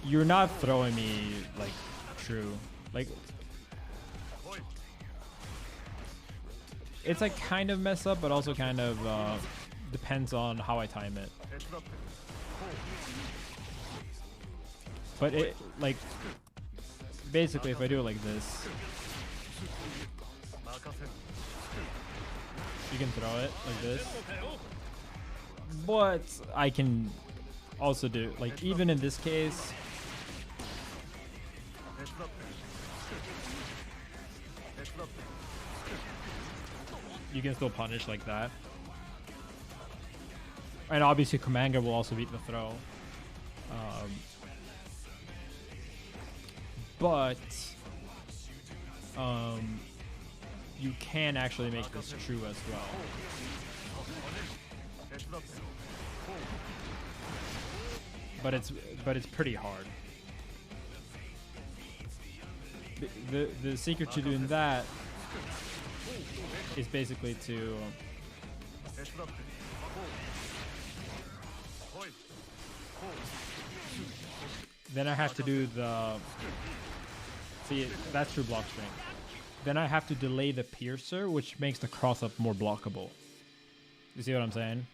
You're not throwing me like true. Like, it's like kind of mess up, but also kind of depends on how I time it. But it, like, basically if I do it like this, you can throw it like this. But I can also do, like, even in this case, you can still punish like that. And obviously Commander will also beat the throw. But you can actually make this true as well. But it's pretty hard. The secret to doing that is basically to then I have to do the, see, that's true block string. Then I have to delay the piercer, which makes the cross up more blockable. You see what I'm saying?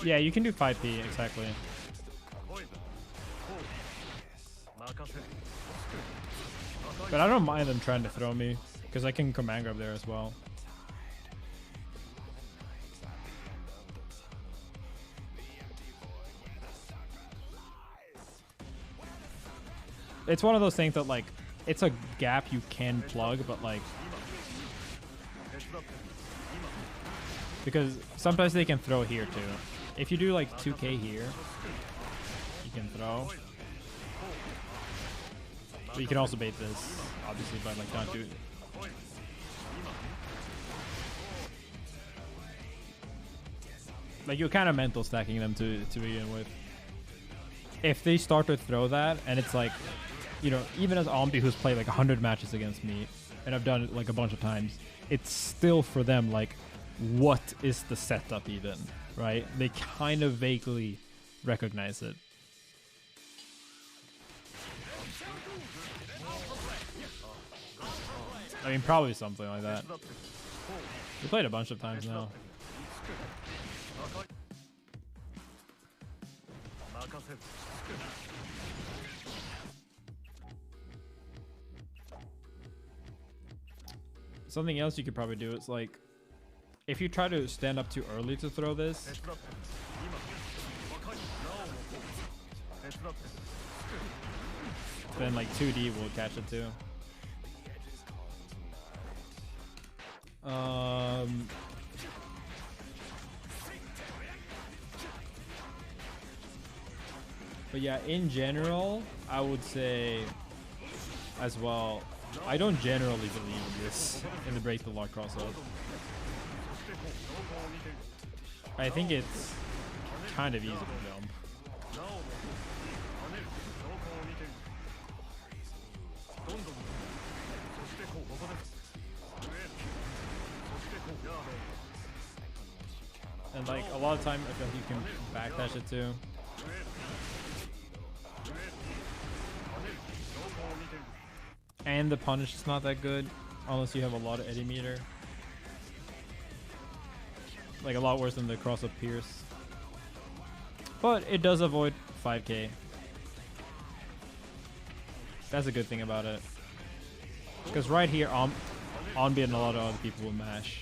Yeah, you can do 5P, exactly. But I don't mind them trying to throw me, because I can command grab there as well. It's one of those things that, like, it's a gap you can plug, but, like, because sometimes they can throw here too. If you do like 2k here, you can throw. But you can also bait this, obviously, by like not doing. Like, you're kind of mental stacking them to begin with. If they start to throw that, and it's like, you know, even as Ombi who's played like 100 matches against me, and I've done it like a bunch of times, it's still for them like, what is the setup even? right? They kind of vaguely recognize it. I mean, probably something like that. We played a bunch of times now. Something else you could probably do is like, if you try to stand up too early to throw this, then like 2D will catch it too. But yeah, in general, I would say as well, I don't generally believe in this, in the break the lock crossover. I think it's kind of easy to jump. And like a lot of time, I feel like you can backdash it too. And the punish is not that good unless you have a lot of eddy meter. Like a lot worse than the cross up pierce. But it does avoid 5k. That's a good thing about it. Because right here, Onbi and a lot of other people will mash.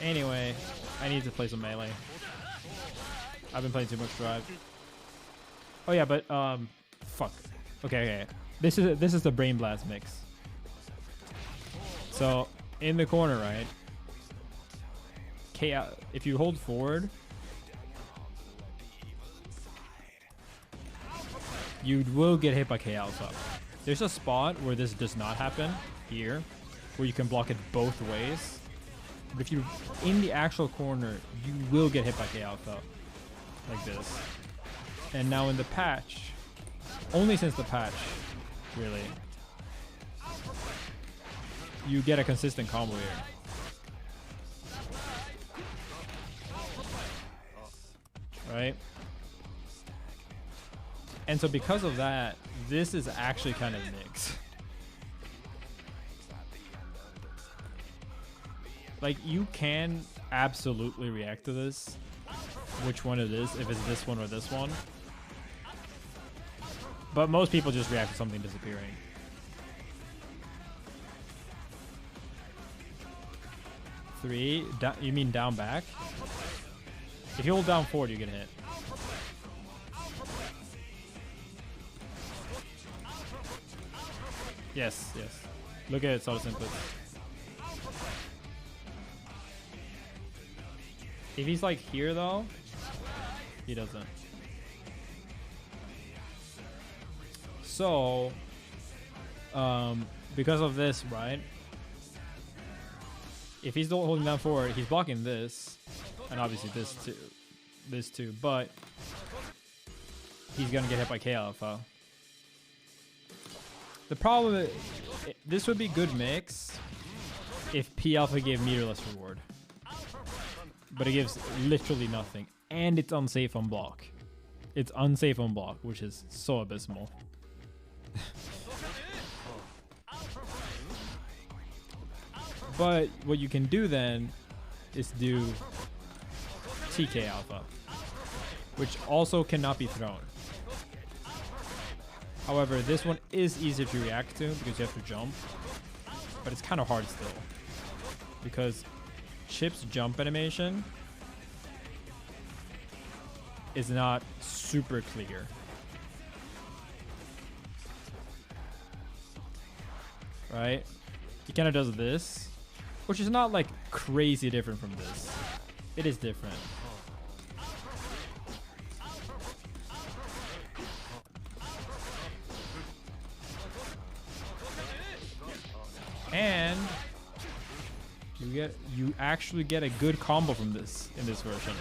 Anyway, I need to play some melee. I've been playing too much drive. Oh yeah, but fuck. Okay. This is the Brain Blast mix. So in the corner, right? If you hold forward, you will get hit by K Alpha. There's a spot where this does not happen here, where you can block it both ways. But if you're in the actual corner, you will get hit by K Alpha. Like this. And now in the patch, only since the patch, really, you get a consistent combo here. Right? And so because of that, this is actually kind of mixed. Like, you can absolutely react to this, which one it is, if it's this one or this one. But most people just react to something disappearing. Three, you mean down back? If you hold down forward, you get hit. Yes. Look at it, Soda Simplex. If he's like here though, he doesn't. So, because of this, right? If he's not holding down forward, he's blocking this, and obviously this too. But he's gonna get hit by K Alpha. The problem is, this would be good mix if P Alpha gave meterless reward. But it gives literally nothing. And it's unsafe on block. It's unsafe on block, which is so abysmal. But what you can do then is do TK Alpha, which also cannot be thrown. However, this one is easier to react to because you have to jump. But it's kind of hard still. Because Chip's jump animation is not super clear. Right? He kind of does this, which is not like crazy different from this. It is different. And you actually get a good combo from this in this version.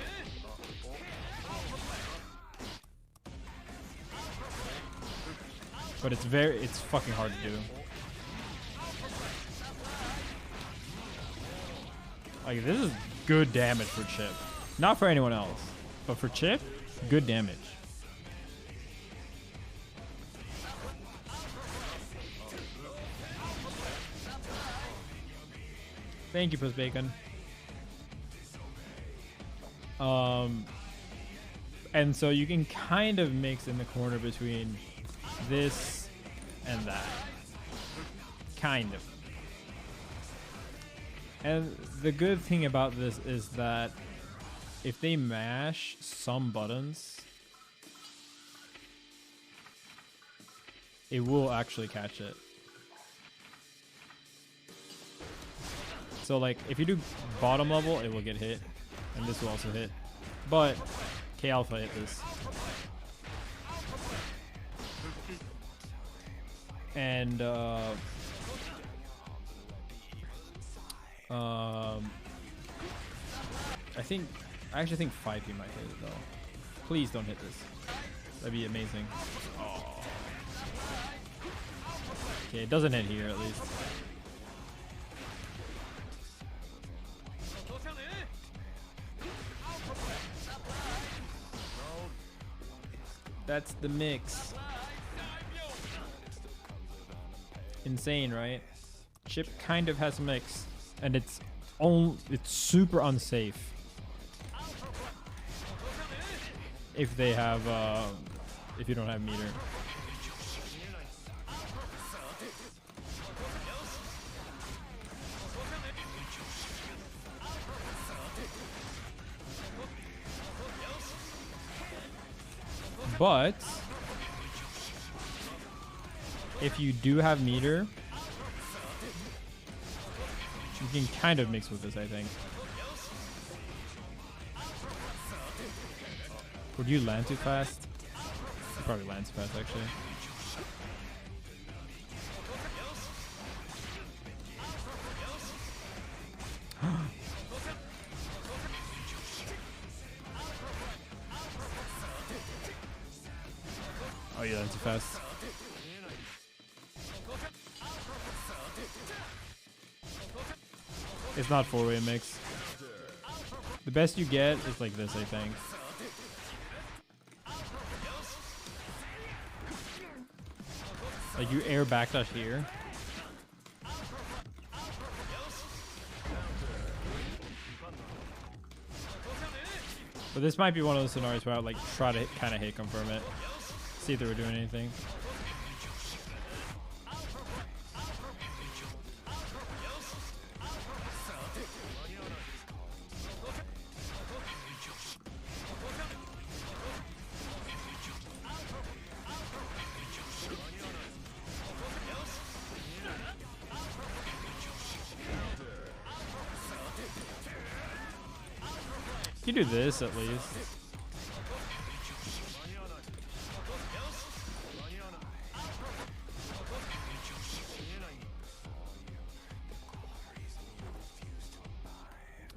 But it's fucking hard to do. Like, this is good damage for Chip. Not for anyone else, but for Chip, good damage. Thank you, Puss Bacon. And so you can kind of mix in the corner between this and that. Kind of. And the good thing about this is that if they mash some buttons, it will actually catch it. So like if you do bottom level, it will get hit, and this will also hit. But K Alpha hit this. And I actually think 5P might hit it though. Please don't hit this. That'd be amazing. Oh. Okay, it doesn't hit here at least. That's the mix. Insane, right? Chip kind of has a mix, and it's super unsafe if they have if you don't have meter. But if you do have meter, you can kind of mix with this, I think. Would you land too fast? You probably land too fast, actually. Oh, you land too fast. It's not four-way mix. The best you get is like this, I think. Like you air backdash here. But this might be one of those scenarios where I like try to kind of hit confirm it. See if they were doing anything. You can do this at least.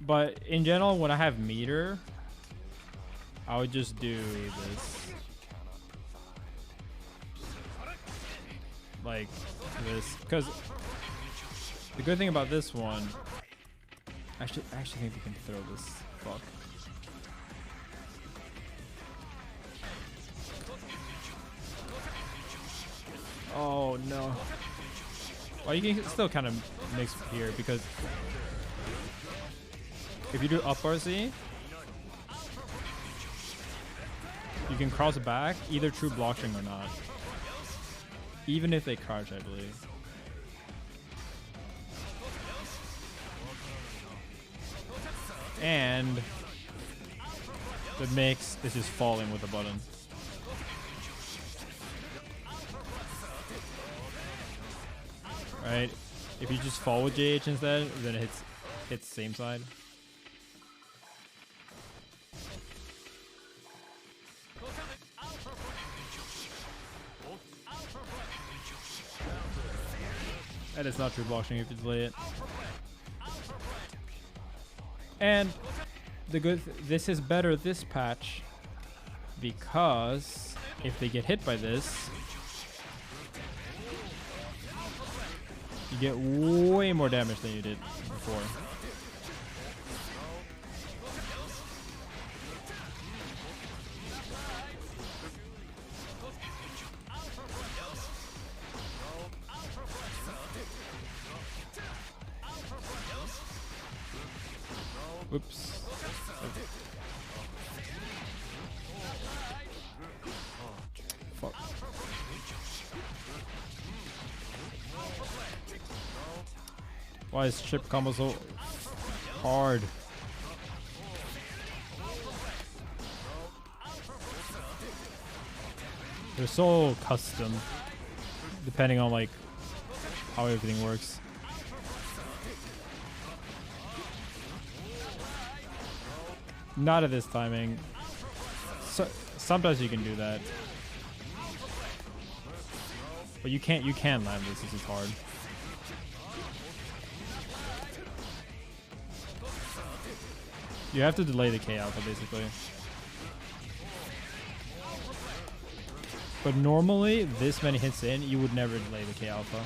But in general, when I have meter, I would just do this. Like this. Because the good thing about this one, I actually think we can throw this. Fuck. Oh no. Well, you can still kind of mix here because if you do up RC, you can cross back either true blockstring or not. Even if they crouch, I believe. And the mix is just falling with the button. Right? If you just fall with JH instead, then it hits the same side. And it's not true blockchain if you delay it. And this is better this patch because if they get hit by this, you get way more damage than you did before. Whoops. Fuck. Why is chip combo so hard? They're so custom, depending on like how everything works. Not at this timing. So, sometimes you can do that, but you can't. You can land this. This is hard. You have to delay the K alpha basically. But normally, this many hits in, you would never delay the K alpha.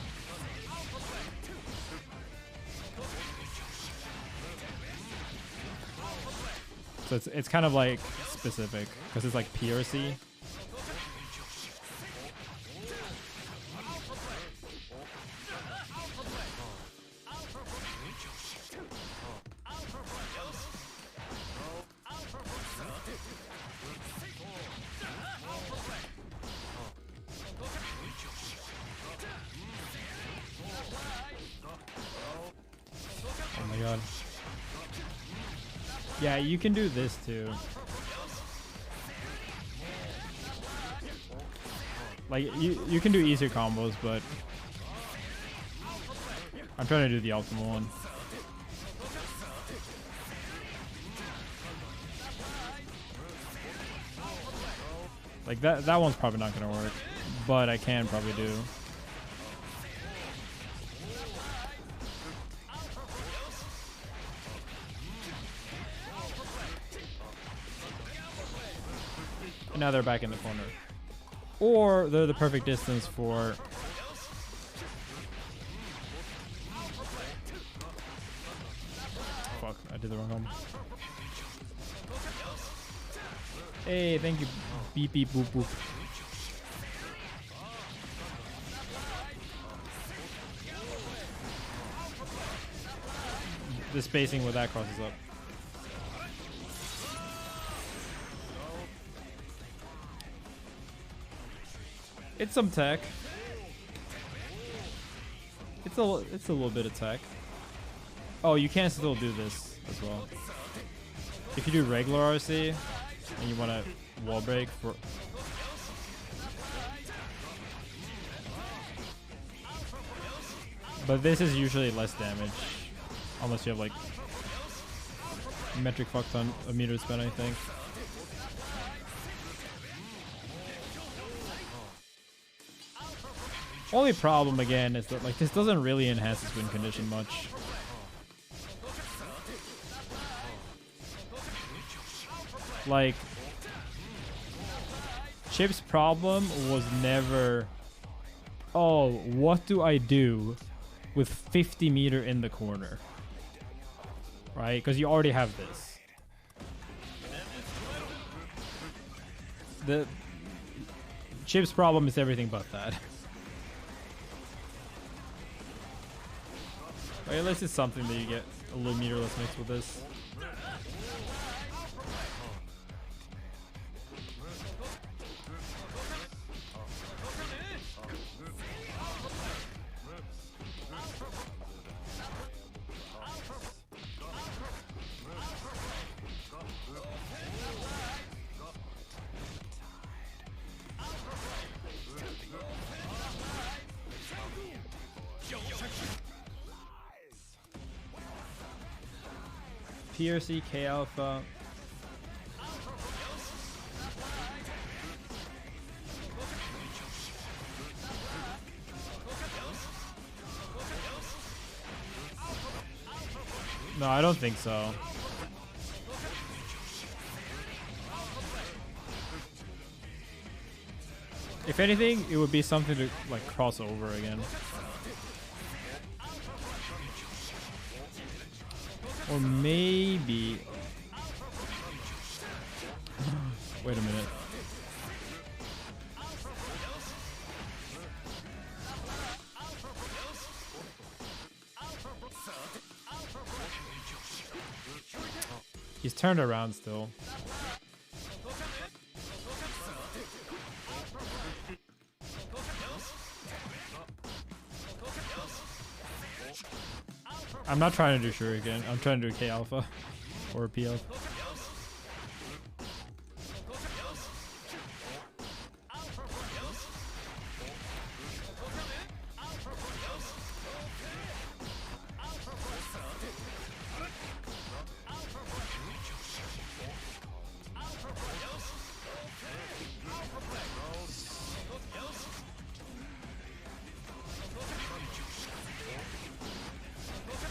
So it's kind of like specific because it's like PRC. Oh my god. Yeah, you can do this too. Like you can do easier combos, but I'm trying to do the optimal one. Like that one's probably not gonna work, but I can probably do. And now they're back in the corner. Or they're the perfect distance for... Fuck, I did the wrong one. Hey, thank you. Beep beep boop boop. The spacing with that crosses up. It's some tech. It's a little bit of tech. Oh, you can still do this as well. If you do regular RC and you want to wall break for... But this is usually less damage. Unless you have like metric fuck ton of meter spin, I think. Only problem again is that like this doesn't really enhance his win condition much. Like Chip's problem was never, oh, what do I do with 50 meter in the corner? Right? Because you already have this. The Chip's problem is everything but that. Or at least it's something that you get a little meterless mix with this. PRC, K alpha. No, I don't think so. If anything, it would be something to like cross over again. Or maybe... Wait a minute. He's turned around still. I'm not trying to do Shuriken. I'm trying to do K Alpha or P Alpha.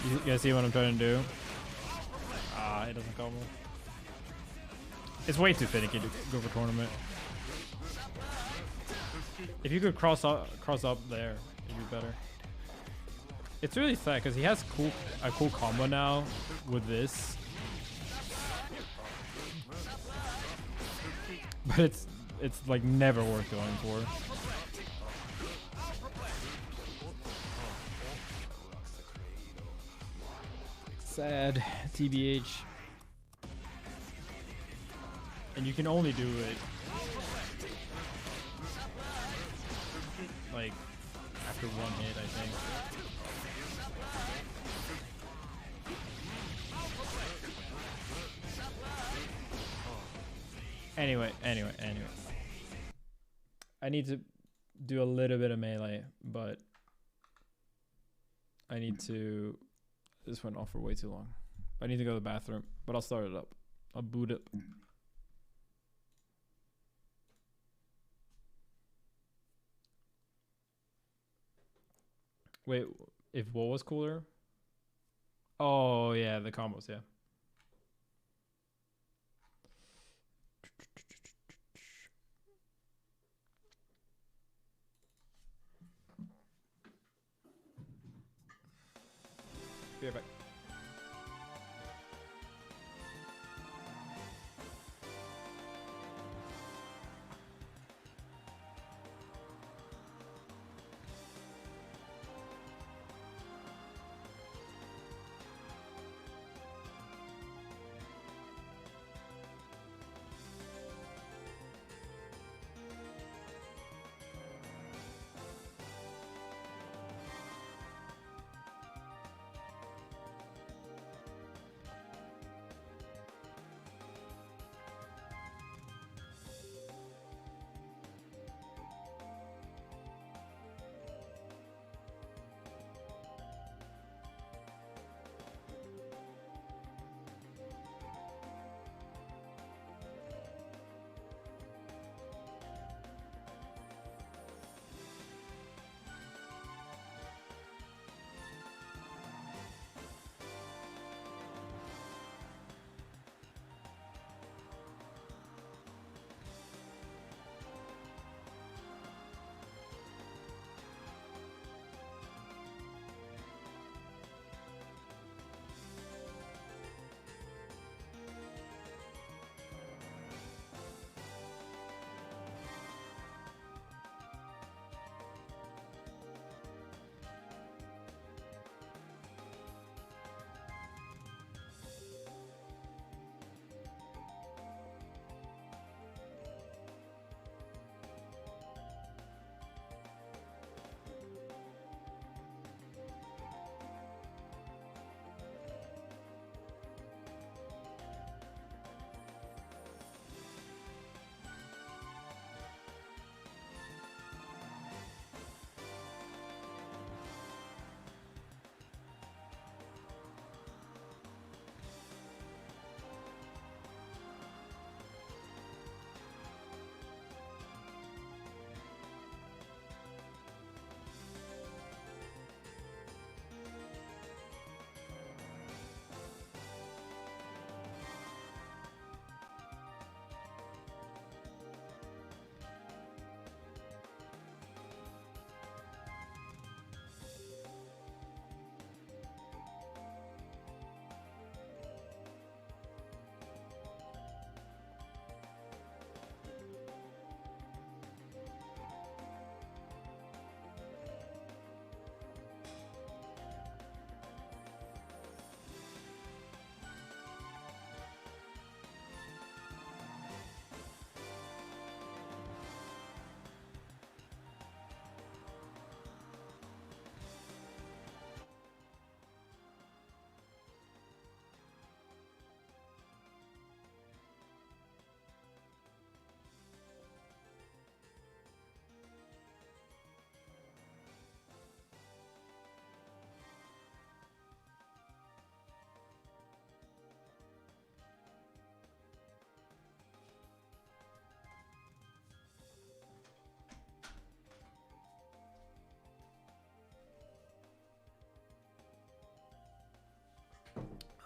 You guys see what I'm trying to do? Ah, it doesn't combo. It's way too finicky to go for tournament. If you could cross up there, it'd be better. It's really sad because he has a cool combo now with this, but it's like never worth going for. Sad, TBH. And you can only do it like after one hit, I think. Anyway. I need to do a little bit of melee, but I need to... This went off for way too long. I need to go to the bathroom, but I'll start it up. I'll boot it. Wait, if what was cooler? Oh, yeah, the combos, yeah. Be right back.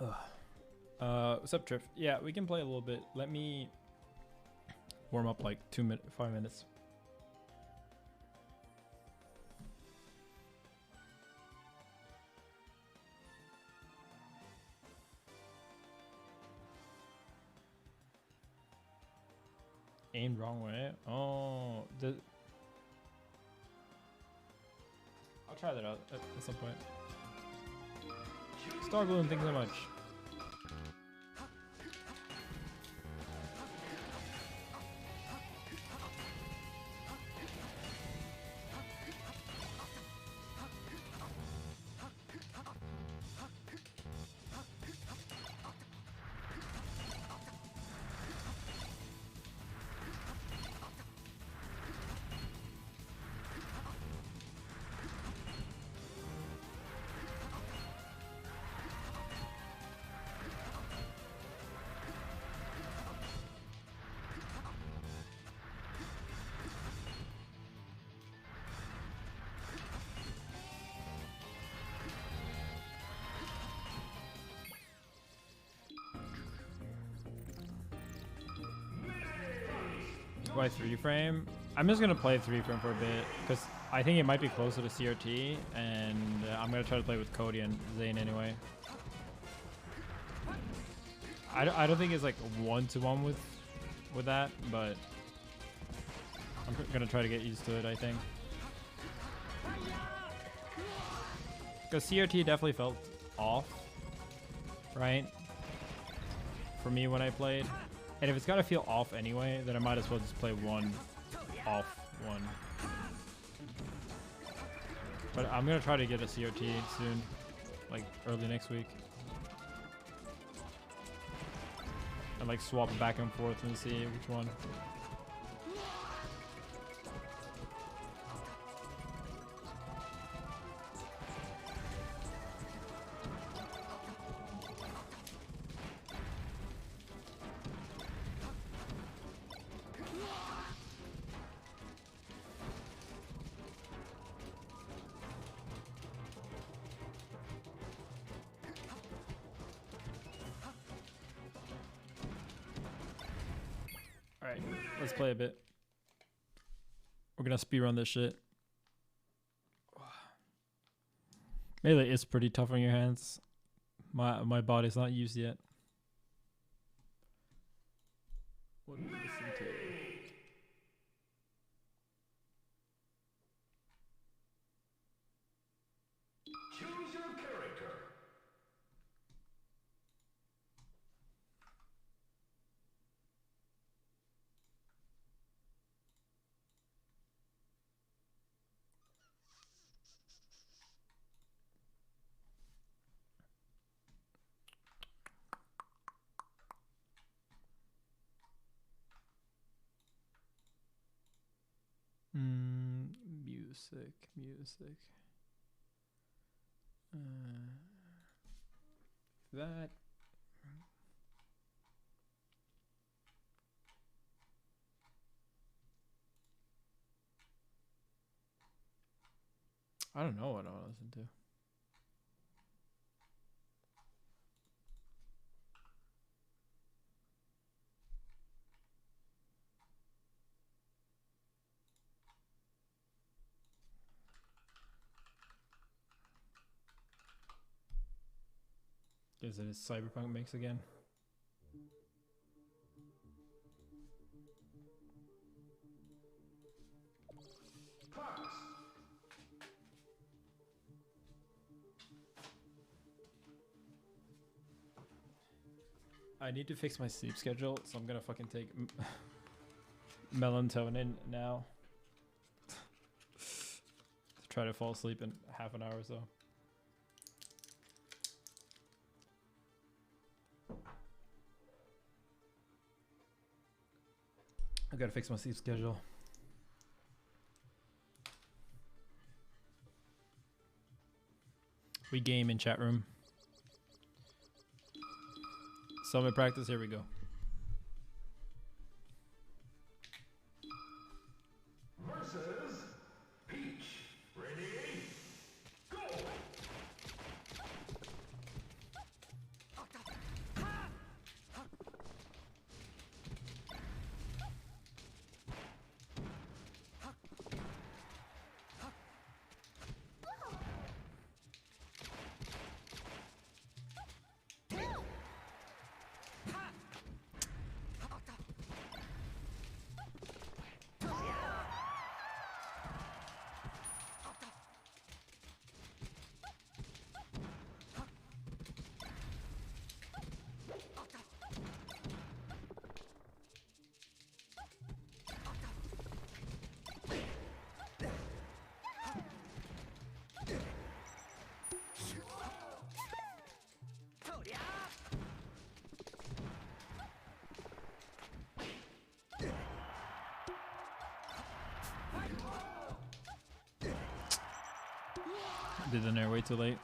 What's up, Triff? Yeah, we can play a little bit. Let me warm up like 5 minutes. Aimed wrong way. Oh, I'll try that out at some point. Star Balloon, thanks so much. Why 3-frame? I'm just gonna play 3-frame for a bit because I think it might be closer to CRT, and I'm gonna try to play with Cody and Zane anyway. I don't think it's like 1-to-1 with that, but I'm gonna try to get used to it. I think because CRT definitely felt off, right? For me when I played. And if it's gotta feel off anyway, then I might as well just play one off one. But I'm gonna try to get a CRT soon, like early next week. And like swap back and forth and see which one. Alright, let's play a bit. We're gonna speedrun this shit. Melee is pretty tough on your hands. My body's not used yet. What do we listen to? Choose your character. Music. That. I don't know what I want to listen to. Guess it is Cyberpunk mix again. I need to fix my sleep schedule, so I'm gonna fucking take melatonin now. To try to fall asleep in half an hour or so. I gotta fix my sleep schedule. We game in chat room. Summit practice, here we go. Versus Peach. Ready? Go! Did the nair way too late.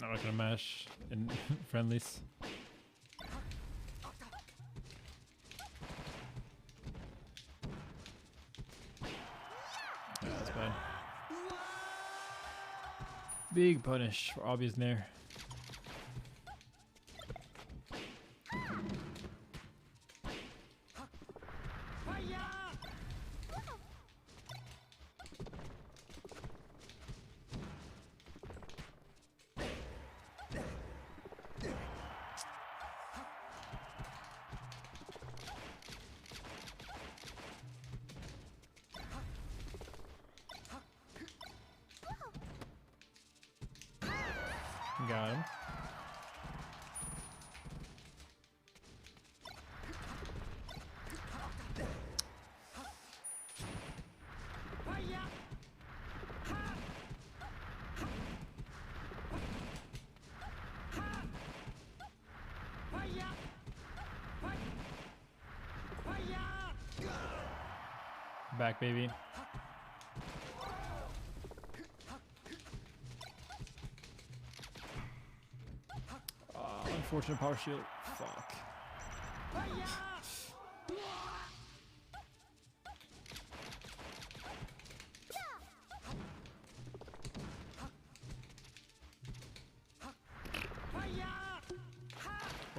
I'm not gonna mash in friendlies. Yeah, that's bad. Big punish for obvious nair. Got him. Back, baby. Unfortunate power shield. Fuck.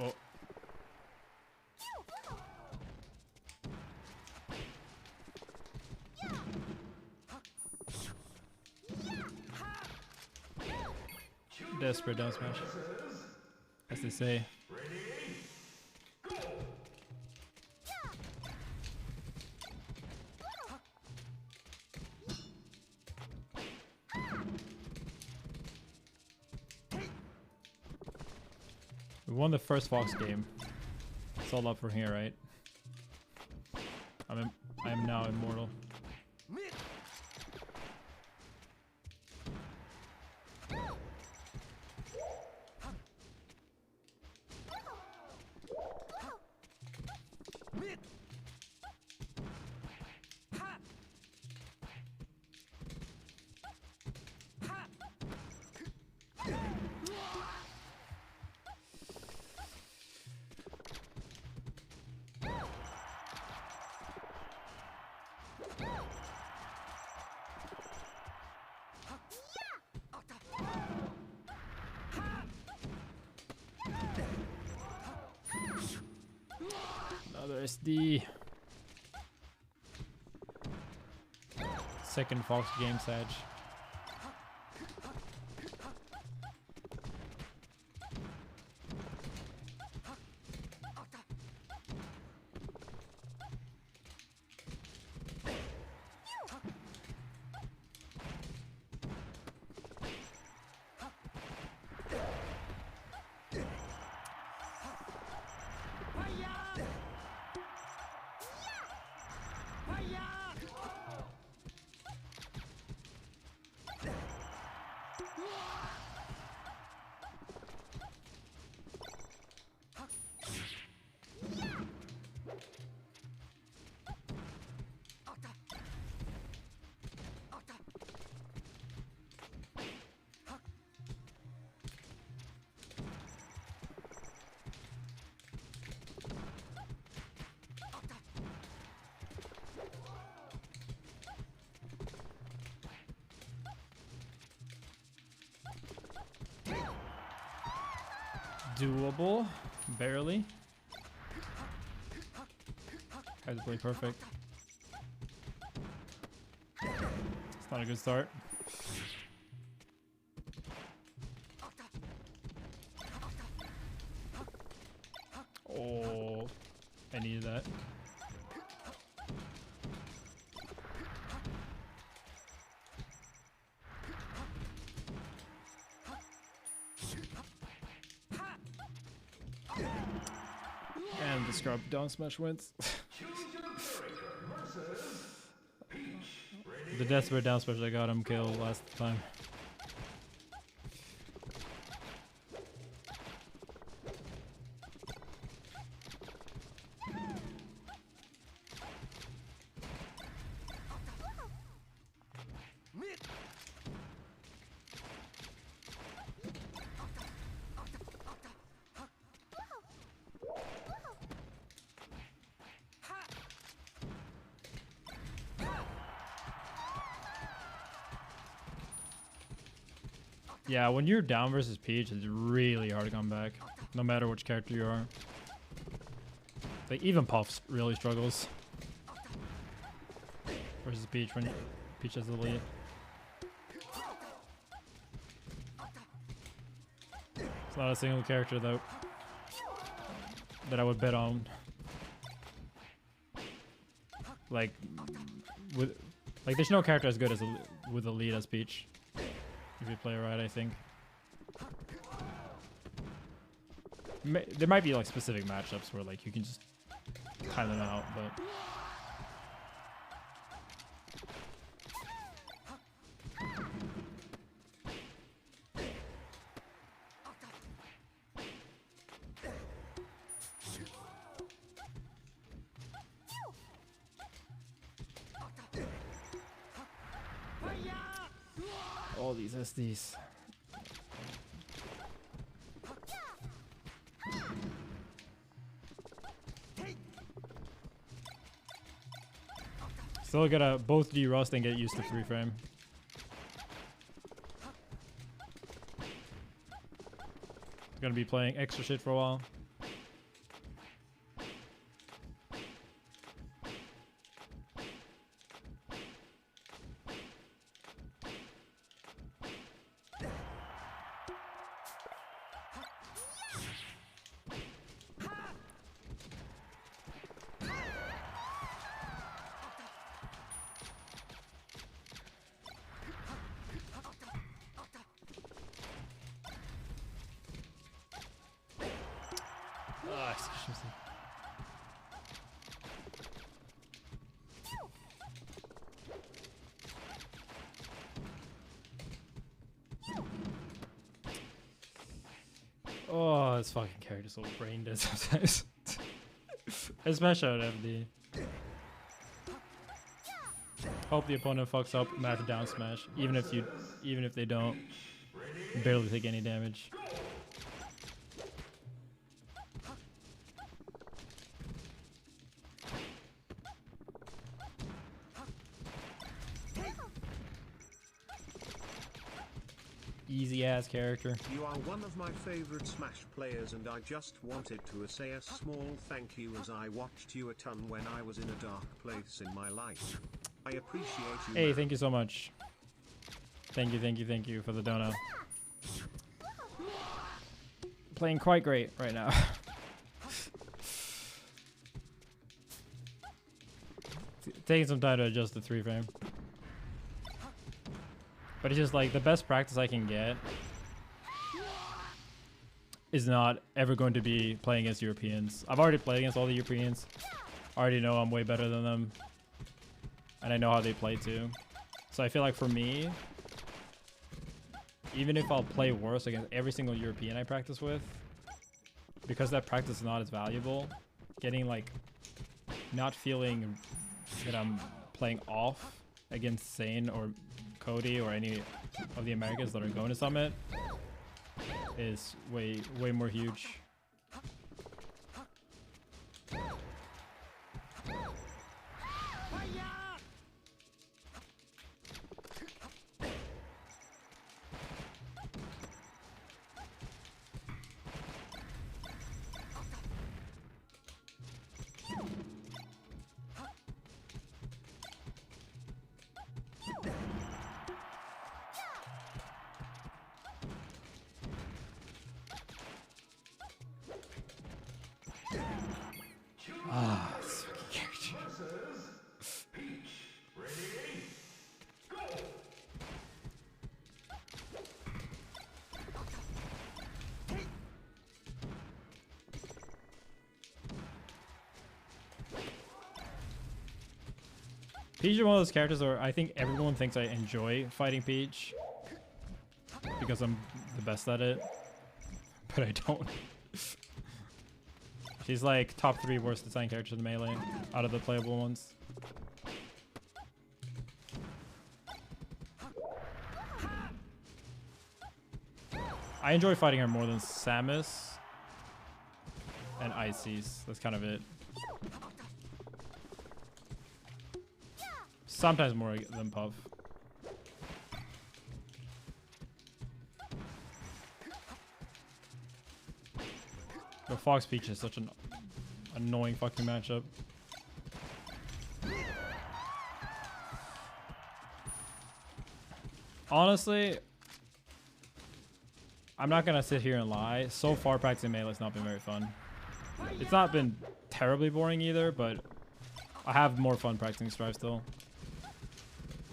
Oh. Desperate down smash. As they say. We won the first Fox game. It's all up from here, right? I am now immortal. Another SD. Second Fox game, Sag. Doable, barely. Guys play perfect. It's not a good start. Oh, I needed that. the scrub down smash wins. Choose your character versus Peach. Ready? The desperate down smash that got him killed last time. Yeah, when you're down versus Peach, it's really hard to come back, no matter which character you are. Like, even Puff really struggles versus Peach when Peach has the lead. It's not a single character that I would bet on. Like there's no character as good as with a lead as Peach. If you play it right, I think. There might be like specific matchups where like you can just time them out, but all these SDs. Still gotta both de-rust and get used to free frame. Gonna be playing extra shit for a while. Excuse me. Oh, this fucking character's so brain dead sometimes. Especially out FD. Hope the opponent fucks up math down smash, even if they don't barely take any damage. Easy ass character. You are one of my favorite Smash players, and I just wanted to say a small thank you, as I watched you a ton when I was in a dark place in my life. I appreciate you. Hey, thank you so much. Thank you for the donut. Playing quite great right now. Taking some time to adjust the 3 frame. But it's just like the best practice I can get is not ever going to be playing against Europeans. I've already played against all the Europeans. I already know I'm way better than them. And I know how they play too. So I feel like for me, even if I'll play worse against every single European I practice with, because that practice is not as valuable, getting like not feeling that I'm playing off against Sane or Cody or any of the Americans that are going to Summit is way more huge. Peach is one of those characters where I think everyone thinks I enjoy fighting Peach because I'm the best at it, but I don't. She's like top 3 worst designed characters in Melee out of the playable ones. I enjoy fighting her more than Samus and Ices. That's kind of it. Sometimes more than Puff. But Fox Peach is such an annoying fucking matchup. Honestly, I'm not gonna sit here and lie. So far, practicing Melee has not been very fun. It's not been terribly boring either, but I have more fun practicing Strive still.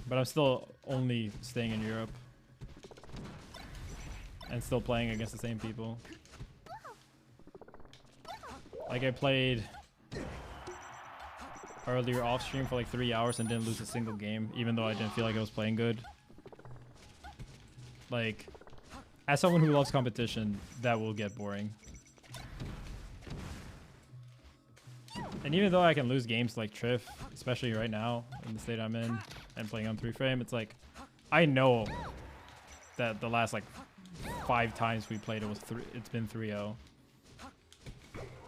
But I'm still only staying in Europe and still playing against the same people. Like I played earlier off stream for like 3 hours and didn't lose a single game, even though I didn't feel like I was playing good. Like, as someone who loves competition, that will get boring. And even though I can lose games like Triff, especially right now in the state I'm in and playing on 3-frame, it's like I know that the last like 5 times we played it's been 3-0.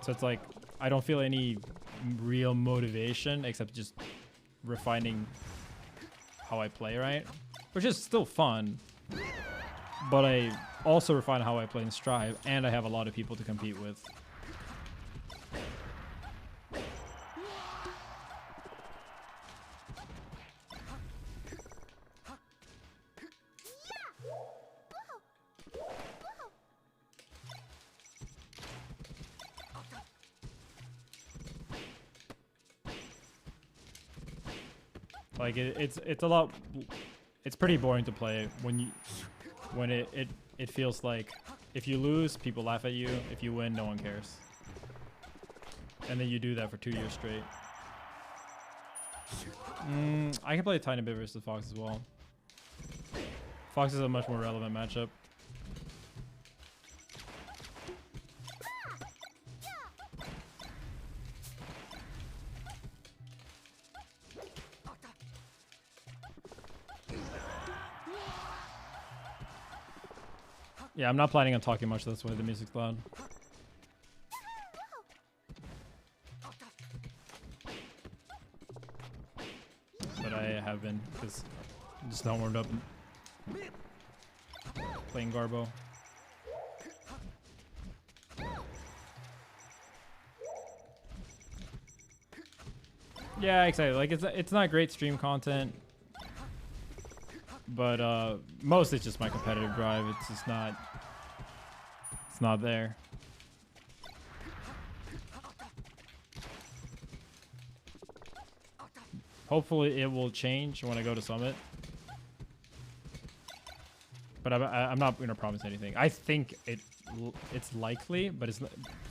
So it's like I don't feel any real motivation except just refining how I play, right? Which is still fun. But I also refine how I play in Strive, and I have a lot of people to compete with. Like it's a lot. It's pretty boring to play when it feels like if you lose, people laugh at you. If you win, no one cares. And then you do that for 2 years straight. I can play a tiny bit versus Fox as well. Fox is a much more relevant matchup. Yeah, I'm not planning on talking much, that's why the music's loud. But I have been, because I'm just not warmed up playing Garbo. Yeah, exactly. Like it's not great stream content. But most it's just my competitive drive. It's just not. It's not there. Hopefully it will change when I go to Summit. But I'm not gonna promise anything. I think it's likely, but it's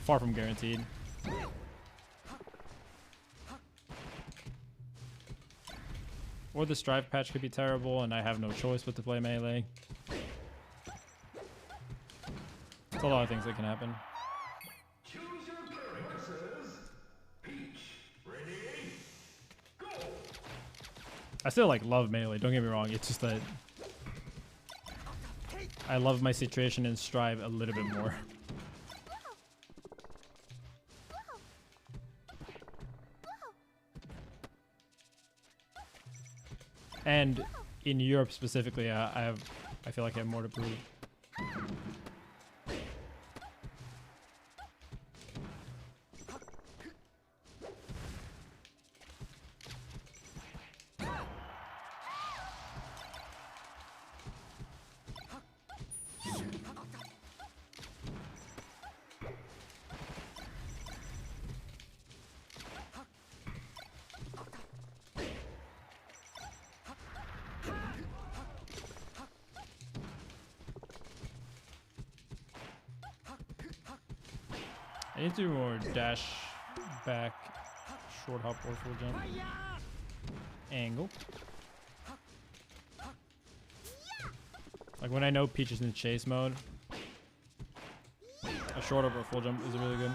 far from guaranteed. Or the Strive patch could be terrible, and I have no choice but to play Melee. It's a lot of things that can happen. Choose your characters. Peach, ready, go. I still like love Melee, don't get me wrong. It's just that I love my situation in Strive a little bit more. And in Europe specifically, I feel like I have more to prove. I need to do more dash back, short hop, or full jump. angle. Like when I know Peach is in chase mode, a short up or a full jump is really good.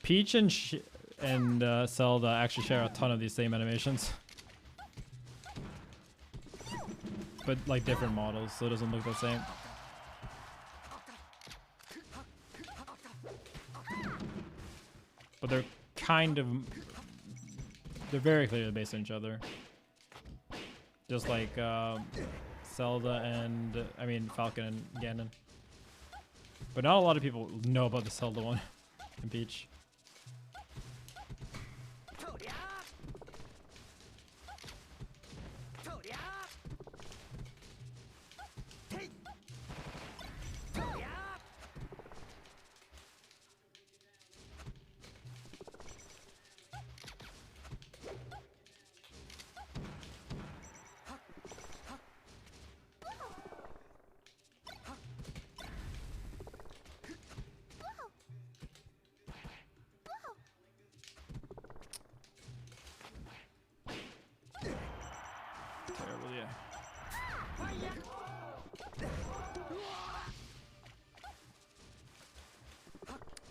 Peach and Zelda actually share a ton of these same animations, but like different models, so it doesn't look the same. But they're they're very clearly based on each other. Just like Zelda and, I mean, Falcon and Ganon. But not a lot of people know about the Zelda one and Peach. Terrible, yeah.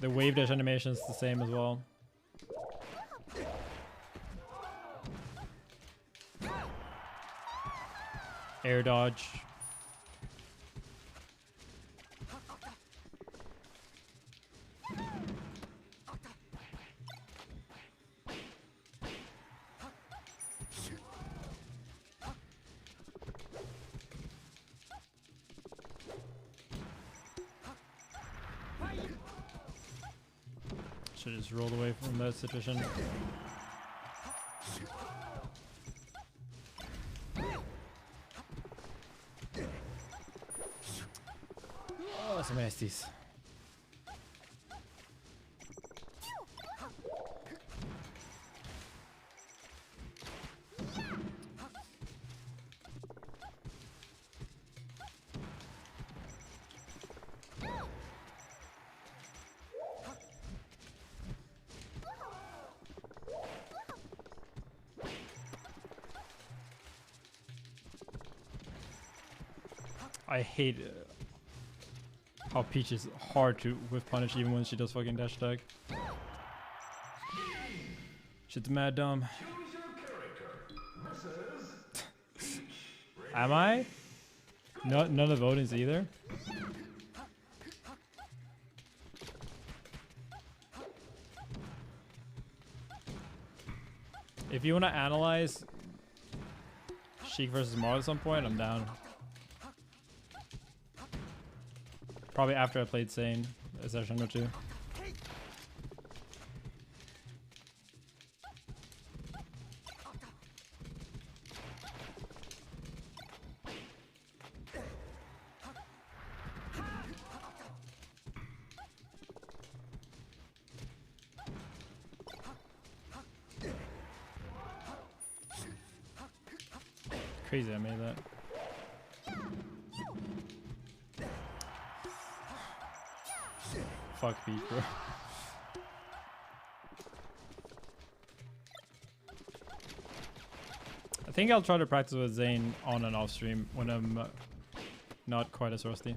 The wave dash animation is the same as well. Air dodge. Should just rolled away from that situation. Oh, some nasties. I hate how Peach is hard to whiff punish even when she does fucking dash attack. Shit's mad dumb. Am I? No, none of the votings either. If you want to analyze Sheik versus Mario at some point, I'm down. Probably after I played Sane, a session or two. Crazy I made that. Fuck Peach, bro. I think I'll try to practice with Zane on and off stream when I'm not quite as rusty.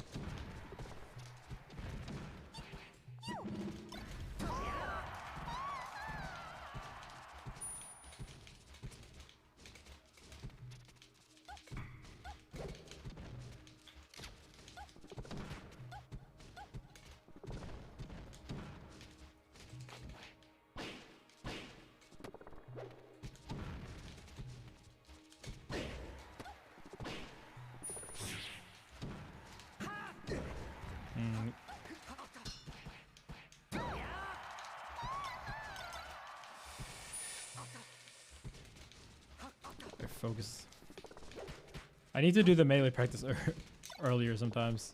Focus. I need to do the melee practice earlier sometimes.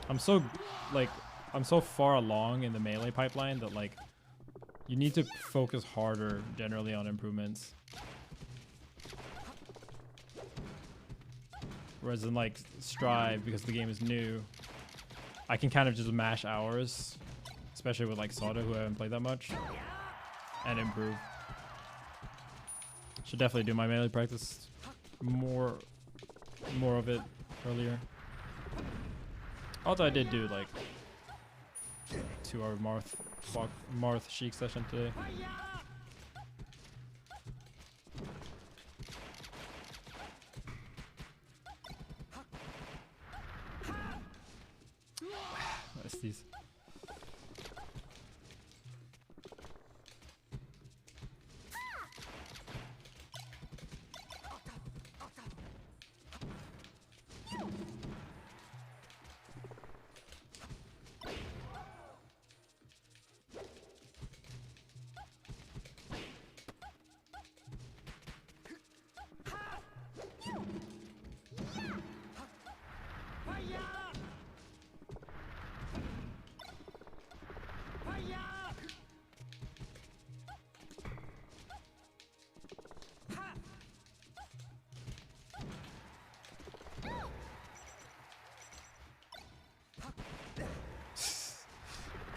I'm so far along in the melee pipeline that like you need to focus harder generally on improvements. Whereas in like Strive, because the game is new, I can kind of just mash hours, especially with like Soda, who I haven't played that much, and improve. Should definitely do my melee practice more of it earlier. Although I did do like 2-hour Marth Sheik session today. That's these.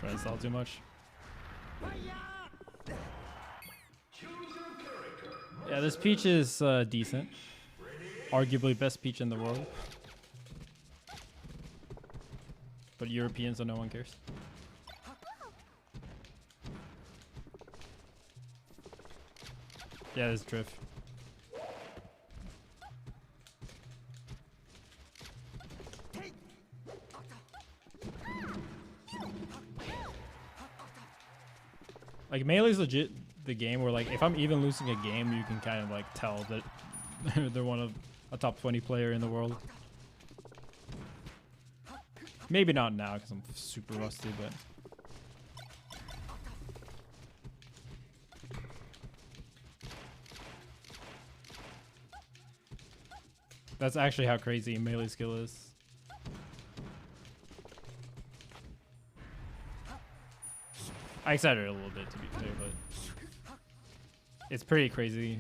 Trying to stall too much. Yeah, this Peach is decent. Arguably best Peach in the world. But Europeans, so no one cares. Yeah, this drift. Like Melee's legit the game where like if I'm even losing a game, you can kind of like tell that they're one of a top 20 player in the world. Maybe not now because I'm super rusty, but that's actually how crazy melee skill is. I exaggerated a little bit to be clear, but it's pretty crazy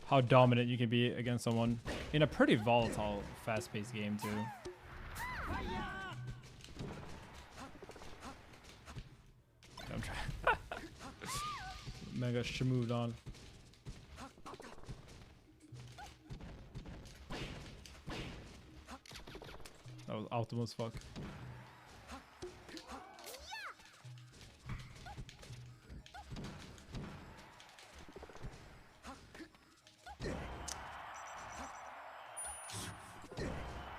how dominant you can be against someone in a pretty volatile, fast-paced game too. I'm trying. Mega shamoved on. That was optimal as fuck.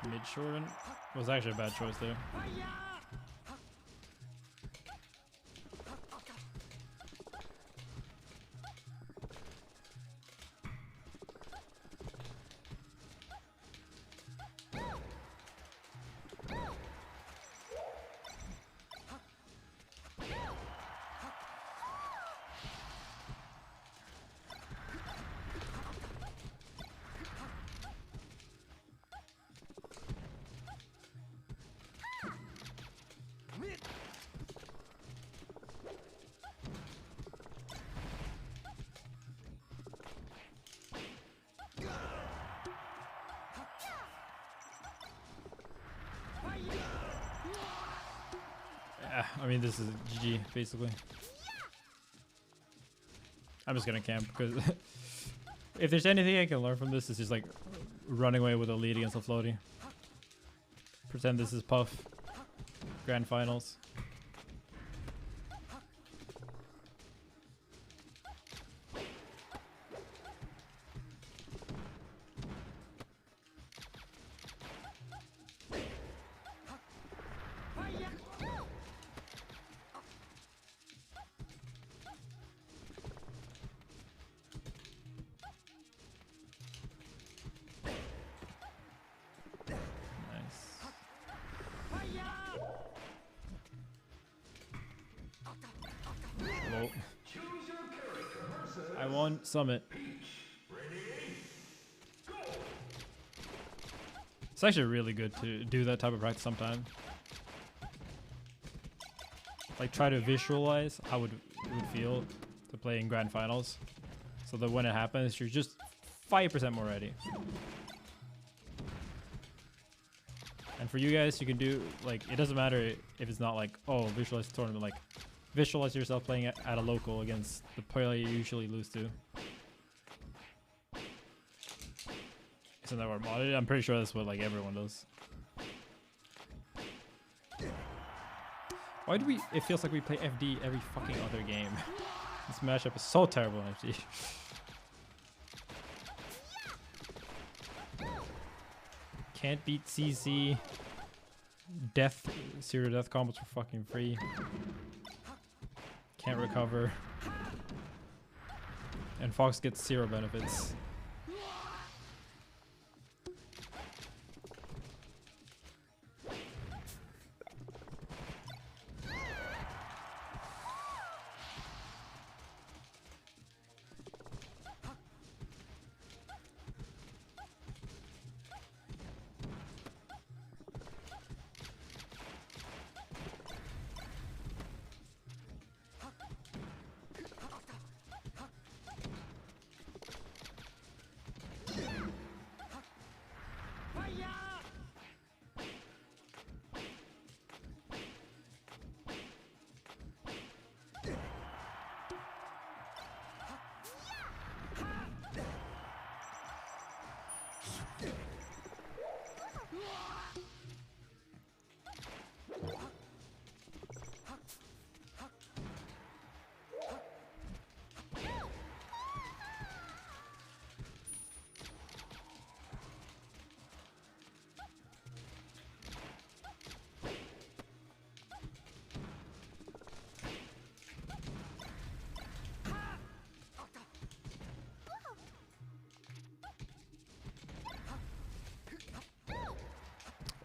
Mid shorten was actually a bad choice there. I mean, this is GG, basically. I'm just gonna camp, because if there's anything I can learn from this, it's just like running away with a lead against a floaty. Pretend this is Puff. Grand Finals. Well, I won Summit. It's actually really good to do that type of practice sometime. Like try to visualize how it would feel to play in grand finals, so that when it happens, you're just 5% more ready. And And for you guys, you can do like, it doesn't matter if it's not like, oh, visualize the tournament, like visualize yourself playing at a local against the player you usually lose to. Isn't that what modded? I'm pretty sure that's what like everyone does. Why do we, it feels like we play FD every fucking other game. This matchup is so terrible in FD. Can't beat CC. Death, zero death combos for fucking free. Can't recover. And Fox gets zero benefits.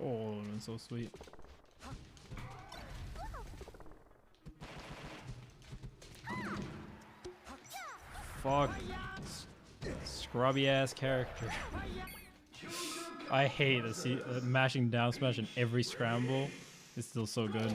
Oh, that's so sweet. Fuck. Scrubby ass character. I hate the mashing down smash in every scramble. It's still so good.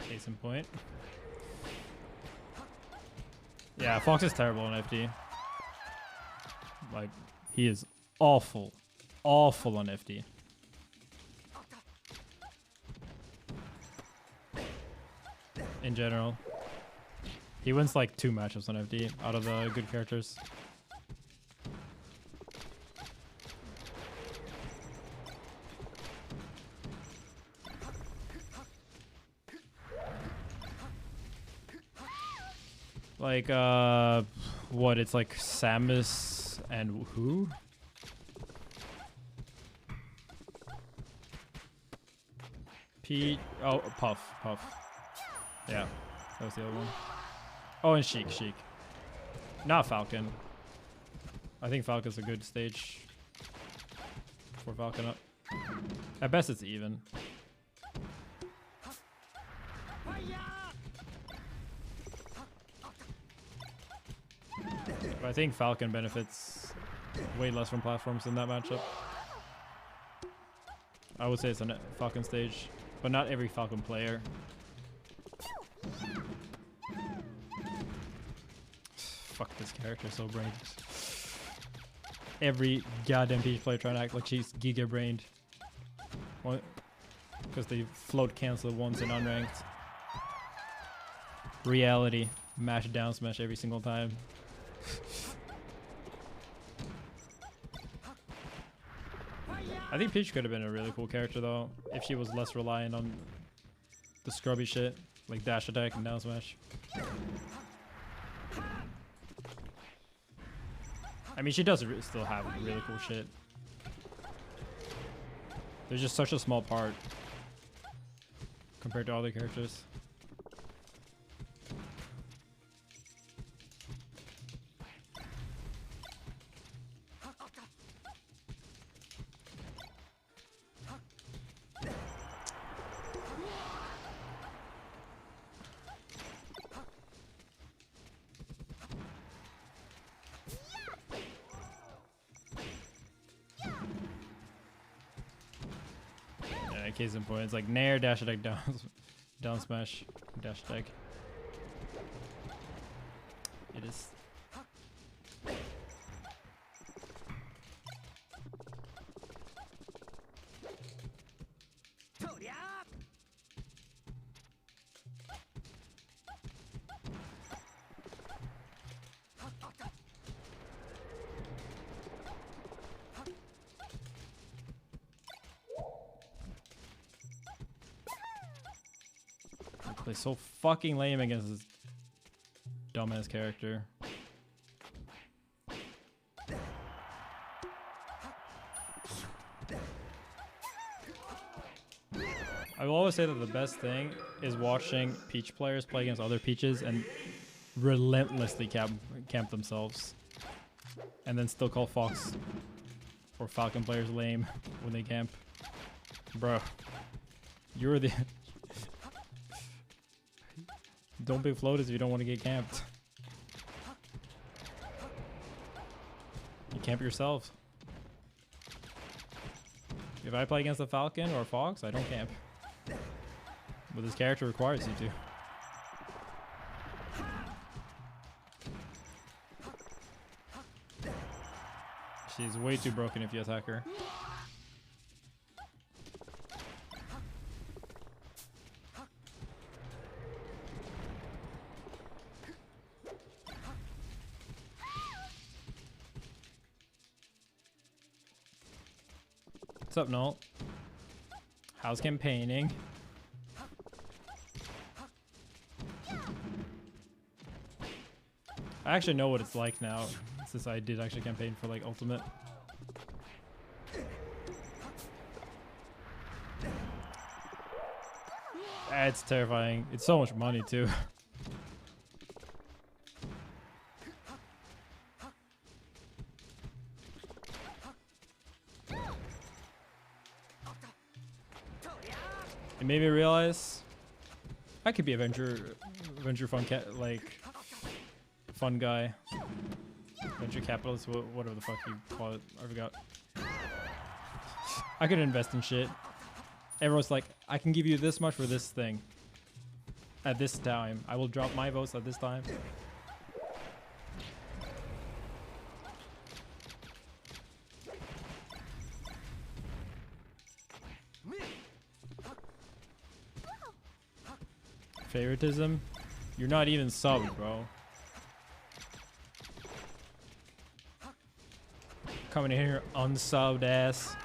Case in point. Yeah, Fox is terrible on FD. Like, he is awful. Awful on FD. In general. He wins like 2 matchups on FD out of the good characters. Like, what? It's like Samus and who? Pete. Oh, Puff. Yeah, that was the other one. Oh, and Sheik. Not Falcon. I think Falcon's a good stage for Falcon up. At best, it's even. But I think Falcon benefits way less from platforms in that matchup. I would say it's a Falcon stage, but not every Falcon player. Fuck, this character so brained. Every goddamn Peach player trying to act like she's giga brained. What? Because they float cancel once in unranked. Reality. Mash down smash every single time. I think Peach could have been a really cool character though, if she was less reliant on the scrubby shit, like dash attack and down smash. I mean, she does still have really cool shit. There's just such a small part compared to other characters. case in point. It's like nair, dash attack, down, down smash, dash attack. It is. Play so fucking lame against this dumbass character. I will always say that the best thing is watching Peach players play against other Peaches and relentlessly camp themselves. And then still call Fox or Falcon players lame when they camp. Bro, you're the... Don't big floaters if you don't want to get camped. You camp yourself. If I play against a Falcon or a Fox, I don't camp. But this character requires you to. She's way too broken if you attack her. What's up, Null? How's campaigning? I actually know what it's like now, since I did actually campaign for like Ultimate. It's terrifying. It's so much money too. It made me realize I could be a venture fund fun guy, venture capitalist, whatever the fuck you call it. I forgot. I could invest in shit. Everyone's like, I can give you this much for this thing at this time. I will drop my votes at this time. Favoritism? You're not even subbed, bro. Coming in here unsubbed ass.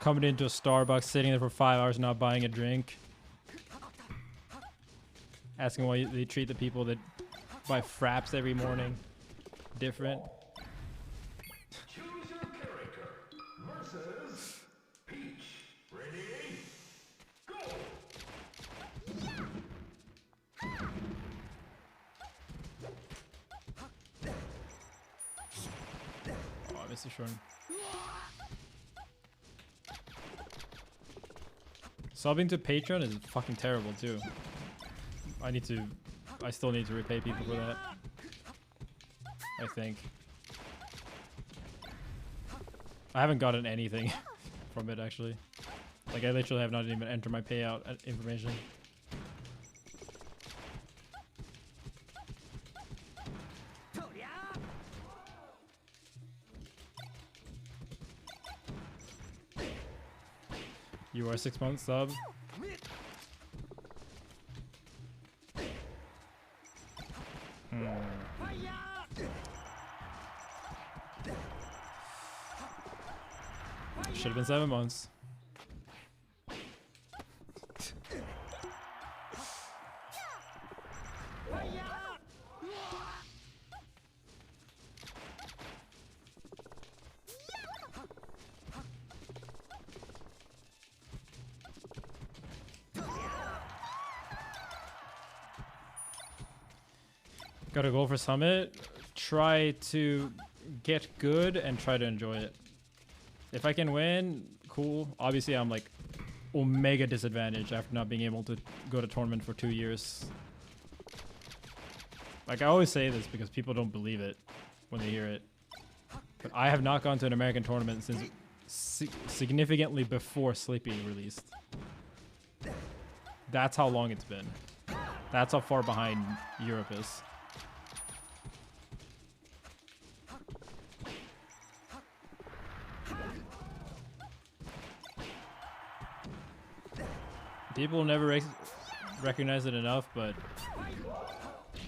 Coming into a Starbucks, sitting there for 5 hours not buying a drink. Asking why they treat the people that buy fraps every morning different. Choose your character versus Peach. Ready? Go! Oh, I missed a short. Subbing to Patreon is fucking terrible too. I still need to repay people for that. I think. I haven't gotten anything from it actually. Like I literally have not even entered my payout information. You are 6 months sub. Should have been 7 months. Gotta go for Summit. Try to get good and try to enjoy it. If I can win, cool. Obviously, I'm like omega disadvantaged after not being able to go to tournament for 2 years. Like I always say this because people don't believe it when they hear it. But I have not gone to an American tournament since significantly before Sleepy released. That's how long it's been. That's how far behind Europe is. People never recognize it enough, but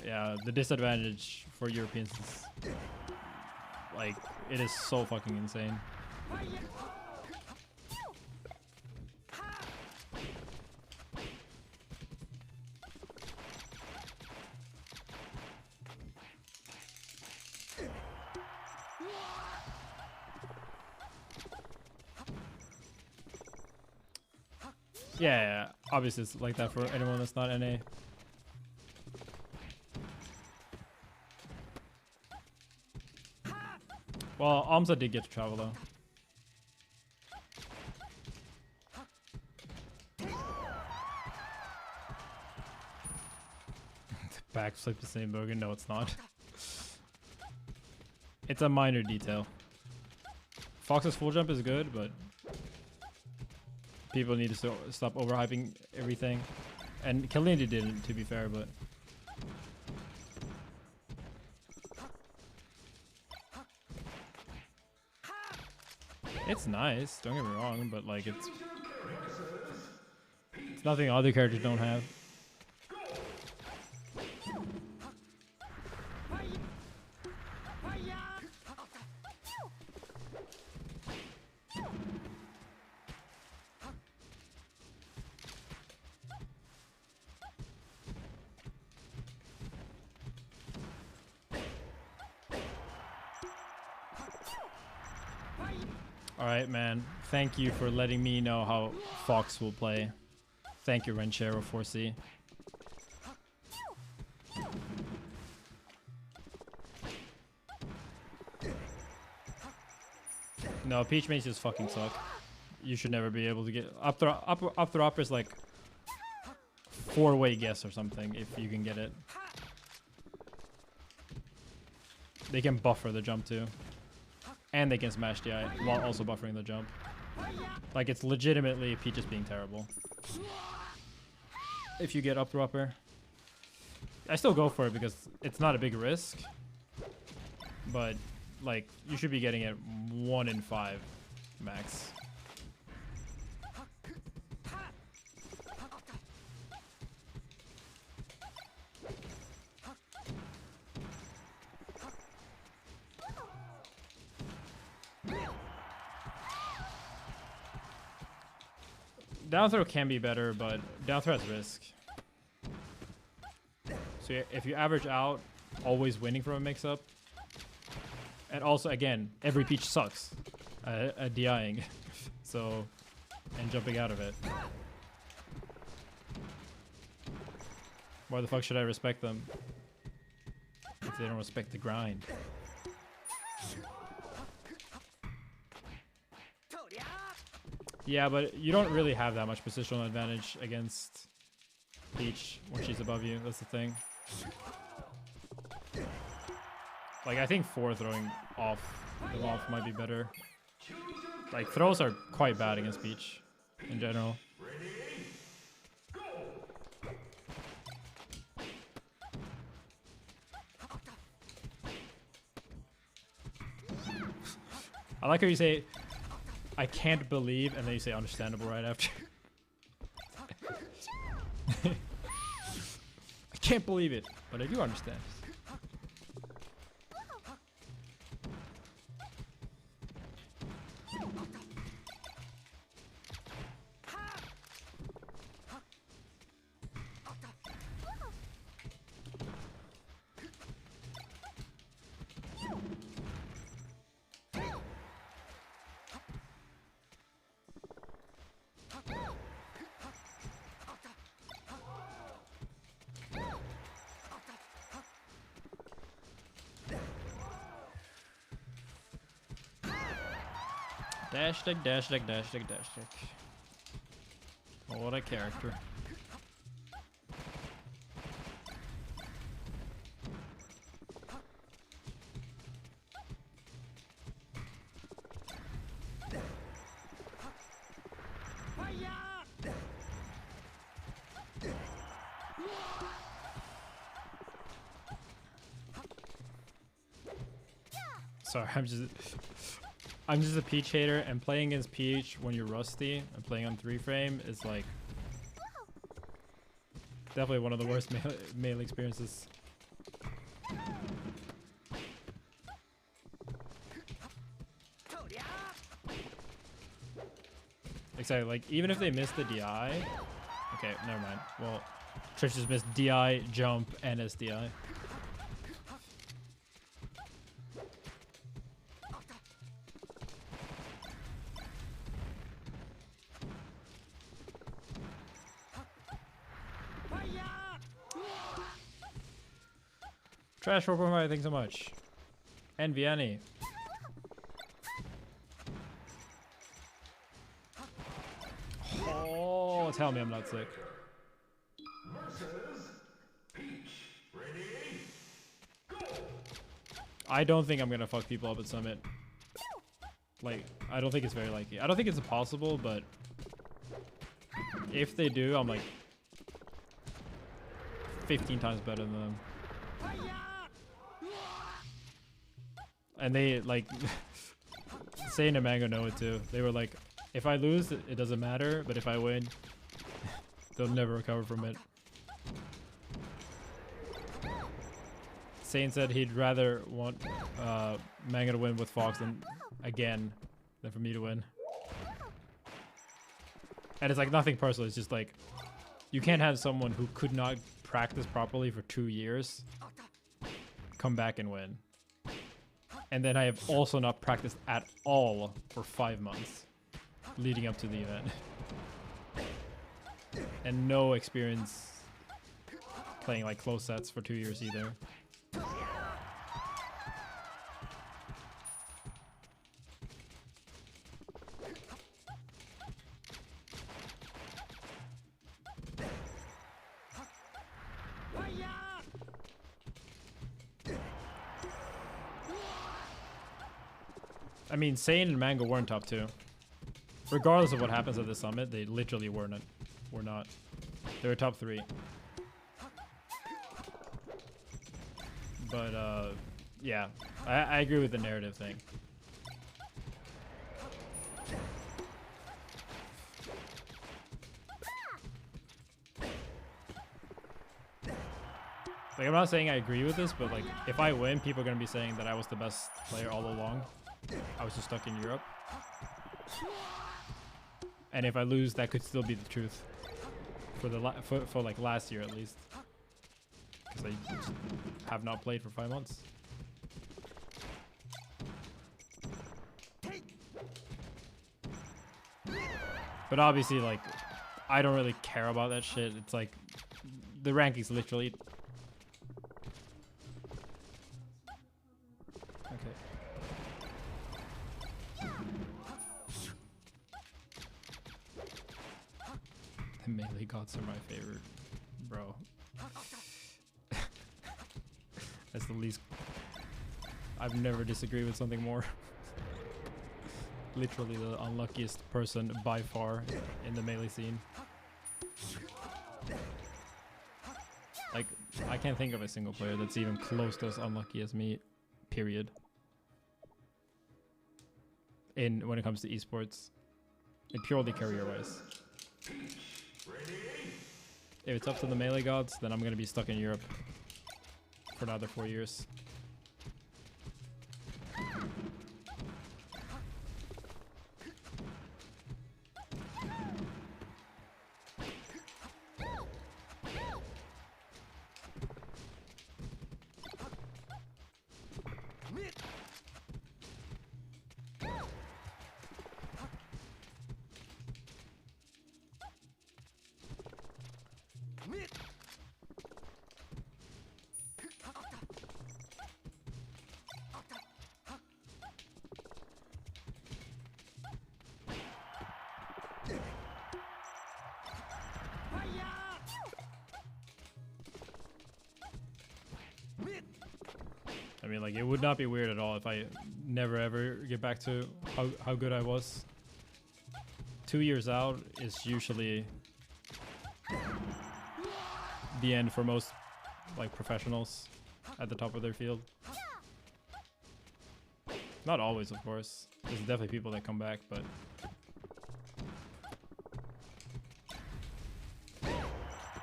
yeah, the disadvantage for Europeans is like, it is so fucking insane. Yeah, obviously it's like that for anyone that's not NA. Well, Amza did get to travel though. Backflip the same bogan? No, it's not. It's a minor detail. Fox's full jump is good, but people need to stop overhyping everything. And Kalindi didn't, to be fair, but it's nice, don't get me wrong, but like it's nothing other characters don't have. Alright, man. Thank you for letting me know how Fox will play. Thank you, Renchero 4C. No, Peach mates just fucking suck. You should never be able to get... Up throw is like 4-way guess or something, if you can get it. They can buffer the jump too. And they can smash DI while also buffering the jump. Like, it's legitimately Peach just being terrible. If you get up throw upper. I still go for it because it's not a big risk. But, like, you should be getting it 1 in 5 max. Down throw can be better, but down throw has risk. So if you average out, always winning from a mix-up. And also, again, every Peach sucks at DIing. So, and jumping out of it. Why the fuck should I respect them if they don't respect the grind? Yeah, but you don't really have that much positional advantage against Peach when she's above you. That's the thing. Like, I think 4 throwing off might be better. Like, throws are quite bad against Peach in general. I like how you say, I can't believe, and then you say understandable right after. I can't believe it, but I do understand. Dash deck, dash deck, dash deck, dash deck. Oh, what a character. Sorry, I'm just a Peach hater, and playing against Peach when you're rusty and playing on 3-frame is like definitely one of the worst melee experiences. Exactly, like even if they miss the DI, okay, never mind. Well, Trish just missed DI, jump, and SDI. Trash 4.5, thanks so much. And Vianney. Oh, tell me I'm not sick. Versus Peach. Ready? Go! I don't think I'm gonna fuck people up at Summit. Like, I don't think it's very likely. I don't think it's impossible, but if they do, I'm like 15 times better than them. And they, like, Sane and Mango know it too. They were like, if I lose, it doesn't matter, but if I win, they'll never recover from it. Sane said he'd rather want Mango to win with Fox than for me to win. And it's like nothing personal, it's just like, you can't have someone who could not practice properly for 2 years come back and win. And then I have also not practiced at all for 5 months leading up to the event. And no experience playing like close sets for 2 years either. I mean, Sane and Mango weren't top 2. Regardless of what happens at the summit, they literally were not. They were top 3. But yeah, I agree with the narrative thing. Like, I'm not saying I agree with this, but like, if I win, people are gonna be saying that I was the best player all along. I was just stuck in Europe. And if I lose, that could still be the truth. For like last year at least. Because I just have not played for 5 months. But obviously, like, I don't really care about that shit. It's like, the rankings literally... Okay. The melee gods are my favorite, bro. That's the least... I've never disagreed with something more. Literally the unluckiest person by far in the melee scene. Like, I can't think of a single player that's even close to as unlucky as me, period. When it comes to esports. And purely career-wise. If it's up to the melee gods, then I'm gonna be stuck in Europe for another 4 years. I mean, like, it would not be weird at all if I never ever get back to how good I was. 2 years out is usually the end for most, like, professionals at the top of their field. Not always, of course. There's definitely people that come back, but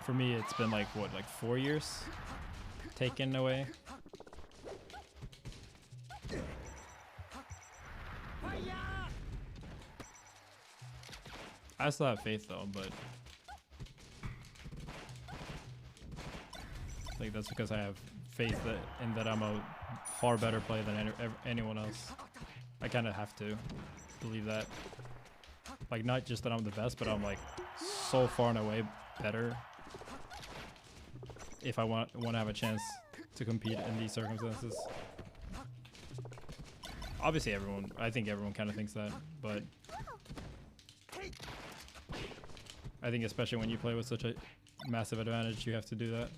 for me, it's been like, what, like 4 years taken away? I still have faith though, but like that's because I have faith in that I'm a far better player than anyone else. I kind of have to believe that. Like, not just that I'm the best, but I'm like so far and away better if I want to have a chance to compete in these circumstances. Obviously I think everyone kind of thinks that, but I think especially when you play with such a massive advantage, you have to do that.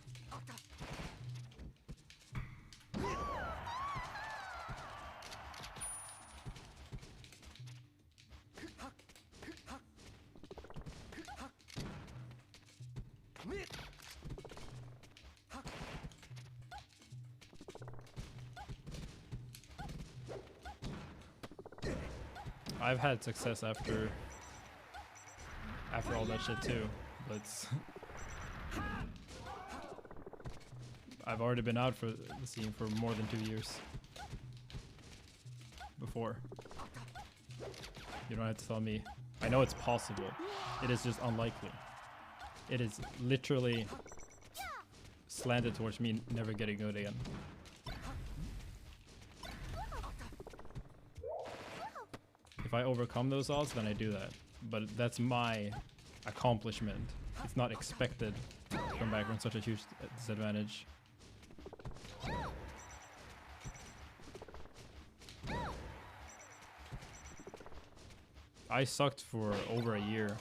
I've had success after all that shit too, but I've already been out for the scene for more than 2 years before. You don't have to tell me. I know it's possible. It is just unlikely. It is literally slanted towards me never getting good again. If I overcome those odds, then I do that. But that's my accomplishment. It's not expected to come back from such a huge disadvantage. I sucked for over a year.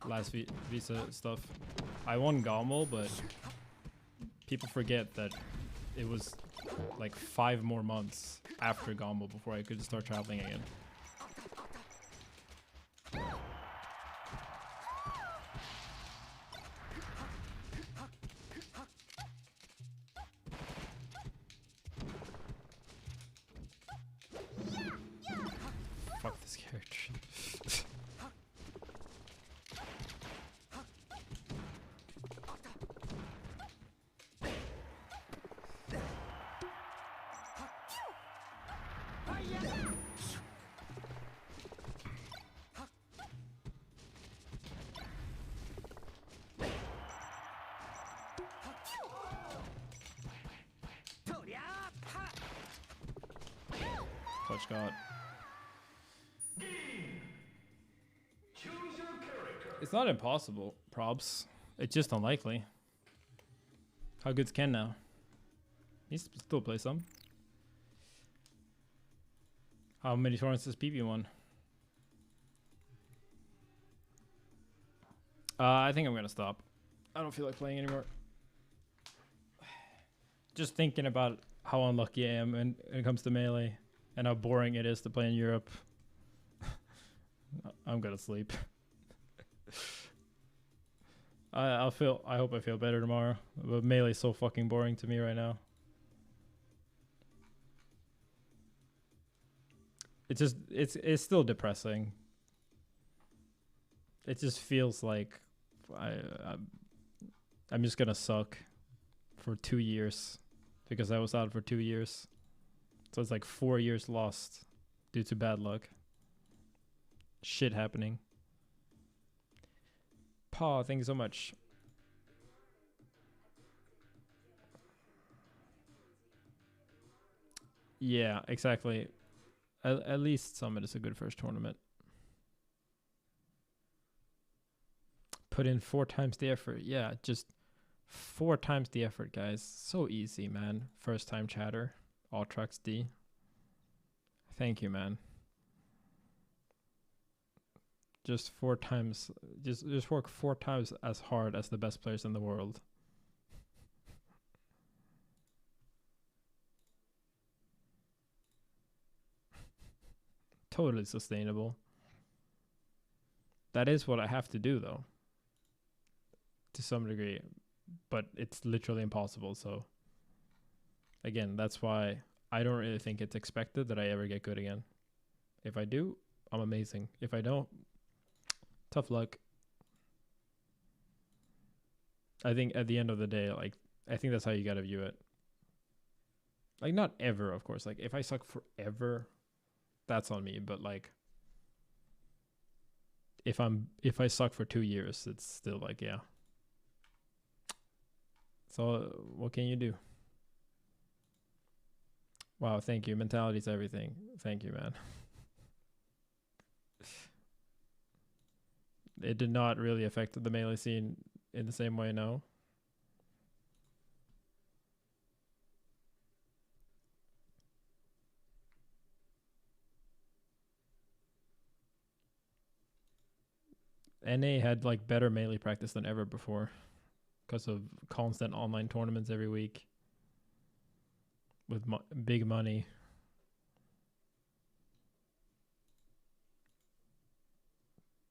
Last visa stuff. I won Gamal, but people forget that it was like 5 more months after Gamal before I could start traveling again. Fuck this character. Clutch God. It's not impossible, probs. It's just unlikely. How good's Ken now? He's still play some. How many tournaments does PP won? I think I'm gonna stop. I don't feel like playing anymore. Just thinking about how unlucky I am when it comes to Melee and how boring it is to play in Europe. I'm gonna sleep. I hope I feel better tomorrow. But Melee's so fucking boring to me right now. It's still depressing. It just feels like I'm just gonna suck for 2 years because I was out for 2 years. So it's like 4 years lost due to bad luck. Shit happening. Paw, thank you so much. Yeah, exactly. At least Summit is a good first tournament. Put in 4 times the effort. Yeah, just 4 times the effort, guys. So easy, man. First time chatter. Ultrax D. Thank you, man. Just 4 times. Just work 4 times as hard as the best players in the world. Totally sustainable. That is what I have to do, though. To some degree. But it's literally impossible, so... Again, that's why I don't really think it's expected that I ever get good again. If I do, I'm amazing. If I don't, tough luck. I think at the end of the day, like, I think that's how you gotta view it. Like, not ever, of course. Like, if I suck forever, that's on me. But like, if I suck for 2 years, it's still like, yeah. So what can you do? Wow, thank you. Mentality's everything. Thank you, man. It did not really affect the melee scene in the same way, no. NA had like better melee practice than ever before because of constant online tournaments every week with big money.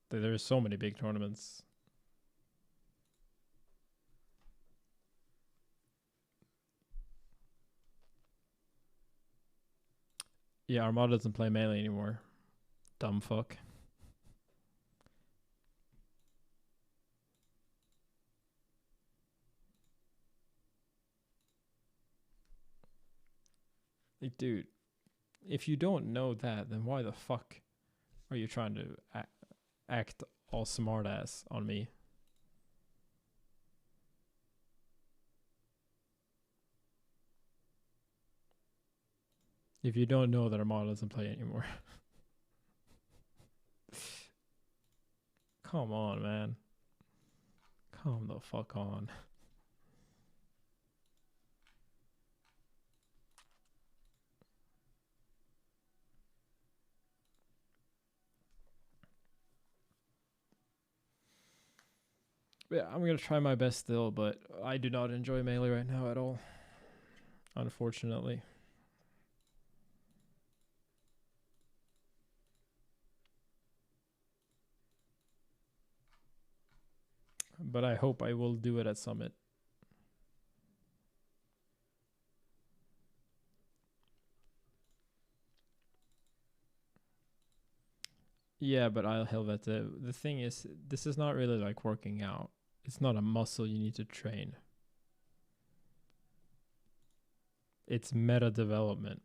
There's so many big tournaments. Yeah, Armada doesn't play melee anymore. Dumb fuck. Like, dude, if you don't know that, then why the fuck are you trying to act all smartass on me? If you don't know that Armada doesn't play anymore. Come on, man. Come the fuck on. Yeah, I'm gonna try my best still, but I do not enjoy melee right now at all. Unfortunately. But I hope I will do it at Summit. Yeah, but I'll Helvete. The thing is, this is not really like working out. It's not a muscle you need to train. It's meta development.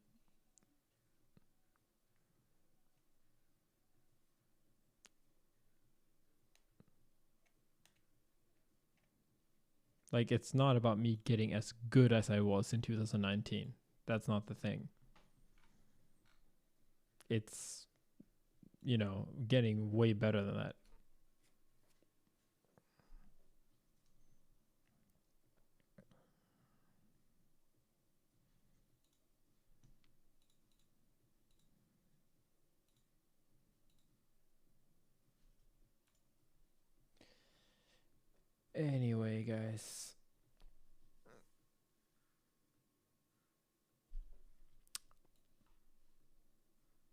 Like, it's not about me getting as good as I was in 2019. That's not the thing. It's, you know, getting way better than that. Anyway, guys.